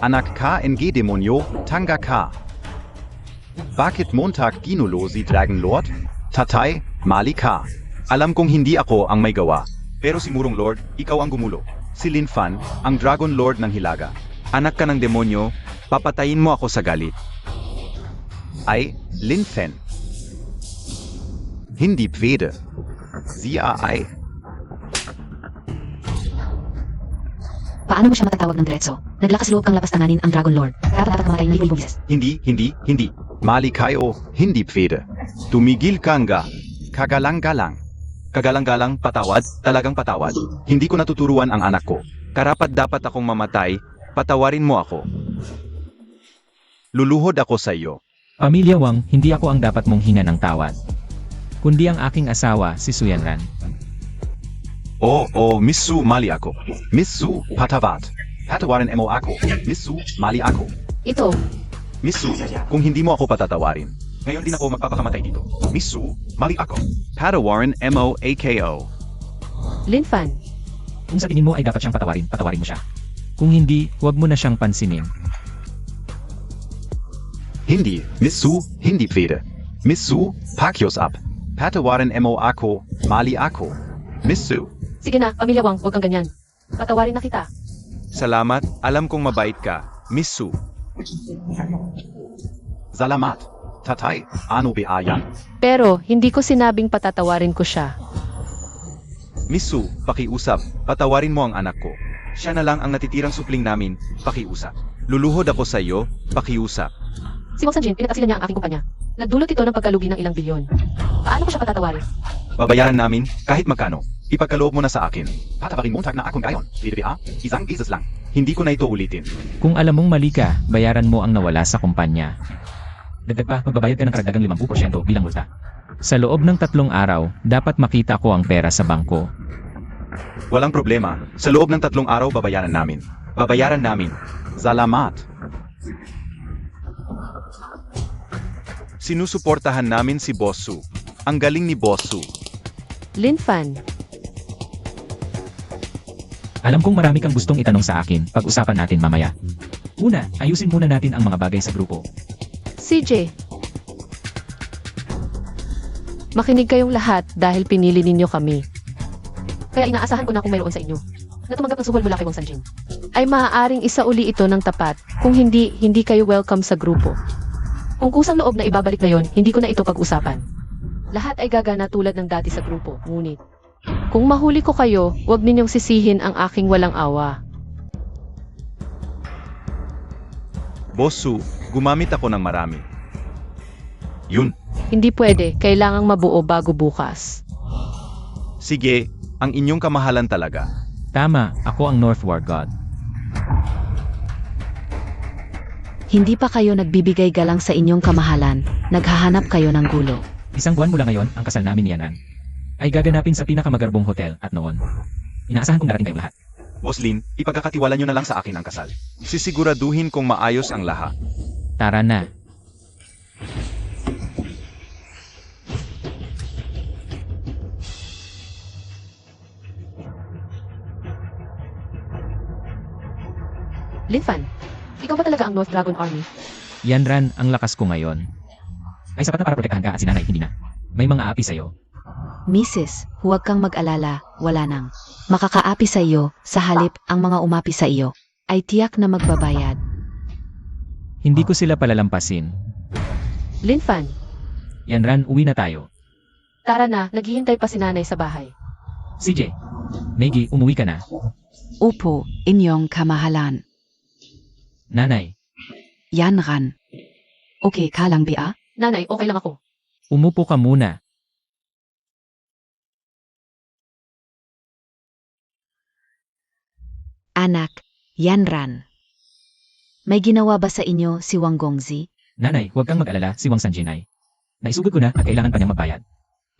Anak ka NG demonyo, tanga ka. Bakit Montag ginulo si Dragon Lord? Tatay, mali ka. Alam kong hindi ako ang may gawa. Pero si Murong Lord, ikaw ang gumulo. Si Lin Fan, ang Dragon Lord ng Hilaga. Anak ka ng demonyo, papatayin mo ako sa galit. Ay, Lin Fan. Hindi pwede. Siya ay. Paano mo siya matatawag ng diretso? Naglakas loob kang lapastanganin ang Dragon Lord. Dapat mamatay ng libong beses. Hindi. Mali kayo, hindi pwede. Tumigil ka nga. Kagalang-galang. Kagalang-galang, patawad, talagang patawad. Hindi ko natuturuan ang anak ko. Karapat dapat akong mamatay, patawarin mo ako. Luluhod ako sa iyo. Pamilya Wang, hindi ako ang dapat mong hina ng tawad. Kundi ang aking asawa, si Suyanran. Miss Su, mali ako. Miss Su, patavat. Patawarin mo ako. Miss Su, mali ako. Ito, Miss Su, kung hindi mo ako patatawarin, ngayon din ako magpapakamatay dito. Miss Su, mali ako. Patawarin mo AKO. Lin Fan. Kung sa tingin mo ay dapat siyang patawarin, patawarin mo siya. Kung hindi, huwag mo na siyang pansinin. Hindi, Miss Su, hindi pwede. Miss Su, pakyos up. Patawarin mo ako, mali ako. Miss Su. Sige na, Pamilya Wang, huwag kang ganyan. Patawarin na kita. Salamat, alam kong mabait ka, Miss Su. Salamat. Tatay, ano ba yan? Pero, hindi ko sinabing patatawarin ko siya. Miss Su, pakiusap, patawarin mo ang anak ko. Siya na lang ang natitirang supling namin, pakiusap. Luluhod ako sa iyo, pakiusap. Si Wang Sanjin, pinatasilan niya ang aking kumpanya. Nagdulot ito ng pagkalugi ng ilang bilyon. Paano ko siya patatawarin? Babayaran namin, kahit magkano. Ipagkaloob mo na sa akin. Patawarin Montag na akong gayon. PDBA, isang beses lang. Hindi ko na ito ulitin. Kung alam mong mali ka, bayaran mo ang nawala sa kumpanya. Dagdag pa, magbabayad ka ng karagdagang 50% bilang multa. Sa loob ng 3 araw, dapat makita ko ang pera sa bangko. Walang problema. Sa loob ng 3 araw babayaran namin. Babayaran namin. Salamat. Sinusuportahan namin si Boss Su. Ang galing ni Boss Su. Lin Fan, Alam kong marami kang gustong itanong sa akin, pag-usapan natin mamaya. Una, ayusin muna natin ang mga bagay sa grupo. CJ. Makinig kayong lahat dahil pinili ninyo kami. Kaya inaasahan ko na kung mayroon sa inyo na tumanggap ng suhol mula kay Wang Sanjin. Ay maaaring isauli ito ng tapat. Kung hindi, hindi kayo welcome sa grupo. Kung kusang loob na ibabalik na yon, hindi ko na ito pag-usapan. Lahat ay gagana tulad ng dati sa grupo. Ngunit, kung mahuli ko kayo, huwag ninyong sisihin ang aking walang awa. Boss Su, gumamit ako ng marami. Yun. Hindi pwede, kailangang mabuo bago bukas. Sige, ang inyong kamahalan talaga. Tama, ako ang North War God. Hindi pa kayo nagbibigay galang sa inyong kamahalan, naghahanap kayo ng gulo. Isang buwan mula ngayon, ang kasal namin ni Yanan ay gaganapin sa pinakamagarbong hotel at noon. Inaasahan kong darating kayong lahat. Boss Lin, ipagkakatiwala nyo na lang sa akin ang kasal. Sisiguraduhin kong maayos ang lahat. Tara na. Lin Fan, ikaw ba talaga ang North Dragon Army? Yan Ran, ang lakas ko ngayon. Ay sapat na para protektahan ka at si nanay, hindi na. May mga api sa'yo. Mrs., huwag kang mag-alala, wala nang. Makakaapi sa iyo, sa halip ang mga umapi sa iyo, ay tiyak na magbabayad. Hindi ko sila palalampasin. Lin Fan, Yan Ran, uwi na tayo. tara na, naghihintay pa si nanay sa bahay. CJ, Maggie, umuwi ka na. Opo, inyong kamahalan. Nanay, Yan Ran. Okay ka lang ba? Nanay, okay lang ako. umupo ka muna. Anak, Yan Ran. May ginawa ba sa inyo si Wang Gongzi? Nanay, huwag kang mag-alala, si Wang Sanjin ay. Naisugod ko na at kailangan pa niyang magbayad.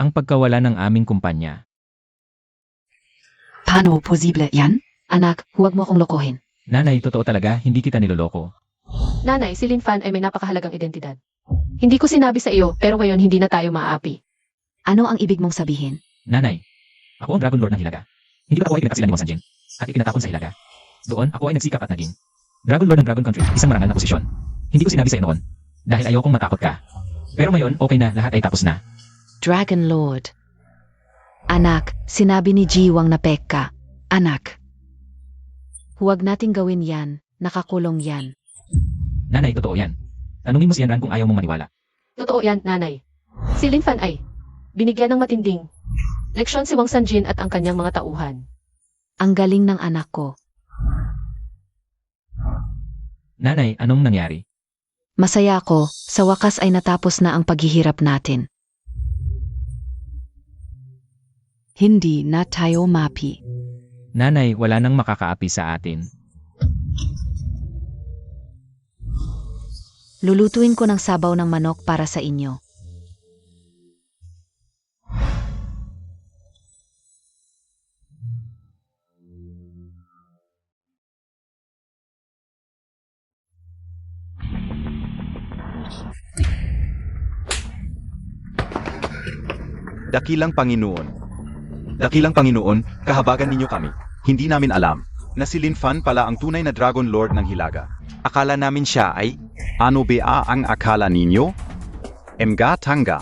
Ang pagkawala ng aming kumpanya. Paano posible yan? Anak, huwag mo akong lokohin. Nanay, totoo talaga, hindi kita niloloko. Nanay, si Lin Fan ay may napakahalagang identidad. Hindi ko sinabi sa iyo, pero ngayon hindi na tayo maapi. Ano ang ibig mong sabihin? Nanay, ako ang Dragon Lord ng Hilaga. Hindi ba ako ay pinagkaksilan ni Wang Sanjin? At itinatapon sa Hilaga. Doon, ako ay nagsikap at naging Dragon Lord ng Dragon Country, isang marangal na posisyon. Hindi ko sinabi sa iyo noon. Dahil ayokong matakot ka. Pero ngayon, okay na, lahat ay tapos na. Dragon Lord. Anak, sinabi ni Jiwang na peka. Anak. Huwag nating gawin yan, nakakulong yan. Nanay, totoo yan. Tanungin mo si Yanran kung ayaw mong maniwala. Totoo yan, nanay. Si Lin Fan ay binigyan ng matinding leksyon si Wang Sanjin at ang kanyang mga tauhan. Ang galing ng anak ko. Nanay, anong nangyari? Masaya ako, sa wakas ay natapos na ang paghihirap natin. Hindi na tayo mapi. Nanay, wala nang makakaapi sa atin. Lulutuin ko ng sabaw ng manok para sa inyo. Dakilang Panginoon. Dakilang Panginoon, kahabagan ninyo kami. Hindi namin alam na si Lin Fan pala ang tunay na Dragon Lord ng Hilaga. Akala namin siya ay, ano ba ang akala ninyo? Mga tanga.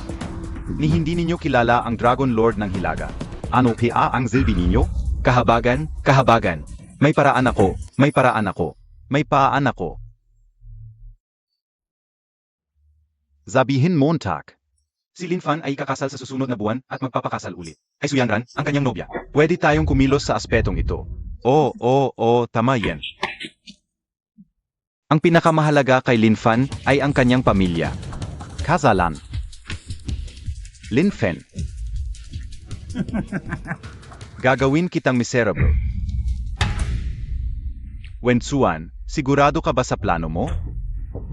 Ni hindi ninyo kilala ang Dragon Lord ng Hilaga. Ano pa ang silbi ninyo? Kahabagan, kahabagan. May paraan ako, may paraan ako. May paan ako. Sabihin Montag. Si Lin Fan ay kakasal sa susunod na buwan at magpapakasal ulit. Ay Su Yanran, ang kanyang nobya. Pwede tayong kumilos sa aspetong ito. Tama yan. Ang pinakamahalaga kay Lin Fan ay ang kanyang pamilya. Kasalan. Lin Fan. Gagawin kitang miserable. Wensuan, sigurado ka ba sa plano mo?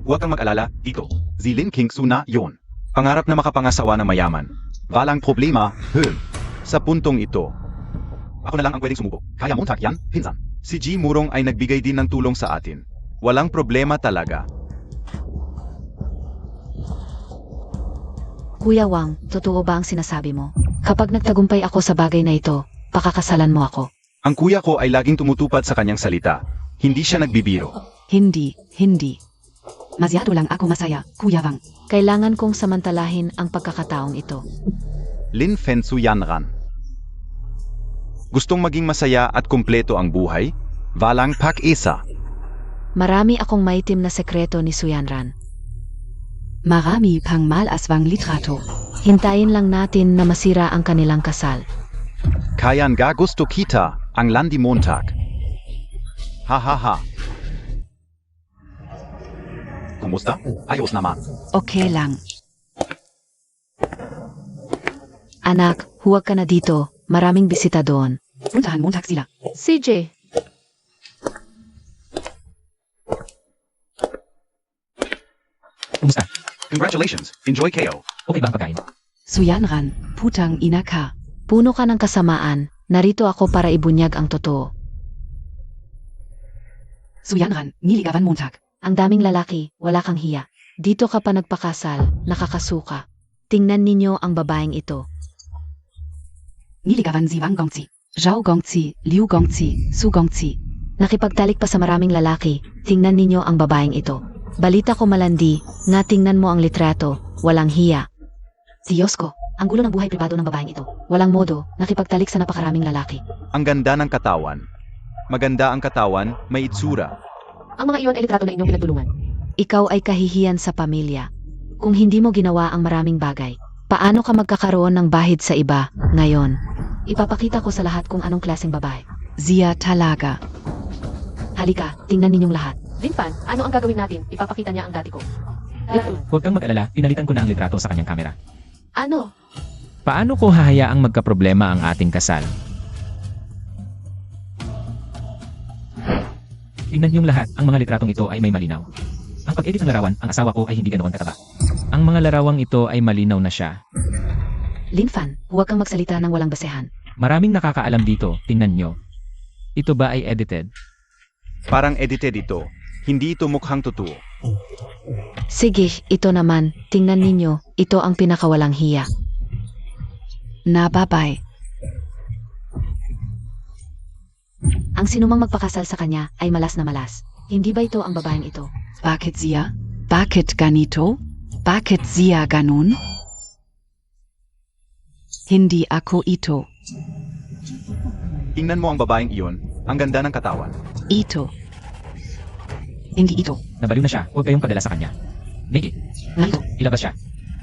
Huwag kang mag-alala, dito. Si Lin King Su na yon. Pangarap na makapangasawa ng mayaman. Walang problema, Sa puntong ito, ako na lang ang pwedeng sumuko. Kaya Montag yan, pinsan. Si G Murong ay nagbigay din ng tulong sa atin. Walang problema talaga. Kuya Wang, totoo ba ang sinasabi mo? Kapag nagtagumpay ako sa bagay na ito, pakakasalan mo ako. Ang kuya ko ay laging tumutupad sa kanyang salita. Hindi siya nagbibiro. Hindi. Masyado lang ako masaya, Kuya Wang. Kailangan kong samantalahin ang pagkakataong ito. Lin Fen Su Yanran. Gustong maging masaya at kumpleto ang buhay? Walang pak-isa. Marami akong maitim na sekreto ni Suyanran. Marami pang malaswang litrato. Hintayin lang natin na masira ang kanilang kasal. Kayan ga gusto kita ang Landi Montag. Ha ha ha. Kumusta? Ayos naman. Okay lang. Anak, huwag ka na dito. Maraming bisita doon. Puntahan Montag sila. CJ, Kumusta? Congratulations. Enjoy KO. Okay ba ang pagkain? Suyanran, putang ina ka. Puno ka ng kasamaan. Narito ako para ibunyag ang totoo. Suyanran, niligawan Montag. Ang daming lalaki, wala kang hiya. Dito ka pa nagpakasal, nakakasuka. Tingnan ninyo ang babaeng ito. Niligawan si Wang Gongzi. Zhao Gongzi, Liu Gongzi, Su Gongzi. Nakipagtalik pa sa maraming lalaki. Tingnan ninyo ang babaeng ito. Balita ko malandi, nga tingnan mo ang litrato, walang hiya. Diyos ko, ang gulo ng buhay pribado ng babaeng ito. Walang modo, nakipagtalik sa napakaraming lalaki. Ang ganda ng katawan. Maganda ang katawan, may itsura. ang mga iyon ay litrato na inyong pinagtulungan. Ikaw ay kahihiyan sa pamilya. Kung hindi mo ginawa ang maraming bagay, paano ka magkakaroon ng bahid sa iba ngayon? Ipapakita ko sa lahat kung anong klaseng babae. Zia talaga. Halika, tingnan ninyong lahat. Linfan, ano ang gagawin natin? Ipapakita niya ang dati ko. Linfan, Huwag kang mag-alala, pinalitan ko na ang litrato sa kanyang kamera. ano? Paano ko hahayaang magkaproblema ang ating kasal? Tingnan niyong lahat, ang mga litratong ito ay may malinaw. Ang pag-edit ng larawan, ang asawa ko ay hindi ganoon kataba. Ang mga larawang ito ay malinaw na siya. Linfan, huwag kang magsalita ng walang basehan. Maraming nakakaalam dito, tingnan nyo. Ito ba ay edited? Parang edited ito. Hindi ito mukhang totoo. Sige, ito naman, tingnan ninyo, ito ang pinakawalang hiya. Nababay. Ang sinumang magpakasal sa kanya ay malas na malas. Hindi ba ito ang babaeng ito? Bakit Zia? Bakit ganito? Bakit Zia ganun? Hindi ako ito. Tingnan mo ang babaeng iyon, ang ganda ng katawan. Ito. Hindi ito. Nabaliw na siya, huwag kayong padala sa kanya. Nikki, Ito. ilabas siya.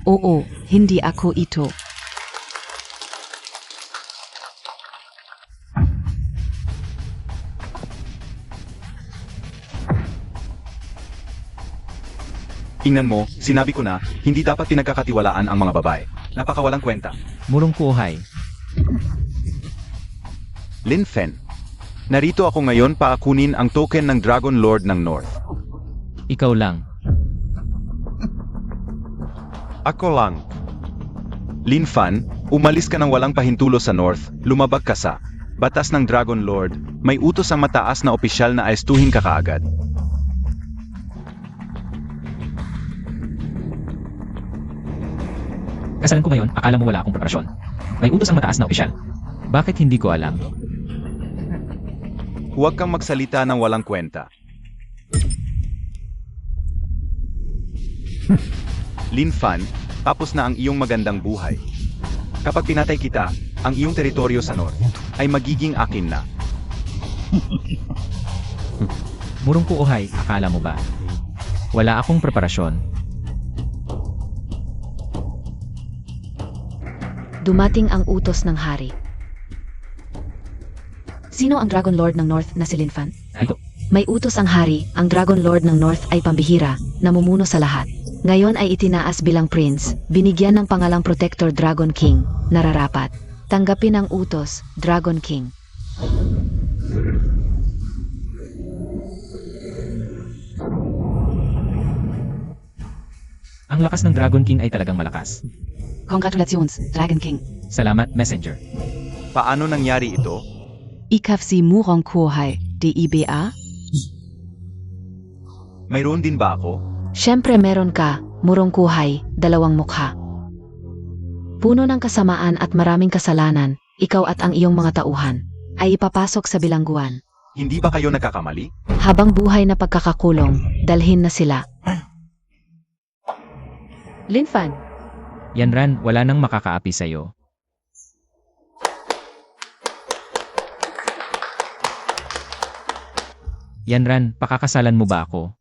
Oo, hindi ako ito. Tingnan mo, sinabi ko na, hindi dapat pinagkakatiwalaan ang mga babae. Napakawalang kwenta. Murong kuhay. Lin Fen. Narito ako ngayon para kunin ang token ng Dragon Lord ng North. Ikaw lang. Ako lang. Lin Fan, umalis ka ng walang pahintulo sa North, lumabag ka sa batas ng Dragon Lord, may utos ang mataas na opisyal na arestuhin ka kaagad. Kasalan ko ngayon, akala mo wala akong preparasyon. May utos ang mataas na opisyal. Bakit hindi ko alam? Huwag kang magsalita ng walang kwenta. Lin Fan, tapos na ang iyong magandang buhay. Kapag pinatay kita, ang iyong teritoryo sa North ay magiging akin na. Murong kuhay, akala mo ba? Wala akong preparasyon. Dumating ang utos ng hari. Sino ang Dragon Lord ng North na si Linfan? Ito. May utos ang hari, ang Dragon Lord ng North ay pambihira, namumuno sa lahat. Ngayon ay itinaas bilang prince, binigyan ng pangalang Protector Dragon King, nararapat. Tanggapin ang utos, Dragon King. Ang lakas ng Dragon King ay talagang malakas. Congratulations, Dragon King. Salamat, Messenger. Paano nangyari ito? Ikaf si Murong Kuhai, DIBA? Mayroon din ba ako? Siyempre meron ka, murong kuhay, dalawang mukha. Puno ng kasamaan at maraming kasalanan, ikaw at ang iyong mga tauhan, ay ipapasok sa bilangguan. Hindi ba kayo nagkakamali? Habang buhay na pagkakakulong, dalhin na sila. Linfan, Yan Ran, wala nang makakaapi sa'yo. Yan Ran, pakakasalan mo ba ako?